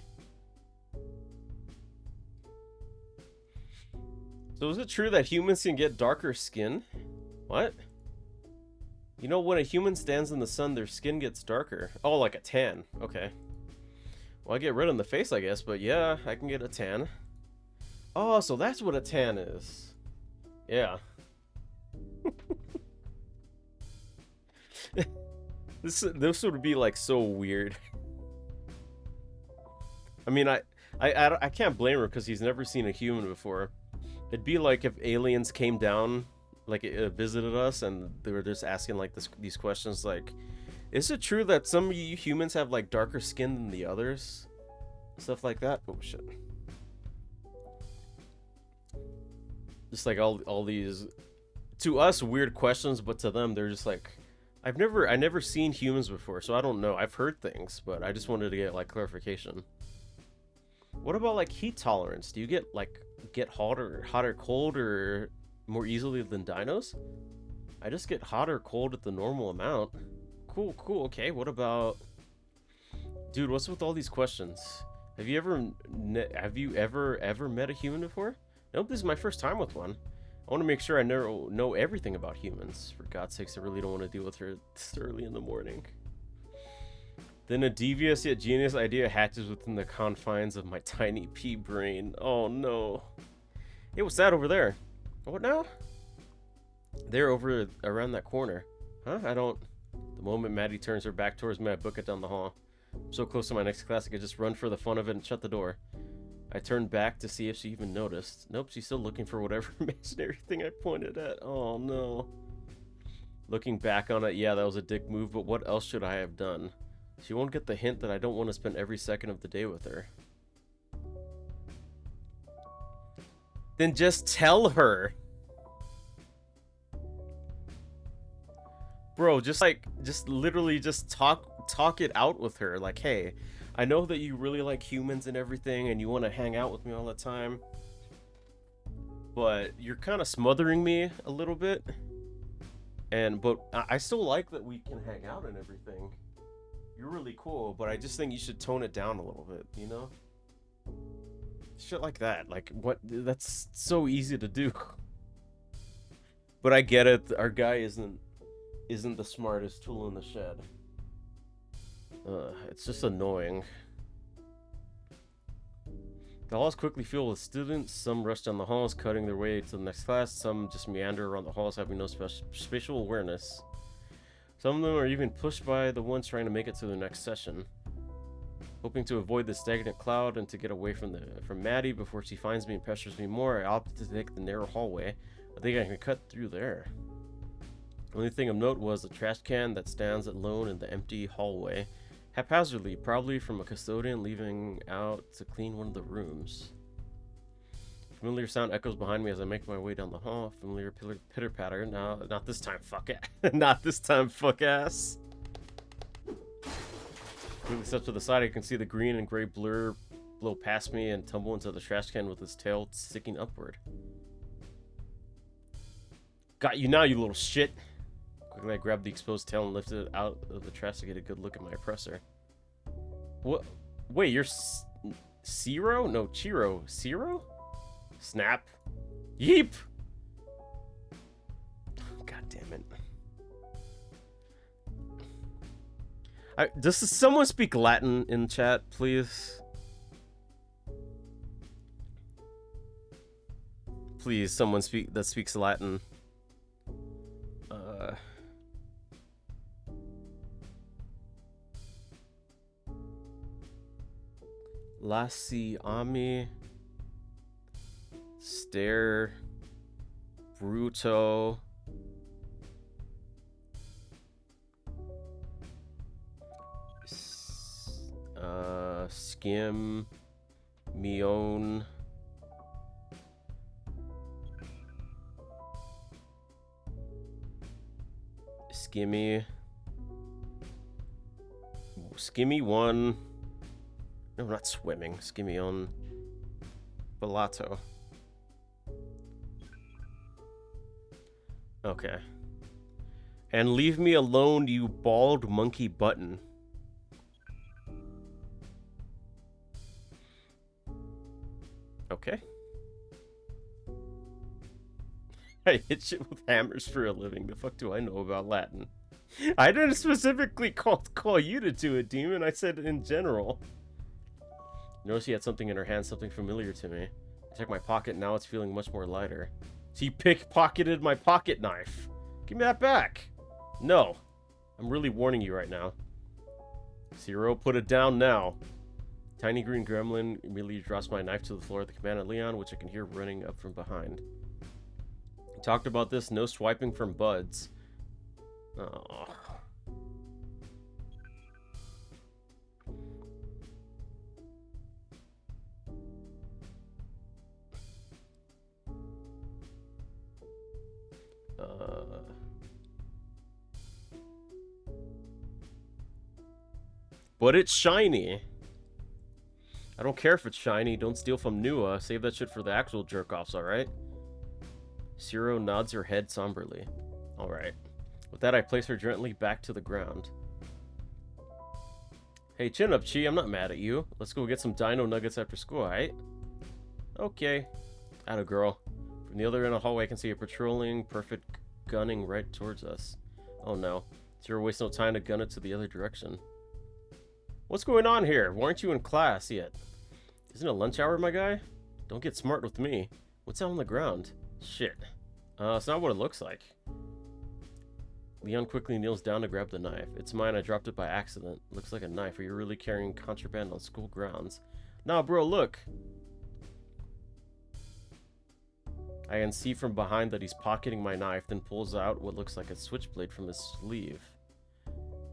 So is it true that humans can get darker skin? What? You know, when a human stands in the sun, their skin gets darker. Oh, like a tan. Okay. Well, I get red in the face, I guess, but yeah, I can get a tan. Oh, so that's what a tan is. Yeah. This would be like so weird. I mean, I can't blame her because he's never seen a human before. It'd be like if aliens came down, like visited us, and they were just asking like these questions, like, is it true that some of you humans have like darker skin than the others? Stuff like that. Oh shit. Just like all these, to us, weird questions, but to them they're just like, I never seen humans before, so I don't know. I've heard things, but I just wanted to get like clarification. What about like heat tolerance? Do you get hot or cold or more easily than dinos? I just get hot or cold at the normal amount. Cool. Okay, what about, dude? What's with all these questions? Have you ever met a human before? Nope, this is my first time with one. I want to make sure I know everything about humans. For God's sakes, I really don't want to deal with her this early in the morning. Then a devious yet genius idea hatches within the confines of my tiny pea brain. Oh no. Hey, what's that over there? What now? They're over around that corner. Huh? I don't... The moment Maddie turns her back towards me, I book it down the hall. I'm so close to my next class, I could just run for the fun of it and shut the door. I turned back to see if she even noticed. Nope, she's still looking for whatever imaginary thing I pointed at. Oh no. Looking back on it, yeah, that was a dick move, but what else should I have done? She won't get the hint that I don't want to spend every second of the day with her. Then just tell her. Bro, just literally just talk it out with her. Like, hey, I know that you really like humans and everything and you want to hang out with me all the time, but you're kind of smothering me a little bit. But I still like that we can hang out and everything. You're really cool, but I just think you should tone it down a little bit, you know? Shit like that. Like, what? That's so easy to do. But I get it. Our guy isn't the smartest tool in the shed. It's just annoying. The halls quickly filled with students. Some rush down the halls, cutting their way to the next class. Some just meander around the halls, having no spatial awareness. Some of them are even pushed by the ones trying to make it to the next session. Hoping to avoid the stagnant cloud and to get away from Maddie before she finds me and pesters me more, I opted to take the narrow hallway. I think I can cut through there. Only thing of note was the trash can that stands alone in the empty hallway, haphazardly, probably from a custodian leaving out to clean one of the rooms. Familiar sound echoes behind me as I make my way down the hall. Familiar pitter-patter. No, not this time, fuck it. Not this time, fuck ass. Quickly step to the side, I can see the green and gray blur blow past me and tumble into the trash can with its tail sticking upward. Got you now, you little shit. Quickly, I grabbed the exposed tail and lifted it out of the trash to get a good look at my oppressor. What? Wait, you're Ciro? No, Chiro. Ciro? Snap. Yeep! God damn it. Does someone speak Latin in chat, please? Please, someone that speaks Latin. Lassi Ami. Stare. Bruto. Skim. Mion. Skimmy. Skimmy 1. No, not swimming. Skimmy on Bellato. Okay. And leave me alone, you bald monkey button. Okay. I hit shit with hammers for a living. The fuck do I know about Latin? I didn't specifically call you to do it, Demon. I said in general. Notice she had something in her hand, something familiar to me. I checked my pocket, now it's feeling much more lighter. She pickpocketed my pocket knife. Give me that back. No. I'm really warning you right now. Zero, put it down now. Tiny green gremlin immediately drops my knife to the floor at the command of Leon, which I can hear running up from behind. We talked about this, no swiping from buds. Oh. But it's shiny. I don't care if it's shiny. Don't steal from Nua. Save that shit for the actual jerk-offs, alright? Zero nods her head somberly. Alright. With that, I place her gently back to the ground. Hey, chin up, Chi. I'm not mad at you. Let's go get some dino nuggets after school, alright? Okay. Atta girl. From the other end of the hallway, I can see a patrolling, perfect gunning right towards us. Oh no. Zero wastes no time to gun it to the other direction. What's going on here? Why aren't you in class yet? Isn't it lunch hour, my guy? Don't get smart with me. What's out on the ground? Shit. It's not what it looks like. Leon quickly kneels down to grab the knife. It's mine, I dropped it by accident. Looks like a knife. Are you really carrying contraband on school grounds? Nah, bro, look. I can see from behind that he's pocketing my knife, then pulls out what looks like a switchblade from his sleeve.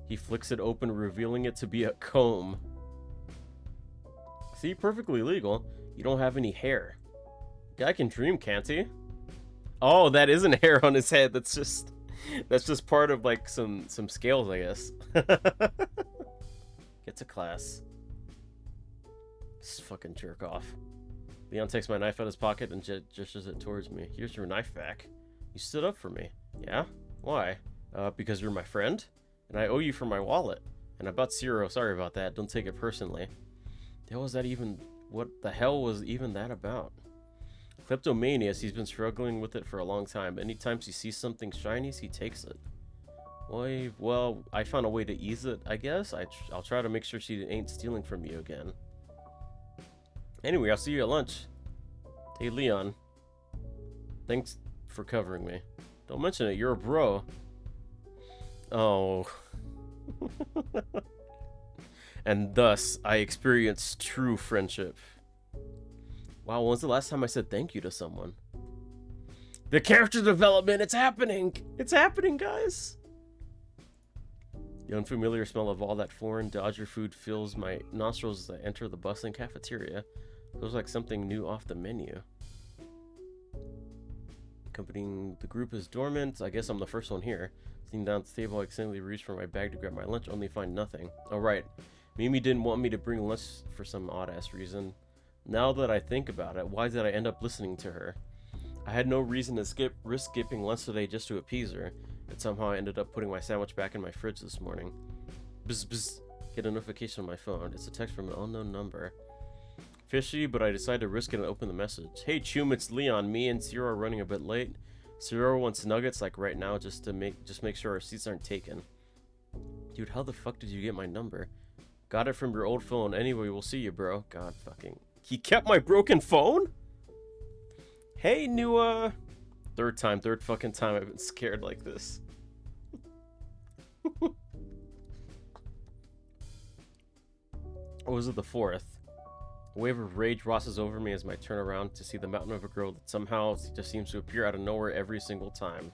He flicks it open, revealing it to be a comb. See, perfectly legal. You don't have any hair. Guy can dream, can't he? Oh, that isn't hair on his head. That's just part of like some scales, I guess. Get to class. This fucking jerk off. Leon takes my knife out of his pocket and gestures it towards me. Here's your knife back. You stood up for me. Yeah? Why? Because you're my friend? And I owe you for my wallet. And about Zero, sorry about that. Don't take it personally. What the hell was even that about? Kleptomaniac, he's been struggling with it for a long time. Anytime he sees something shiny, he takes it. Well, I found a way to ease it, I guess. I'll try to make sure she ain't stealing from you again. Anyway, I'll see you at lunch. Hey, Leon. Thanks for covering me. Don't mention it, you're a bro. Oh. And thus, I experienced true friendship. Wow, when was the last time I said thank you to someone? The character development, it's happening! It's happening, guys! The unfamiliar smell of all that foreign Dodger food fills my nostrils as I enter the bustling cafeteria. Feels like something new off the menu. Accompanying the group is dormant. I guess I'm the first one here. Sitting down at the table, I accidentally reach for my bag to grab my lunch, only find nothing. Oh, right. Mimi didn't want me to bring lunch for some odd-ass reason. Now that I think about it, why did I end up listening to her? I had no reason to risk skipping lunch today just to appease her, and somehow I ended up putting my sandwich back in my fridge this morning. Bzz bzz. Get a notification on my phone. It's a text from an unknown number. Fishy, but I decided to risk it and open the message. Hey Chum, it's Leon. Me and Zero are running a bit late. Zero wants nuggets like right now just to make sure our seats aren't taken. Dude, how the fuck did you get my number? Got it from your old phone. Anyway, we'll see you, bro. God fucking... He kept my broken phone? Hey, new, third fucking time I've been scared like this. Or was it the fourth? A wave of rage washes over me as I turn around to see the mountain of a girl that somehow just seems to appear out of nowhere every single time.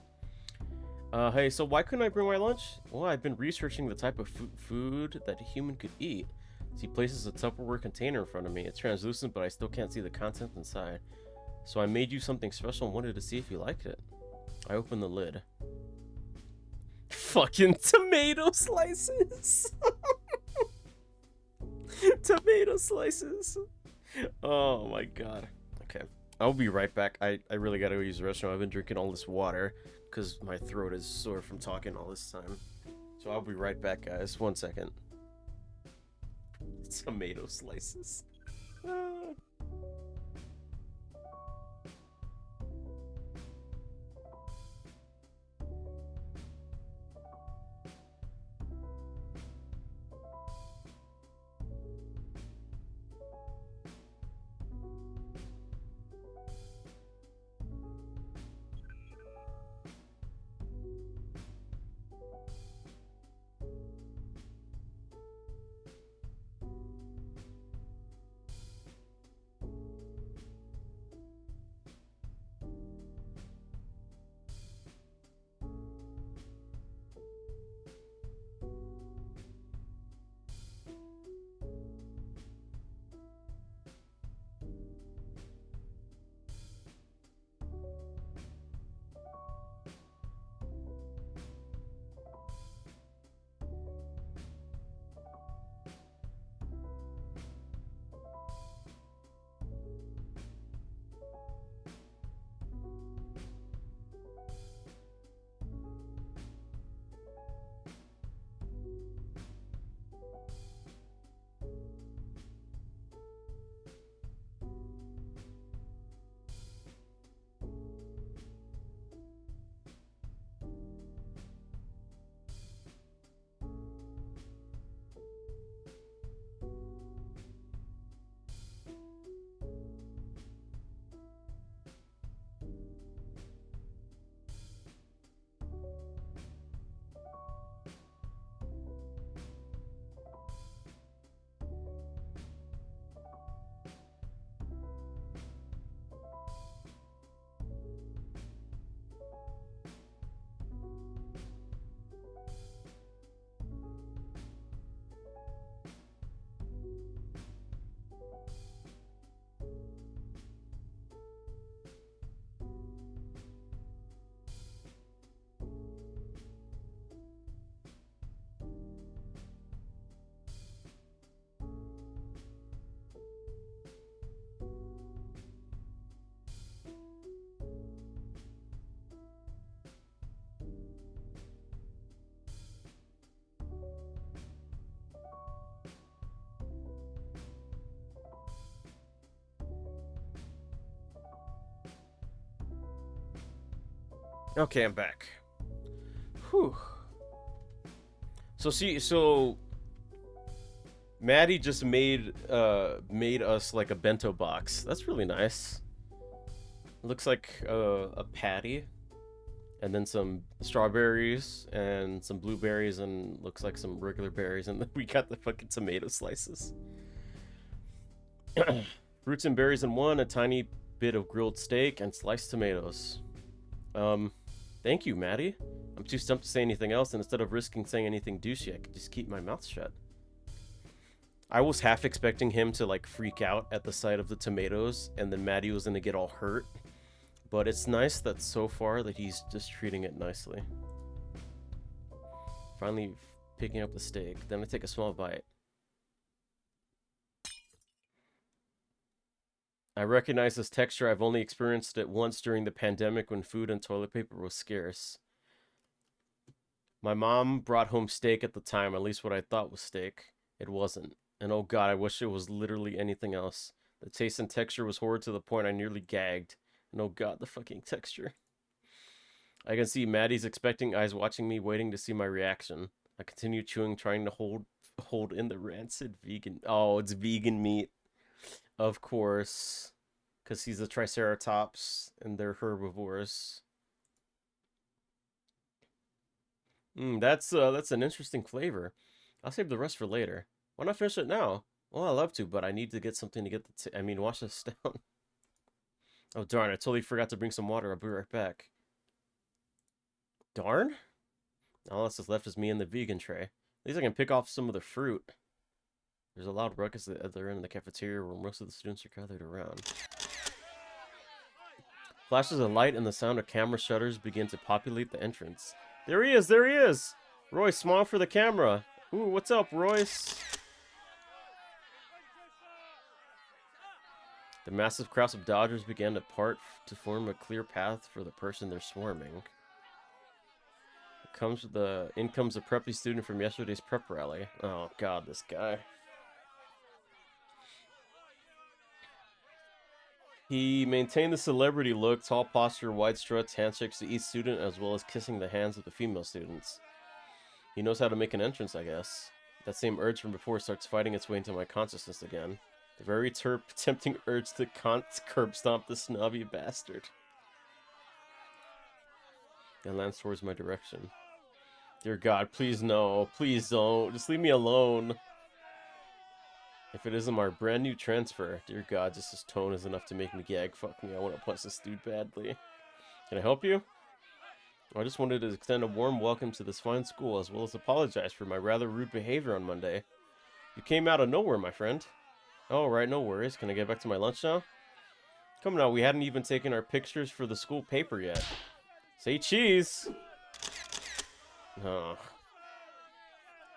Hey, so why couldn't I bring my lunch? Well, I've been researching the type of food that a human could eat. He places a Tupperware container in front of me. It's translucent, but I still can't see the content inside. So I made you something special and wanted to see if you liked it. I opened the lid. Fucking tomato slices! Tomato slices! Oh my god. Okay. I'll be right back. I really gotta go use the restroom. I've been drinking all this water because my throat is sore from talking all this time. So I'll be right back, guys. 1 second. Tomato slices. Ah. Okay, I'm back. Whew. So Maddie just made us like a bento box. That's really nice. It looks like a patty, and then some strawberries and some blueberries, and looks like some regular berries, and then we got the fucking tomato slices. Fruits and berries in one, a tiny bit of grilled steak, and sliced tomatoes. Thank you, Maddie. I'm too stumped to say anything else, and instead of risking saying anything douchey, I could just keep my mouth shut. I was half expecting him to, like, freak out at the sight of the tomatoes, and then Maddie was gonna get all hurt. But it's nice that so far that he's just treating it nicely. Finally picking up the steak. Then I take a small bite. I recognize this texture. I've only experienced it once during the pandemic when food and toilet paper was scarce. My mom brought home steak at the time, at least what I thought was steak. It wasn't. And oh god, I wish it was literally anything else. The taste and texture was horrid to the point I nearly gagged. And oh god, the fucking texture. I can see Maddie's expecting eyes watching me, waiting to see my reaction. I continue chewing, trying to hold in the rancid vegan... Oh, it's vegan meat. Of course. Because he's a triceratops, and they're herbivores. That's an interesting flavor. I'll save the rest for later. Why not finish it now? Well, I love to, but I need to get something to get the... I mean, wash this down. Oh, darn, I totally forgot to bring some water. I'll be right back. Darn? All that's left is me and the vegan tray. At least I can pick off some of the fruit. There's a loud ruckus at the other end of the cafeteria where most of the students are gathered around. Flashes of light and the sound of camera shutters begin to populate the entrance. There he is! There he is! Royce, smile for the camera! Ooh, what's up, Royce? The massive crowds of Dodgers began to part to form a clear path for the person they're swarming. In comes a preppy student from yesterday's prep rally. Oh god, this guy. He maintained the celebrity look, tall posture, wide struts, handshakes to each student, as well as kissing the hands of the female students. He knows how to make an entrance, I guess. That same urge from before starts fighting its way into my consciousness again. The very tempting urge to curb stomp the snobby bastard. And lands towards my direction. Dear God, please no. Please don't. Just leave me alone. If it isn't my brand new transfer, dear God, just his tone is enough to make me gag. Fuck me, I want to punch this dude badly. Can I help you? I just wanted to extend a warm welcome to this fine school, as well as apologize for my rather rude behavior on Monday. You came out of nowhere, my friend. Oh, right, no worries. Can I get back to my lunch now? Come now, we hadn't even taken our pictures for the school paper yet. Say cheese! Oh.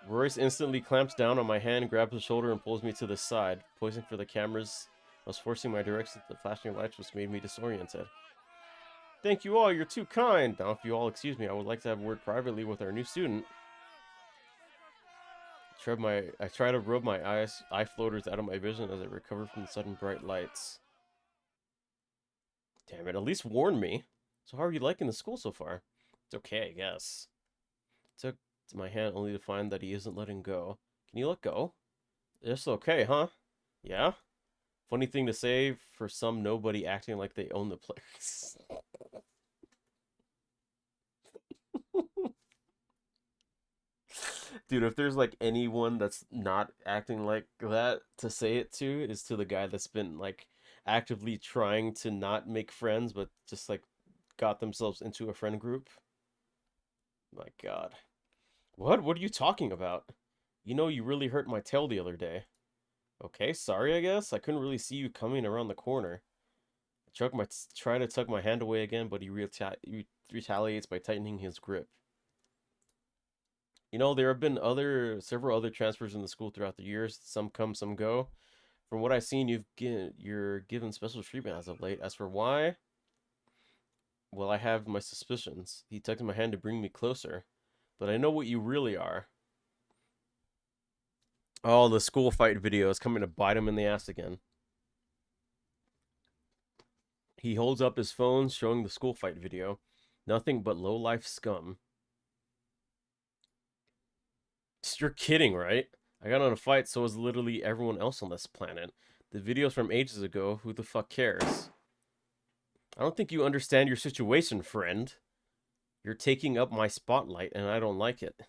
Royce instantly clamps down on my hand, grabs the shoulder, and pulls me to the side. Poising for the cameras, I was forcing my direction to the flashing lights, which made me disoriented. Thank you all, you're too kind! Now, if you all excuse me, I would like to have a word privately with our new student. I try to rub my eye floaters out of my vision as I recover from the sudden bright lights. Damn it, at least warn me. So how are you liking the school so far? It's okay, I guess. Took my hand only to find that he isn't letting go. Can you let go? It's okay, huh? Yeah? Funny thing to say for some nobody acting like they own the place. Dude, if there's like anyone that's not acting like that to say it to, is to the guy that's been like actively trying to not make friends but just like got themselves into a friend group. My God. What? What are you talking about? You know, you really hurt my tail the other day. Okay, sorry, I guess. I couldn't really see you coming around the corner. I try to tuck my hand away again, but he retaliates by tightening his grip. You know, there have been several other transfers in the school throughout the years. Some come, some go. From what I've seen, you're given special treatment as of late. As for why, well, I have my suspicions. He tugged my hand to bring me closer, but I know what you really are. Oh, the school fight video is coming to bite him in the ass again. He holds up his phone, showing the school fight video. Nothing but low-life scum. You're kidding, right? I got on a fight, so is literally everyone else on this planet. The video's from ages ago. Who the fuck cares? I don't think you understand your situation, friend. You're taking up my spotlight, and I don't like it.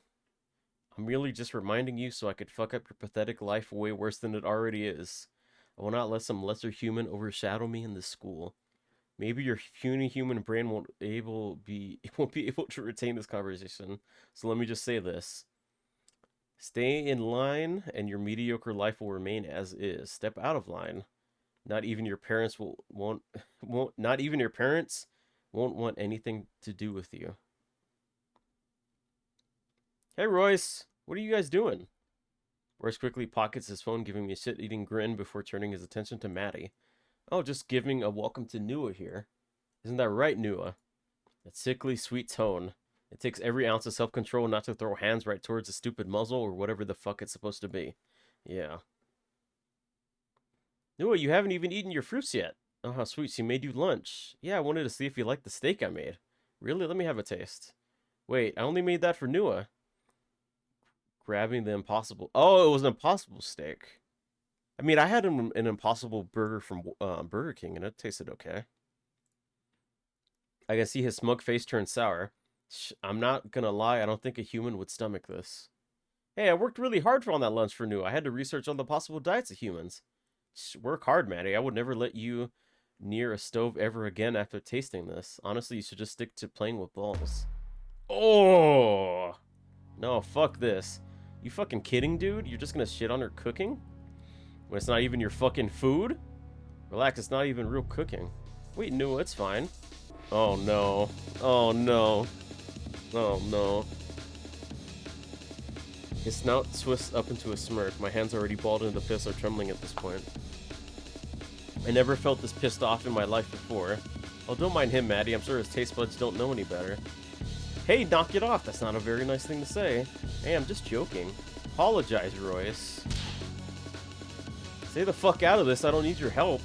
I'm merely just reminding you so I could fuck up your pathetic life way worse than it already is. I will not let some lesser human overshadow me in this school. Maybe your puny human brain won't be able to retain this conversation. So let me just say this. Stay in line, and your mediocre life will remain as is. Step out of line. Not even your parents won't want anything to do with you. Hey, Royce. What are you guys doing? Royce quickly pockets his phone, giving me a shit-eating grin before turning his attention to Maddie. Oh, just giving a welcome to Nua here. Isn't that right, Nua? That sickly sweet tone. It takes every ounce of self-control not to throw hands right towards the stupid muzzle or whatever the fuck it's supposed to be. Yeah. Nua, you haven't even eaten your fruits yet. Oh, how sweet. She made you lunch. Yeah, I wanted to see if you liked the steak I made. Really? Let me have a taste. Wait, I only made that for Nua. Grabbing the impossible... Oh, it was an impossible steak. I mean, I had an impossible burger from Burger King, and it tasted okay. I can see his smug face turn sour. I'm not gonna lie, I don't think a human would stomach this. Hey, I worked really hard on that lunch for New. I had to research on the possible diets of humans. Work hard, Maddie. I would never let you near a stove ever again after tasting this. Honestly, you should just stick to playing with balls. Oh! No, fuck this. You fucking kidding, dude? You're just gonna shit on her cooking? When it's not even your fucking food? Relax, it's not even real cooking. Wait, no, it's fine. Oh no. Oh no. Oh no. His snout twists up into a smirk. My hands already balled into the piss are trembling at this point. I never felt this pissed off in my life before. Oh, don't mind him, Maddie. I'm sure his taste buds don't know any better. Hey, knock it off. That's not a very nice thing to say. Hey, I'm just joking. Apologize, Royce. Stay the fuck out of this. I don't need your help.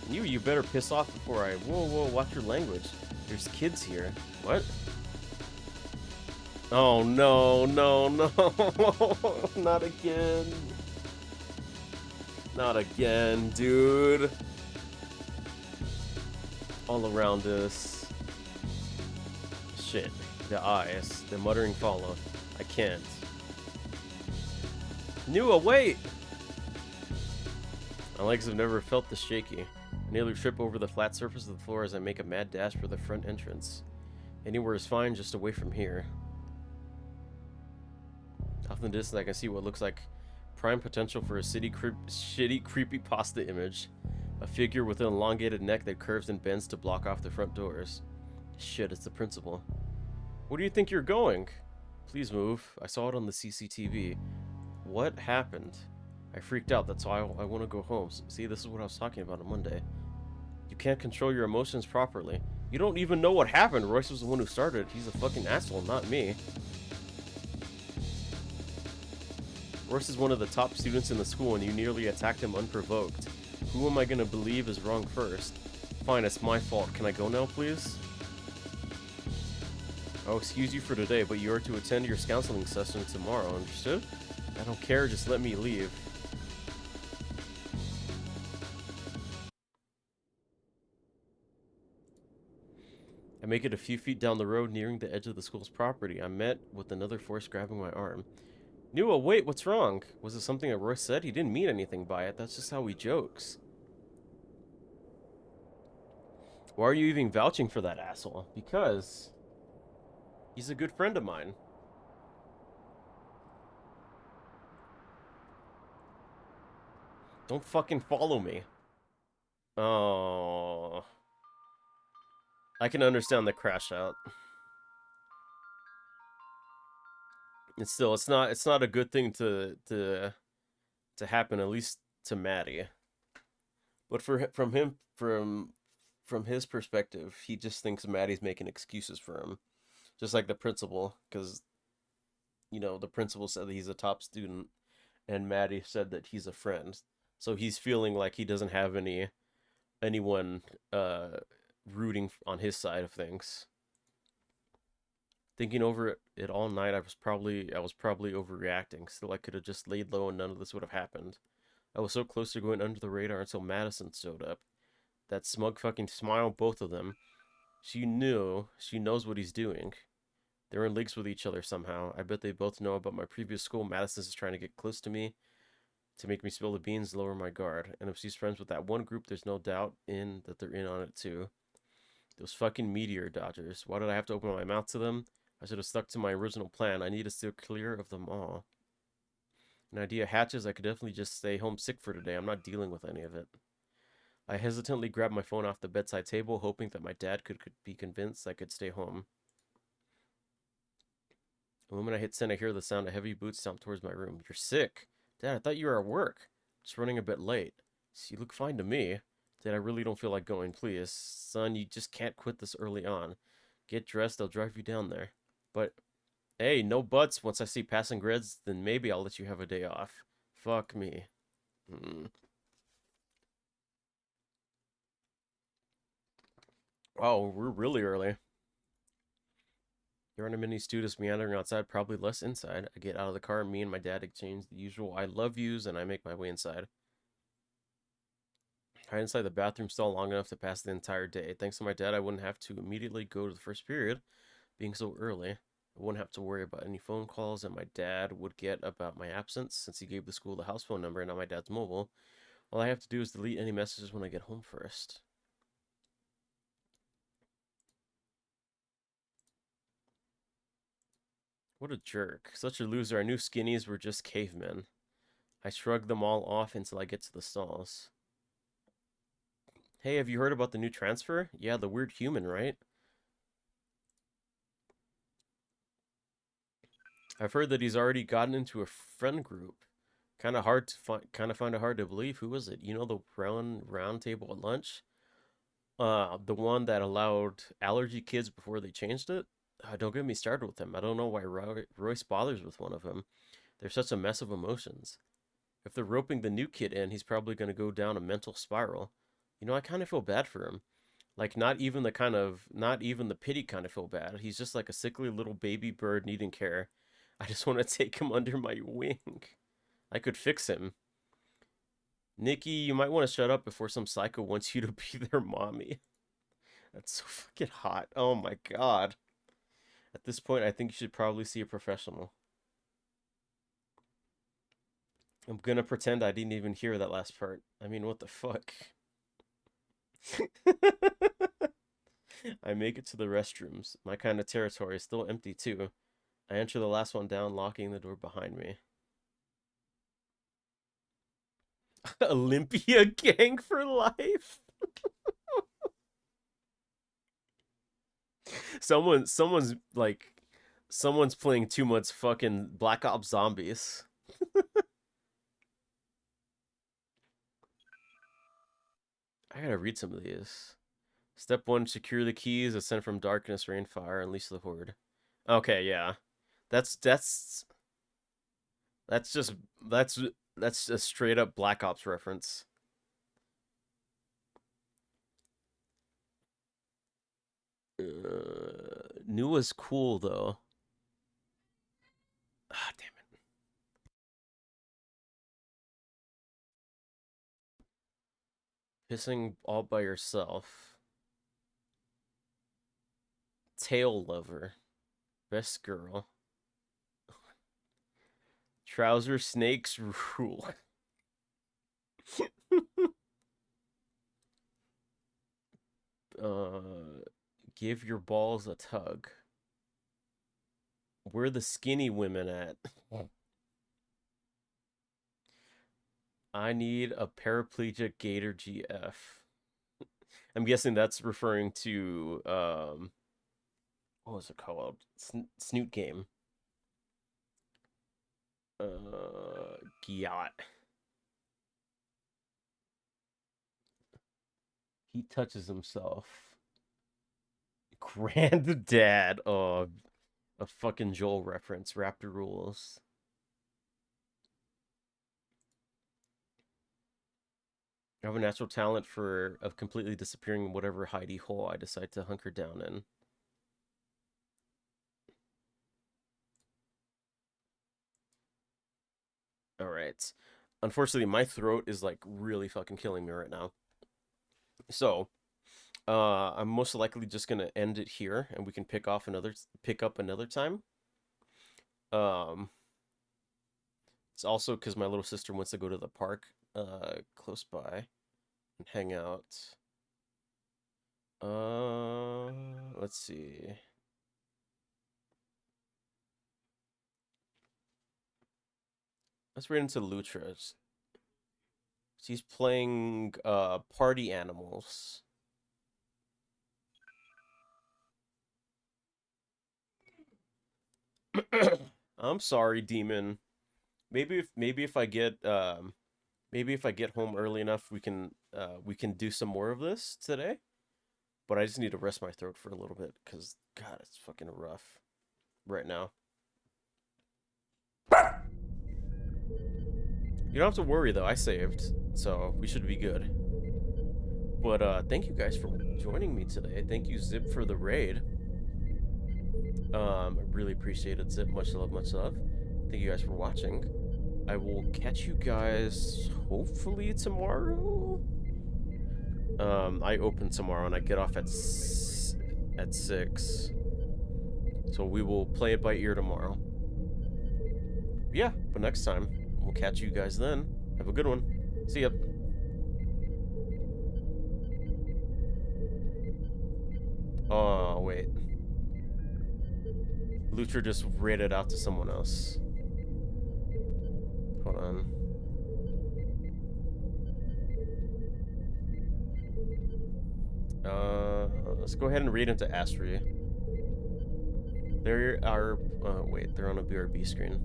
You better piss off before I... Whoa, watch your language. There's kids here. What? Oh, no. Not again. Not again, dude. All around us. Shit. The eyes. The muttering follow. I can't. Nua, wait! My legs have never felt this shaky. I nearly trip over the flat surface of the floor as I make a mad dash for the front entrance. Anywhere is fine, just away from here. Off in the distance, I can see what looks like prime potential for a shitty creepypasta image. A figure with an elongated neck that curves and bends to block off the front doors. Shit, it's the principal. Where do you think you're going? Please move. I saw it on the CCTV. What happened? I freaked out, that's why I want to go home. See, this is what I was talking about on Monday. You can't control your emotions properly. You don't even know what happened. Royce was the one who started. He's a fucking asshole, not me. Royce is one of the top students in the school and you nearly attacked him unprovoked. Who am I gonna believe is wrong first? Fine, it's my fault. Can I go now, please? I'll excuse you for today, but you are to attend your counseling session tomorrow, understood? I don't care, just let me leave. I make it a few feet down the road, nearing the edge of the school's property. I'm met with another force grabbing my arm. Nua, wait, what's wrong? Was it something that Royce said? He didn't mean anything by it. That's just how he jokes. Why are you even vouching for that asshole? Because he's a good friend of mine. Don't fucking follow me. Oh. I can understand the crash out. It's still, it's not a good thing to happen, at least to Maddie. But from his perspective, he just thinks Maddie's making excuses for him, just like the principal, because you know the principal said that he's a top student, and Maddie said that he's a friend, so he's feeling like he doesn't have anyone rooting on his side of things. Thinking over it all night, I was probably overreacting. Still, I could have just laid low and none of this would have happened. I was so close to going under the radar until Madison showed up. That smug fucking smile, both of them. She knows what he's doing. They're in leagues with each other somehow. I bet they both know about my previous school. Madison's is trying to get close to me to make me spill the beans, lower my guard. And if she's friends with that one group, there's no doubt that they're in on it too. Those fucking meteor dodgers. Why did I have to open my mouth to them? I should have stuck to my original plan. I need to steer clear of them all. An idea hatches. I could definitely just stay home sick for today. I'm not dealing with any of it. I hesitantly grabbed my phone off the bedside table, hoping that my dad could be convinced I could stay home. The moment I hit send, I hear the sound of heavy boots stomp towards my room. You're sick. Dad, I thought you were at work. Just running a bit late. So you look fine to me. Dad, I really don't feel like going, please. Son, you just can't quit this early on. Get dressed, I'll drive you down there. But, hey, no buts. Once I see passing grids, then maybe I'll let you have a day off. Fuck me. Oh, we're really early. There aren't many students meandering outside, probably less inside. I get out of the car, and me and my dad exchange the usual I love yous, and I make my way inside. Hide inside the bathroom stall long enough to pass the entire day. Thanks to my dad, I wouldn't have to immediately go to the first period, being so early. I wouldn't have to worry about any phone calls that my dad would get about my absence since he gave the school the house phone number and not my dad's mobile. All I have to do is delete any messages when I get home first. What a jerk. Such a loser. I knew skinnies were just cavemen. I shrugged them all off until I get to the stalls. Hey, have you heard about the new transfer? Yeah, the weird human, right? I've heard that he's already gotten into a friend group. Kind of hard to find it hard to believe. Who was it? You know, the round table at lunch? The one that allowed allergy kids before they changed it? Don't get me started with him. I don't know why Royce bothers with one of them. They're such a mess of emotions. If they're roping the new kid in, he's probably going to go down a mental spiral. You know, I kind of feel bad for him. Like, not even the pity kind of feel bad. He's just like a sickly little baby bird needing care. I just want to take him under my wing. I could fix him. Nikki, you might want to shut up before some psycho wants you to be their mommy. That's so fucking hot. Oh my god. At this point, I think you should probably see a professional. I'm gonna pretend I didn't even hear that last part. I mean, what the fuck? I make it to the restrooms. My kind of territory is still empty too. I enter the last one down, locking the door behind me. Olympia gang for life. someone's playing too much fucking Black Ops Zombies. I gotta read some of these. Step 1, secure the keys, ascend from darkness, rain fire, unleash the horde. Okay, yeah. That's a straight up Black Ops reference. New is cool though. Ah, damn it. Pissing all by yourself. Tail lover. Best girl. Trouser snakes rule. Give your balls a tug. Where the skinny women at? I need a paraplegic gator GF. I'm guessing that's referring to what was it called? Snoot Game. Gyat. He touches himself. Granddad. Oh, a fucking Joel reference. Raptor rules. I have a natural talent of completely disappearing in whatever hidey hole I decide to hunker down in. Alright. Unfortunately, my throat is like really fucking killing me right now. So, I'm most likely just gonna end it here, and we can pick up another time. It's also because my little sister wants to go to the park close by and hang out. Let's see. Let's read into Lutra. She's playing party animals. I'm sorry, demon. Maybe if I get home early enough, we can do some more of this today. But I just need to rest my throat for a little bit because God, it's fucking rough right now. You don't have to worry though. I saved, so we should be good. But thank you guys for joining me today. Thank you, Zip, for the raid. I really appreciate it, Zip. Much love, much love. Thank you guys for watching. I will catch you guys hopefully tomorrow. I open tomorrow and I get off at 6. So we will play it by ear tomorrow. Yeah, but next time, we'll catch you guys then. Have a good one. See ya. Oh, wait. Lucha just read it out to someone else. Hold on. Let's go ahead and read into Astria. There are, wait, they're on a BRB screen.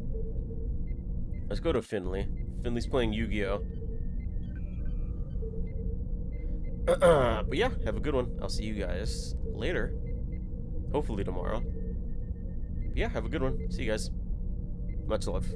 Let's go to Finley. Finley's playing Yu-Gi-Oh! But yeah, have a good one. I'll see you guys later. Hopefully tomorrow. But yeah, have a good one. See you guys. Much love.